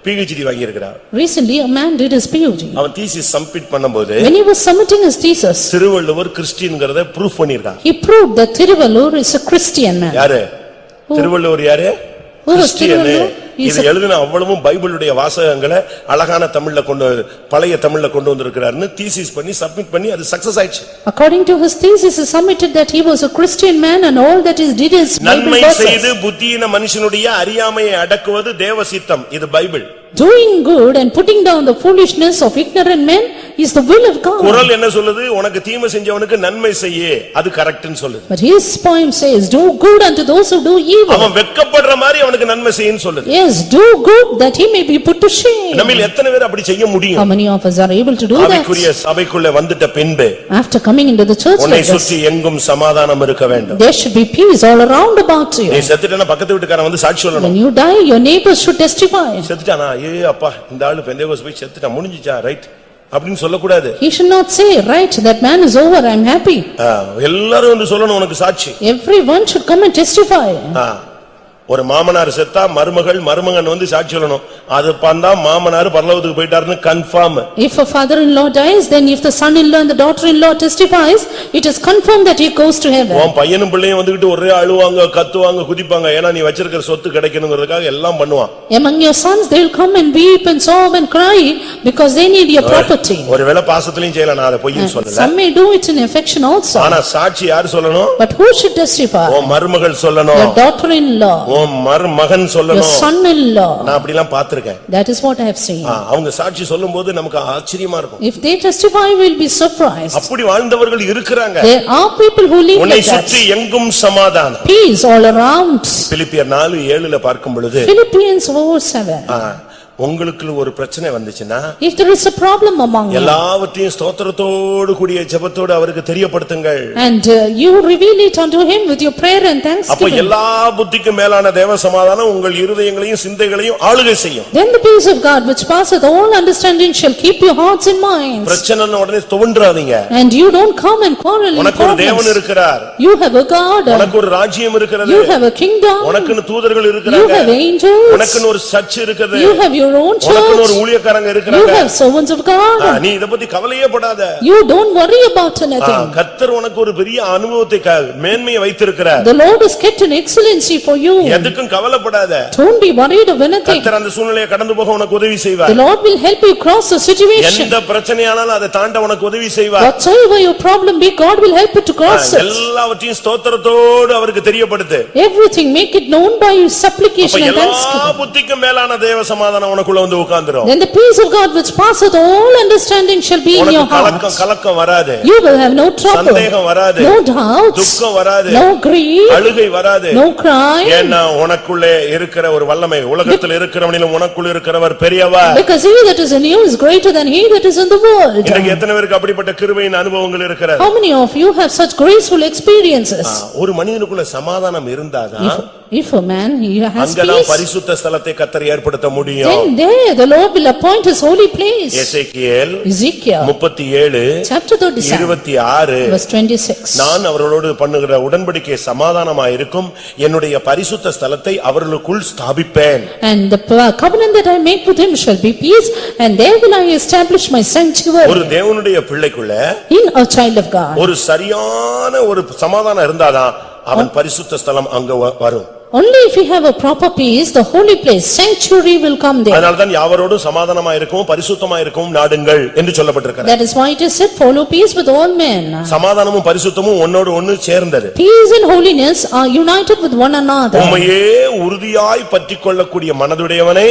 PhD வாங்கி இருக்கிறார். Recently, a man did his PhD. அவன் தீசிஸ் சப்மிட் பண்ணும்போது When he was submitting his thesis, Thiruvalluvar கிறிஸ்டியன்ங்கறதை ப்ரூஃப் பண்ணிருக்கான். he proved that Thiruvallur is a Christian man. யாரு? திருவள்ளுவர் யாரு? Who was Christian. Thiruvallur? இது எழுதின அவ்வளவும் பைபிளுடைய வாசகங்களை அழகான தமிழ்ல பழைய தமிழ்ல கொண்டு வந்திருக்கிறார்னு தீசிஸ் பண்ணி சப்மிட் பண்ணி அது சக்சஸ் ஆயிடுச்சு. According to his thesis, he submitted that he was a Christian man and all that he did is Bible நன்மை verses. செய்து புத்தியின மனுஷனுடைய அறியாமையை அடக்குவது தேவ சித்தம். இது Bible. Doing good and putting down the foolishness of ignorant men is the will of God. குறள் என்ன சொல்லுது? உனக்கு தீமை செஞ்சவனுக்கு நன்மை செய்யே, அது கரெக்ட்னு சொல்லுது. But his poem says, do good unto those who do evil. அவன் வெட்கப்படுற மாதிரி அவனுக்கு நன்மை செய்யன்னு சொல்லுது. Yes, do good that he may be put to shame. நம்மில் எத்தனை பேர் அப்படி செய்ய How முடியும்? many of us are able to do that? ஆவிக்குரிய சபைக்குள்ள வந்துட்ட பின்பு After coming into the church உன்னை like this, சுற்றி எங்கும் சமாதானம் இருக்க வேண்டும். there should be peace all around about நீ you. செத்துட்டேன்னா பக்கத்து வீட்டுக்காரன் வந்து சாட்சி சொல்லணும். When you die, your neighbors should testify. செத்துட்டானா? அப்பா இந்த ஆளு பெந்தேகோஸ் போய் செத்துட்டான், முடிஞ்சிச்சா? ரைட், அப்படின்னு சொல்லக்கூடாது. He should not say, right, that man is over, I am happy. எல்லாரும் வந்து சொல்லணும் உனக்கு சாட்சி. Everyone should come and testify. ஒரு மாமனார் செத்தா மருமகன் வந்து சாட்சி சொல்லணும். அது பந்தா மாமனார் பரலோகத்துக்கு போயிட்டாருன்னு confirm. If a father-in-law dies, then if the son-in-law and the daughter-in-law testifies, it is confirmed that he goes to heaven. உன் பையனும் பிள்ளையும் வந்துகிட்டு ஒரே அழுவாங்க, கத்துவாங்க, குதிப்பாங்க. ஏன்னா நீ வச்சிருக்கிற சொத்து கிடைக்கணும்ங்கிறதுக்காக எல்லாம் பண்ணுவான். Among your sons, they will come and weep and sob and cry because they need your property. ஒருவேளை பாசத்திலயும் செய்யலாம், நான் அதை பொய்ன்னு சொல்லல. Some may do it in affection also. ஆனா சாட்சி யார் சொல்லணும்? But who should testify? உன் மருமகள் சொல்லணும். Your daughter-in-law. மகன் சொல்லணும். Your son-in-law. நான் அப்படிலாம் பார்த்திருக்கேன். That is what I have seen. அவங்க சாட்சி சொல்லும்போது நமக்கு ஆச்சரியமா இருக்கும். If they testify, we will be surprised. அப்படி வாழ்ந்தவர்கள் இருக்கிறாங்க. There are people who live like that. உன்னை சுற்றி எங்கும் சமாதானம். Peace all around. பிலிப்பியர் 4:7 பார்க்கும் பொழுது Philippians 4:7. உங்களுக்கு ஒரு பிரச்சனை வந்துச்சுன்னா, if there is a problem among you, எல்லாவற்றையும் ஸ்தோத்திரத்தோடு கூடிய ஜெபத்தோடு அவருக்கு தெரியப்படுத்துங்கள். and you reveal it unto him with your prayer and thanksgiving. அப்ப எல்லா புத்திக்கும் மேலான தேவ சமாதானம் உங்கள் இருதயங்களையும் சிந்தைகளையும் ஆளுகை செய்யும். Then the peace of God which passeth all understanding shall keep your hearts and minds. பிரச்சனைன உடனே துவண்டாதீங்க. And you don't come and quarrel in உனக்கு ஒரு தேவன் இருக்கிறார். You have a God. உனக்கு ஒரு ராஜ்யம் இருக்கிறது. You have a kingdom. உனக்கு தூதர்கள் இருக்கிறாங்க. You have angels. உனக்கு ஒரு சர்ச் இருக்குது. You have your own church. உனக்கு ஒரு ஊழியக்காரங்க இருக்காங்க. You have servants of God. நீ இத பத்தி கவலையே படாத. You don't worry about anything. கர்த்தர் உனக்கு ஒரு பெரிய அனுபவத்தை மேன்மையை வைத்திருக்கிறார். The Lord has kept an excellency for you. எதுக்கும் கவலைப்படாத. Don't be worried of anything. கர்த்தர் அந்த சூழ்நிலையை கடந்து போக உனக்கு உதவி செய்வார். The Lord will help you cross the situation. எந்த பிரச்சனையானாலும் அதை தாண்ட உனக்கு உதவி செய்வார். Whatsoever your problem be, God will help you to cross it. எல்லாவற்றையும் ஸ்தோத்திரத்தோடு அவருக்கு தெரியப்படுத்து. Everything make it known by your supplication and thanksgiving. எல்லா புத்திக்கும் மேலான தேவ சமாதானம் உனக்குள்ள வந்து உட்கார்ந்துரும். Then the peace of God which passeth all understanding shall be in your heart. கலக்கம் வராது. You will have no trouble. சந்தேகம் வராது. No doubts. துக்கம் வராது. No grief. அழுகை வராது. No cry. ஏன்னா உனக்குள்ளே இருக்கிற ஒரு வல்லமை, உலகத்தில் இருக்கிறவனிலும் உனக்குள்ள இருக்கிறவர் பெரியவர். Because he that is in you is greater than he that is in the world. இன்னைக்கு எத்தனை பேருக்கு அப்படிப்பட்ட கிருபையின் அனுபவங்கள் இருக்கிறது? How many of you have such graceful experiences? ஒரு மனிதனுக்குள்ள சமாதானம் இருந்தாதான் if a man he has அங்கதான் peace, பரிசுத்த ஸ்தலத்தை கர்த்தர் ஏற்படுத்த முடியும். then there the Lord will appoint his holy place. Ezekiel Ezekiel 37 chapter 37 26 verse 26. நான் அவர்களோடு பண்ணுகிற உடன்படிக்கை சமாதானமாய் இருக்கும், என்னுடைய பரிசுத்த ஸ்தலத்தை அவர்களுக்குள் ஸ்தாபிப்பேன். And the covenant that I make with him shall be peace, and there will I establish my sanctuary. ஒரு தேவனுடைய பிள்ளைக்குள்ள In a child of God, ஒரு சரியான ஒரு சமாதானம் இருந்தாதான் அவன் பரிசுத்த ஸ்தலம் அங்க வரும். only if you have a proper peace, the holy place, sanctuary will come there. அதனால்தான் யாவரோடும் சமாதானமா இருக்கவும் பரிசுத்தமா இருக்கவும் நாடுங்கள் என்று சொல்லப்பட்டிருக்கிறது. That is why it is said, follow peace with all men. சமாதானமும் பரிசுத்தமும் ஒன்னோடு ஒன்னு சேர்ந்தது. Peace and holiness are united with one another. உம்மையே உறுதியாய் பற்றிக்கொள்ளக்கூடிய மனதுடையவனை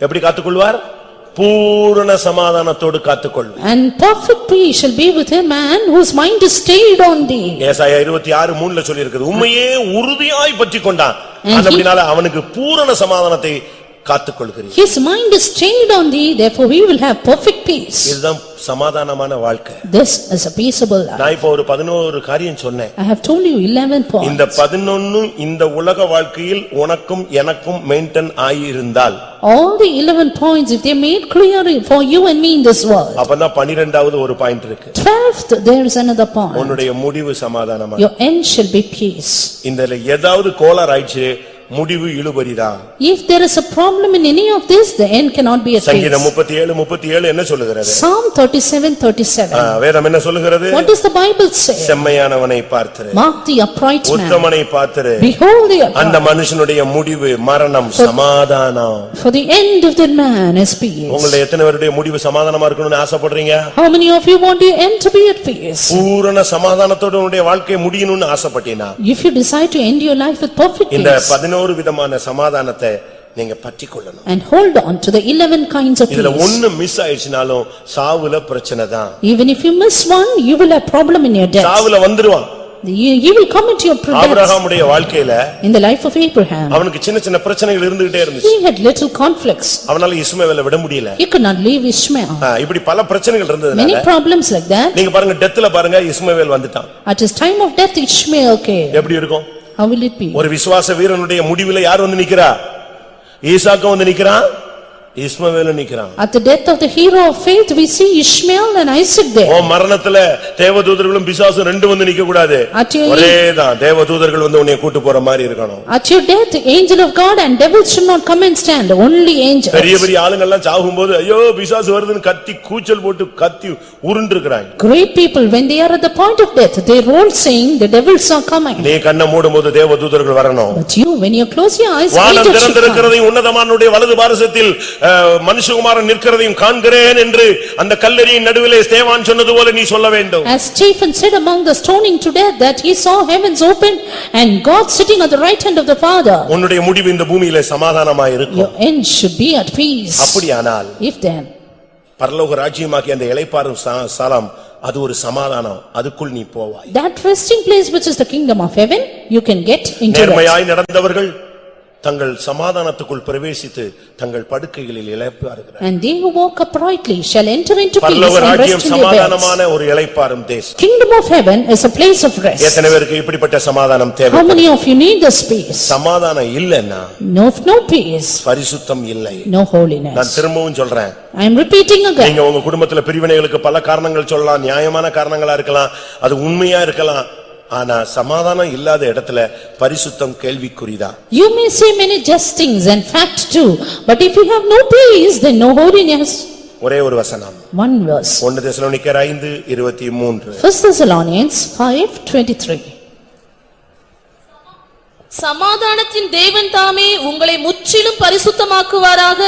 எப்படி காத்துக்கொள்வார்? பூரண சமாதானத்தோடு காத்துக்கொள்வார். And perfect peace shall be with a man whose mind is stayed on thee. ஏசாயா 26:3 சொல்லி இருக்குது, உம்மையே உறுதியாய் பற்றிக்கொண்டான், அப்படினால அவனுக்கு பூரண சமாதானத்தை காத்துக்கொள்கிறீர். His mind is stayed on thee, therefore he will have perfect peace. இதுதான் சமாதானமான வாழ்க்கை. This is a peaceable life. நான் இப்ப ஒரு 11 காரியம் சொன்னேன். I have told you 11 points. இந்த 11 இந்த உலக வாழ்க்கையில் உனக்கும் எனக்கும் maintain ஆயிருந்தால், all the 11 points, if they made clear for you and me in this world, அப்பதான் 12வது ஒரு பாயிண்ட் இருக்கு. 12th there is another point. உன்னுடைய முடிவு சமாதானமா. Your end shall be peace. இந்தல ஏதாவது கோளாறு ஆயிடுச்சு, முடிவு இழுபறிதான். If there is a problem in any of this, the end cannot be at peace. சங்கீதம் 37:37 என்ன சொல்லுகிறது? Psalm 37:37. வேதம் என்ன சொல்லுகிறது? What does the Bible say? செம்மையானவனை பார்த்திரு, Mark the upright man. உத்தமனை பார்த்திரு, Behold the அந்த upright. மனுஷனுடைய முடிவு மரணம், சமாதானம். For the end of that man is peace. உங்களுடைய எத்தனை பேருடைய முடிவு சமாதானமா இருக்கணும்னு ஆசைப்படுறீங்க? How many of you want your end to be at peace? பூரண சமாதானத்தோட உன்னுடைய வாழ்க்கை முடியணும்னு ஆசைப்பட்டீனா, If you decide to end your life with perfect இந்த peace 11 விதமான சமாதானத்தை நீங்க பற்றிக்கொள்ளணும். and hold on to the 11 kinds of இதுல peace. ஒன்னு மிஸ் ஆயிடுச்சுனாலும் சாவுல பிரச்சனை தான். Even if you miss one, you will have problem in your death. சாவுல வந்துருவான். You will come into your death. ஆபிரகாமுடைய வாழ்க்கையில In the life of Abraham, அவனுக்கு சின்ன சின்ன பிரச்சனைகள் இருந்துகிட்டே இருந்துச்சு. he had little conflicts. அவனால இஸ்மவேலை விட முடியல. He could not leave Ishmael. இப்படி பல பிரச்சனைகள் Many இருந்ததுனால problems like that. நீங்க பாருங்க, டெத்ல பாருங்க, இஸ்மவேல் வந்துட்டான். At his time of death, Ishmael came. எப்படி இருக்கும்? How will it be? ஒரு விசுவாச வீரனுடைய முடிவுல யார் வந்து நிக்கிறா? ஈசாக்கு வந்து நிக்கிறான், இஸ்மவேல் நிக்கிறான். At the death of the hero of faith, we see Ishmael and Isaac there. ஓ மரணத்துல தேவதூதர்களும் பிசாசும் ரெண்டு வந்து நிக்க கூடாது. ஒரேதான் தேவதூதர்கள் வந்து உன்னை கூட்டி போற மாதிரி இருக்கணும். At your death, the angel of God and devils should not come and stand, only angels. பெரிய பெரிய ஆளுங்க எல்லாம் சாகும்போது ஐயோ பிசாசு வருதுன்னு கத்தி கூச்சல் போட்டு கத்தி உருண்டுறாங்க. Great people, when they are at the point of death, they roll saying the devils are coming. நீ கண்ணை மூடும்போது தேவதூதர்கள் வரணும். But you, when you close your eyes, வானம் திறந்திருக்கிறதையும் உன்னதமானுடைய வலது பாரசத்தில் மனுஷகுமாரன் நிற்கிறதையும் காண்கிறேன் என்று அந்த கல்லறையின் நடுவிலே ஸ்தேவான் சொன்னது போல நீ சொல்ல வேண்டும். As Stephen said among the stoning to death that he saw heavens open and God sitting at the right hand of the Father. உன்னுடைய முடிவு இந்த பூமியிலே சமாதானமாய் இருக்கும். Your end should be at peace. அப்படியானால் If then பரலோக ராஜ்யமாகிய அந்த இளைப்பாறும் ஸ்தலம் அது ஒரு சமாதானம், அதுக்குள் நீ போவாய். that resting place which is the kingdom of heaven, you can get into it. நேர்மையாய் நடந்தவர்கள் தங்கள் சமாதானத்துக்குள் பிரவேசித்து தங்கள் படுக்கைகளில் இளைப்பாறுகிறார்கள். And they who walk uprightly shall enter into peace பரலோக and ராஜ்யம் rest in their beds. சமாதானமான ஒரு இளைப்பாறும் தேசம். Kingdom of heaven is a place of rest. எத்தனை பேருக்கு இப்படிப்பட்ட சமாதானம் தேவை? How many of you need this peace? சமாதானம் இல்லைன்னா No peace, பரிசுத்தம் இல்லை. no holiness. நான் திரும்பவும் சொல்றேன், I am repeating again. நீங்க உங்க குடும்பத்துல பிரிவினைகளுக்கு பல காரணங்கள் சொல்லலாம், நியாயமான காரணங்களா இருக்கலாம், அது உண்மையா இருக்கலாம். ஆனா சமாதானம் இல்லாத இடத்துல பரிசுத்தம் கேள்விக்குறிதான். You may say many just things and fact too, but if you have no peace, then no holiness. ஒரே ஒரு வசனம், One verse. 1 தெசலோனிக்கேயர் 5:23. 1 Thessalonians 5:23. சமாதானத்தின் தேவன் தாமே உங்களை முற்றிலும் பரிசுத்தமாக்குவாராக.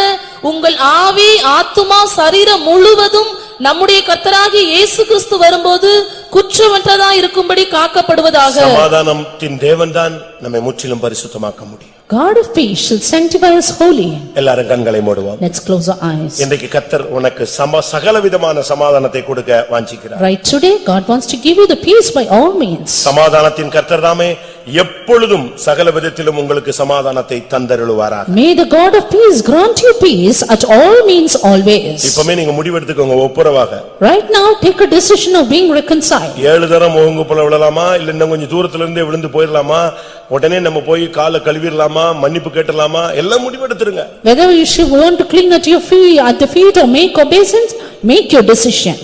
உங்கள் ஆவி, ஆத்துமா, சரீரம் முழுவதும் நம்முடைய கர்த்தராகிய இயேசு கிறிஸ்து வரும்போது குற்றமற்றதா இருக்கும்படி காக்கப்படுவதாக. சமாதானத்தின் தேவன்தான் நம்மை முற்றிலும் பரிசுத்தமாக்க முடியும். God of peace shall sanctify us wholly. எல்லாரும் கண்களை மூடுவோம். Let's close our eyes. இன்றைக்கு கர்த்தர் உனக்கு சகலவிதமான சமாதானத்தை கொடுக்க வாஞ்சிக்கிறார். Right today, God wants to give you the peace by all means. சமாதானத்தின் கர்த்தர் தாமே எப்பொழுதும் சகல விதத்திலும் உங்களுக்கு சமாதானத்தை தந்தருளுவாராக. May the God of peace grant you peace at all means always. இப்பமே நீங்க முடிவெடுத்துக்கோங்க ஒப்புரவாக. Right now, take a decision of being reconciled. 7 தரம் முகங்குப்புல விழலாமா, இல்ல இன்னும் கொஞ்சம் தூரத்துல இருந்தே விழுந்து போயிடலாமா, உடனே நம்ம போய் காலை கழுவிடலாமா, மன்னிப்பு கேட்டலாமா, எல்லாம் முடிவெடுத்துருங்க. Whether you should want to cling at your feet, at the feet or make obeisance, make your decision.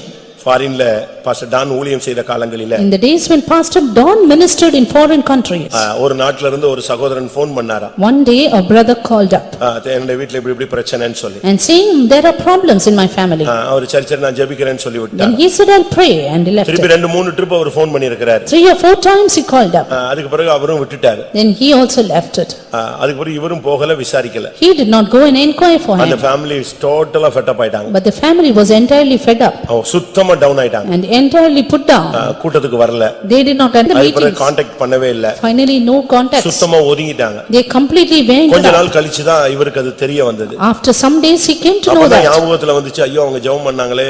ஃபாரின்ல பாஸ்டர் டான் ஊழியம் செய்த காலங்களில In the days when Pastor Don ministered in foreign countries, ஒரு நாட்டுல இருந்து ஒரு சகோதரன் போன் பண்ணாரா. one day a brother called up என்னோட வீட்ல இப்படி பிரச்சனைன்னு சொல்லி and saying there are problems in my family. அவர் சரி நான் ஜெபிக்கிறேன்னு சொல்லி விட்டார். Then he said I'll pray and he left. திருப்பி 2-3 ட்ரிப் அவர் போன் பண்ணியிருக்கிறார். 3 or 4 times he called up. அதுக்கு பிறகு அவரும் விட்டுட்டாரு. Then he also left it. அதுக்கு பிறகு இவரும் போகல, விசாரிக்கல. He did not go and inquire for அந்த him. ஃபேமிலி டோட்டலா ஃபெட் அப் ஆயிட்டாங்க. But the family was entirely fed up சுத்தமா டவுன் ஆயிட்டாங்க. and entirely put down. கூட்டத்துக்கு வரல. They did not attend the அதுக்கு பிறகு meetings. கான்டாக்ட் பண்ணவே இல்ல. Finally no contact. சுத்தமா ஒதுங்கிட்டாங்க. They completely went கொஞ்ச out. நாள் கழிச்சு தான் இவருக்கு அது தெரிய வந்தது. After some days he came to know அப்பதான் that. ஞாபகத்துல வந்துச்சு, ஐயோ அவங்க ஜெபம் பண்ணாங்களே,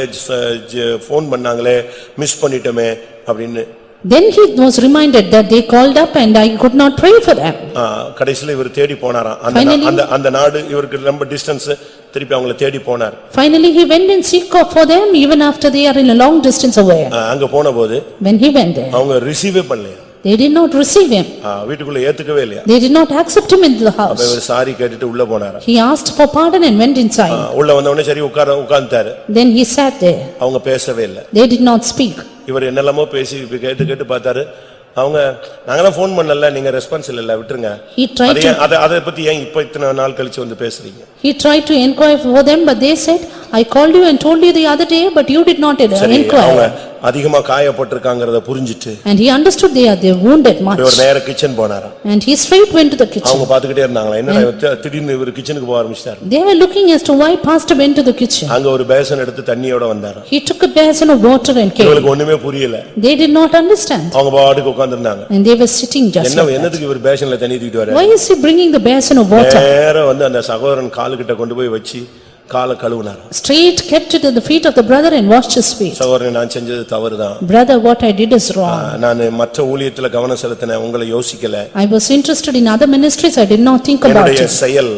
போன் பண்ணாங்களே, மிஸ் பண்ணிட்டோமே அப்படின்னு. Then he was reminded that they called up and I could not pray for them. கடைசில இவர் தேடி போனாராம். அந்த நாடு இவருக்கு ரொம்ப டிஸ்டன்ஸ், திருப்பி அவங்கள தேடி போனார். Finally he went and seek for them even after they are in a long distance away. அங்க போனபோது When he went there, அவங்க ரிசீவே பண்ணலையா. they did not receive him. வீட்டுக்குள்ள ஏத்துக்கவே இல்லையா. They did not accept him into the அப்ப house. இவர் சாரி கேட்டுட்டு உள்ள போனாரா. He asked for pardon and went inside. உள்ள வந்த உடனே சரி உட்கார்ந்தாரு. Then he sat there. அவங்க பேசவே இல்ல. They did not speak. இவர் என்னெல்லாமோ பேசி கேட்டு பார்த்தாரு. அவங்க நாங்க தான் போன் பண்ணல, நீங்க ரெஸ்பான்ஸ் இல்ல, விட்டுருங்க. He tried to அத பத்தி ஏன் இப்ப இத்தனை நாள் கழிச்சு வந்து பேசுறீங்க. He tried to inquire for them, but they said, I called you and told you the other day, but you did not inquire. அதிகமா காயப்பட்டிருக்காங்கறத புரிஞ்சிட்டு And he understood they are wounded much. இவர் நேரா கிச்சன் போனாரா. And he straight went to the kitchen. அவங்க பாத்துக்கிட்டே இருந்தாங்களா, என்னடா திடீர்னு இவர் கிச்சனுக்கு போக ஆரம்பிச்சாரு. They were looking as to why pastor went to the kitchen. அங்க ஒரு பேசன் எடுத்து தண்ணியோட வந்தாரு. He took a basin of water and came. இவங்களுக்கு ஒண்ணுமே புரியல. They did not understand. அவங்க பாட்டுக்கு உட்கார்ந்திருந்தாங்க. And they were sitting just like that. என்னதுக்கு இவர் பேசன்ல தண்ணி தூக்கிட்டு வராரு. Why is he bringing the basin of water? நேரா வந்து அந்த சகோதரன் காலுக்கிட்ட கொண்டு போய் வச்சி காலை கழுவுனார். Straight kept it at the feet of the brother and washed his feet. சகோதரன் நான் செஞ்சது தவறுதான். Brother, what I did is wrong. நான் மற்ற ஊழியத்துல கவனம் செலுத்தினேன், உங்களை யோசிக்கல. I was interested in other ministries, I did not think about என்னுடைய it. செயல்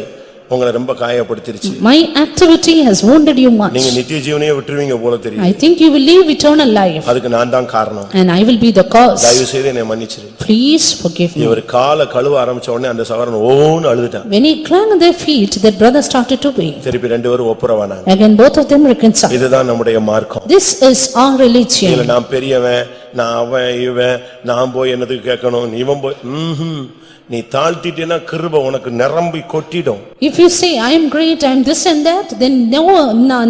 உங்களை ரொம்ப காயப்படுத்திருச்சு. My activity has wounded you much. நீங்க நித்திய ஜீவனையே விட்டுருவீங்க போல தெரியும். I think you will leave eternal life. அதுக்கு நான் தான் காரணம். And I will be the cause. தயவு செய்து என்னை மன்னிச்சிரு. Please forgive me. இவர் காலை கழுவ ஆரம்பிச்ச உடனே அந்த சகோதரன் ஓன்னு அழுதுட்டான். When he clung on their feet, that brother started to weep. திருப்பி ரெண்டு பேரும் ஒப்புரவானாங்க. Again both of them reconciled. இதுதான் நம்முடைய மார்க்கம். This is our religion. இல்ல நான் பெரியவன், நான் அவன் இவன், நான் போய் என்னதுக்கு கேட்கணும், இவன் போய் நீ தாழ்த்திட்டேன்னா கிருபை உனக்கு நிரம்பி கொட்டிடும். If you say I am great, I am this and that, then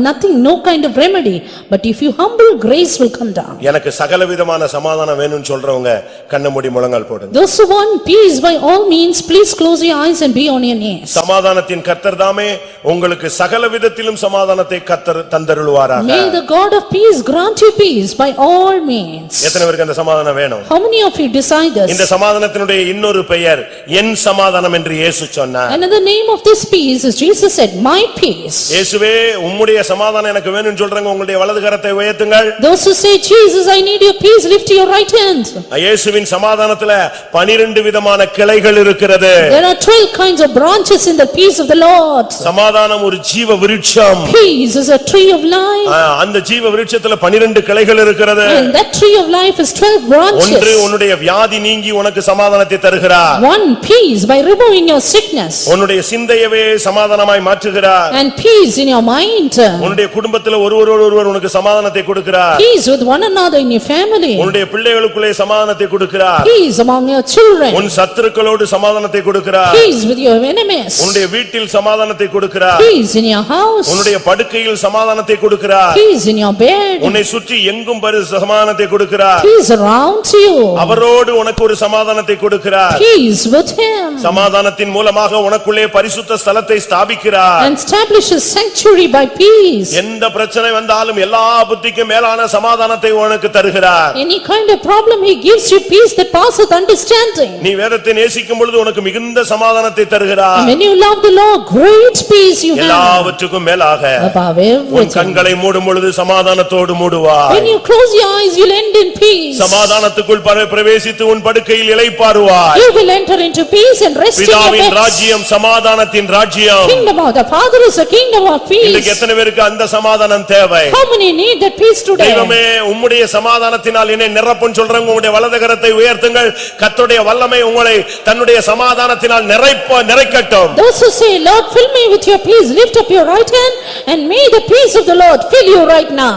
nothing, no kind of remedy. But if you humble, grace will come down. எனக்கு சகலவிதமான சமாதானம் வேணும்னு சொல்றவங்க கண்ண மூடி முழங்கால் போடுங்க. Those who want peace by all means, please close your eyes and be on your knees. சமாதானத்தின் கர்த்தர் தாமே உங்களுக்கு சகலவிதத்திலும் சமாதானத்தை கர்த்தர் தந்தருளுவாராக. May the God of peace grant you peace by all means. எத்தனை பேருக்கு அந்த சமாதானம் வேணும்? How many of you desire this? இந்த சமாதானத்தினுடைய இன்னொரு பெயர் என் சமாதானம் என்று இயேசு சொன்னார். Another name of this peace is Jesus said, my peace. இயேசுவே உம்முடைய சமாதானம் எனக்கு வேணும்னு சொல்றவங்க உங்களுடைய வலது கரத்தை உயர்த்துங்கள். Those who say Jesus I need your peace, lift your right hand. இயேசுவின் சமாதானத்துல 12 விதமான கிளைகள் இருக்கிறது. There are 12 kinds of branches in the peace of the Lord. சமாதானம் ஒரு ஜீவ விருட்சம். Peace is a tree of life. அந்த ஜீவ விருட்சத்துல 12 கிளைகள் இருக்கிறது. And that tree of life is 12 branches. ஒன்று உன்னுடைய வியாதி நீங்கி உனக்கு சமாதானத்தை தருகிறார். One, peace by removing your sickness. உன்னுடைய சிந்தையவே சமாதானமாய் மாற்றுகிறார். And peace in your mind. உன்னுடைய குடும்பத்துல ஒருவர் உனக்கு சமாதானத்தை கொடுக்கிறார். Peace with one another in your family. உன்னுடைய பிள்ளைகளுக்குள்ளே சமாதானத்தை கொடுக்கிறார். Peace among your children. உன் சத்துருக்களோடு சமாதானத்தை கொடுக்கிறார். Peace with your enemies. உன்னுடைய வீட்டில் சமாதானத்தை கொடுக்கிறார். Peace in your house. உன்னுடைய படுக்கையில் சமாதானத்தை கொடுக்கிறார். Peace in your bed. உன்னை சுற்றி எங்கும் சமாதானத்தை கொடுக்கிறார். Peace around you. அவரோடு உனக்கு ஒரு சமாதானத்தை கொடுக்கிறார். Peace with him. சமாதானத்தின் மூலமாக உனக்குள்ளே பரிசுத்த ஸ்தலத்தை ஸ்தாபிக்கிறார். And establishes sanctuary by peace. எந்த பிரச்சனை வந்தாலும் எல்லா புத்திக்கும் மேலான சமாதானத்தை உனக்கு தருகிறார். Any kind of problem he gives you peace that passeth understanding. நீ வேதத்தை நேசிக்கும் பொழுது உனக்கு மிகுந்த சமாதானத்தை தருகிறார். And when you love the Lord, great peace you have. எல்லாவற்றுக்கும் மேலாக Above உன் everything. கண்களை மூடும் பொழுது சமாதானத்தோடு மூடுவாய். When you close your eyes, you'll end in peace. சமாதானத்துக்குள் பிரவேசித்து உன் படுக்கையில் இளைப்பாறுவாய். You will enter into peace and rest in your பிதாவின் beds. ராஜ்யம் சமாதானத்தின் ராஜ்யம். Kingdom of the Father is a kingdom of இன்னைக்கு peace. எத்தனை பேருக்கு அந்த சமாதானம் தேவை? How many need that peace today? தெய்வமே உம்முடைய சமாதானத்தினால் என்னை நிரப்புன்னு சொல்றவங்க உம்முடைய வலது கரத்தை உயர்த்துங்கள். கர்த்தருடைய வல்லமை உங்களை தன்னுடைய சமாதானத்தினால் நிறைக்கட்டும். Those who say, Lord, fill me with your peace, lift up your right hand and may the peace of the Lord fill you right now.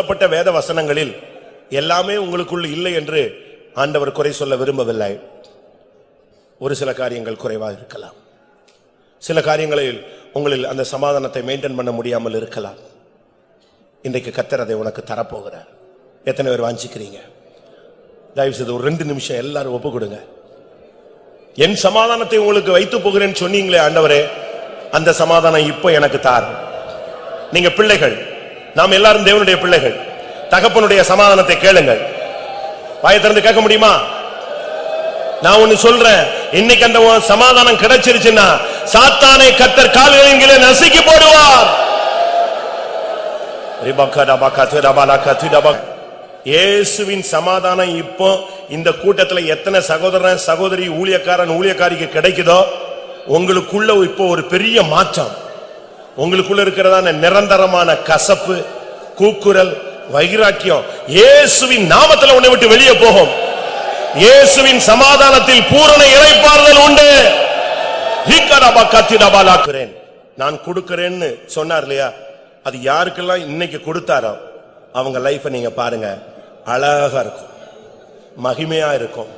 பட்ட வேத வசனங்களில் எல்லாமே உங்களுக்குள்ள இல்லை என்று ஆண்டவர் குறை சொல்ல விரும்பவில்லை. ஒரு சில காரியங்கள் குறைவாக இருக்கலாம். சில காரியங்களில் உங்களில் அந்த சமாதானத்தை மெயின்டைன் பண்ண முடியாமல் இருக்கலாம். இன்றைக்கு கர்த்தர் அதை உனக்கு தரப்போகிறார். எத்தனை பேர் வாஞ்சிக்கிறீங்க? தயவு செய்து ஒரு 2 நிமிஷம் எல்லாரும் ஒப்பு கொடுங்க. என் சமாதானத்தை உங்களுக்கு வைத்து போகிறேன்னு சொன்னீங்களே ஆண்டவரே, அந்த சமாதானம் இப்ப எனக்கு தார். நீங்க பிள்ளைகள், நாம் எல்லாரும் தேவனுடைய பிள்ளைகள். தகப்பனுடைய சமாதானத்தை கேளுங்கள். வாயை திறந்து கேட்க முடியுமா? நான் ஒன்னு சொல்றேன், இன்னைக்கு அந்த சமாதானம் கிடைச்சிருச்சுன்னா சாத்தானை கர்த்தர் கால்களின் கீழே நசுக்கி போடுவார். இயேசுவின் சமாதானம் இப்போ இந்த கூட்டத்துல எத்தனை சகோதரன் சகோதரி ஊழியக்காரன் ஊழியக்காரிக்கு கிடைக்குதோ உங்களுக்குள்ள இப்போ ஒரு பெரிய மாற்றம். உங்களுக்குள்ள இருக்கிறதான நிரந்தரமான கசப்பு, கூக்குரல், வைராக்கியம் இயேசுவின் நாமத்துல உன்னை விட்டு வெளியே போகும். இயேசுவின் சமாதானத்தில் பூரண இளைப்பாறுதல் உண்டு. நான் கொடுக்கிறேன்னு சொன்னார் இல்லையா, அது யாருக்கெல்லாம் இன்னைக்கு கொடுத்தாரோ அவங்க லைஃபை நீங்க பாருங்க. அழகா இருக்கும், மகிமையா இருக்கும்,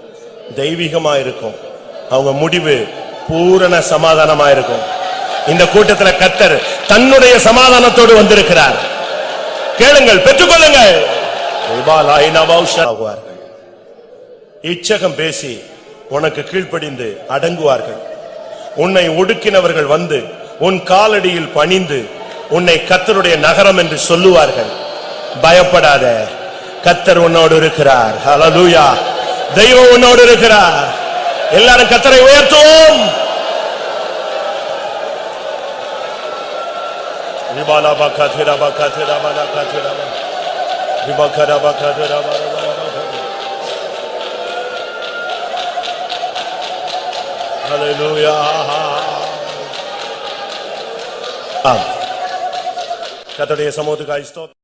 தெய்வீகமா இருக்கும். அவங்க முடிவு பூரண சமாதானமா இருக்கும். இந்த கூட்டத்தில் கர்த்தர் தன்னுடைய சமாதானத்தோடு வந்திருக்கிறார். கேளுங்கள், பெற்றுக்கொள்ளுங்கள். இச்சகம் பேசி உனக்கு கீழ்ப்படிந்து அடங்குவார்கள். உன்னை ஒடுக்கினவர்கள் வந்து உன் காலடியில் பணிந்து உன்னை கர்த்தருடைய நகரம் என்று சொல்லுவார்கள். பயப்படாத, கர்த்தர் உன்னோடு இருக்கிறார். ஹல்லேலூயா. தெய்வம் உன்னோடு இருக்கிறார். எல்லாரும் கர்த்தரை உயர்த்துவோம். ரிபாலா பக்கதிரா பக்கதிரா பலகதிரா ரிபகரா பக்கதிரா பலகதிரா. ஹல்லேலூயா. ஆம். கர்த்தருடைய சமூகத்துக்கு ஸ்தோத்திரம்.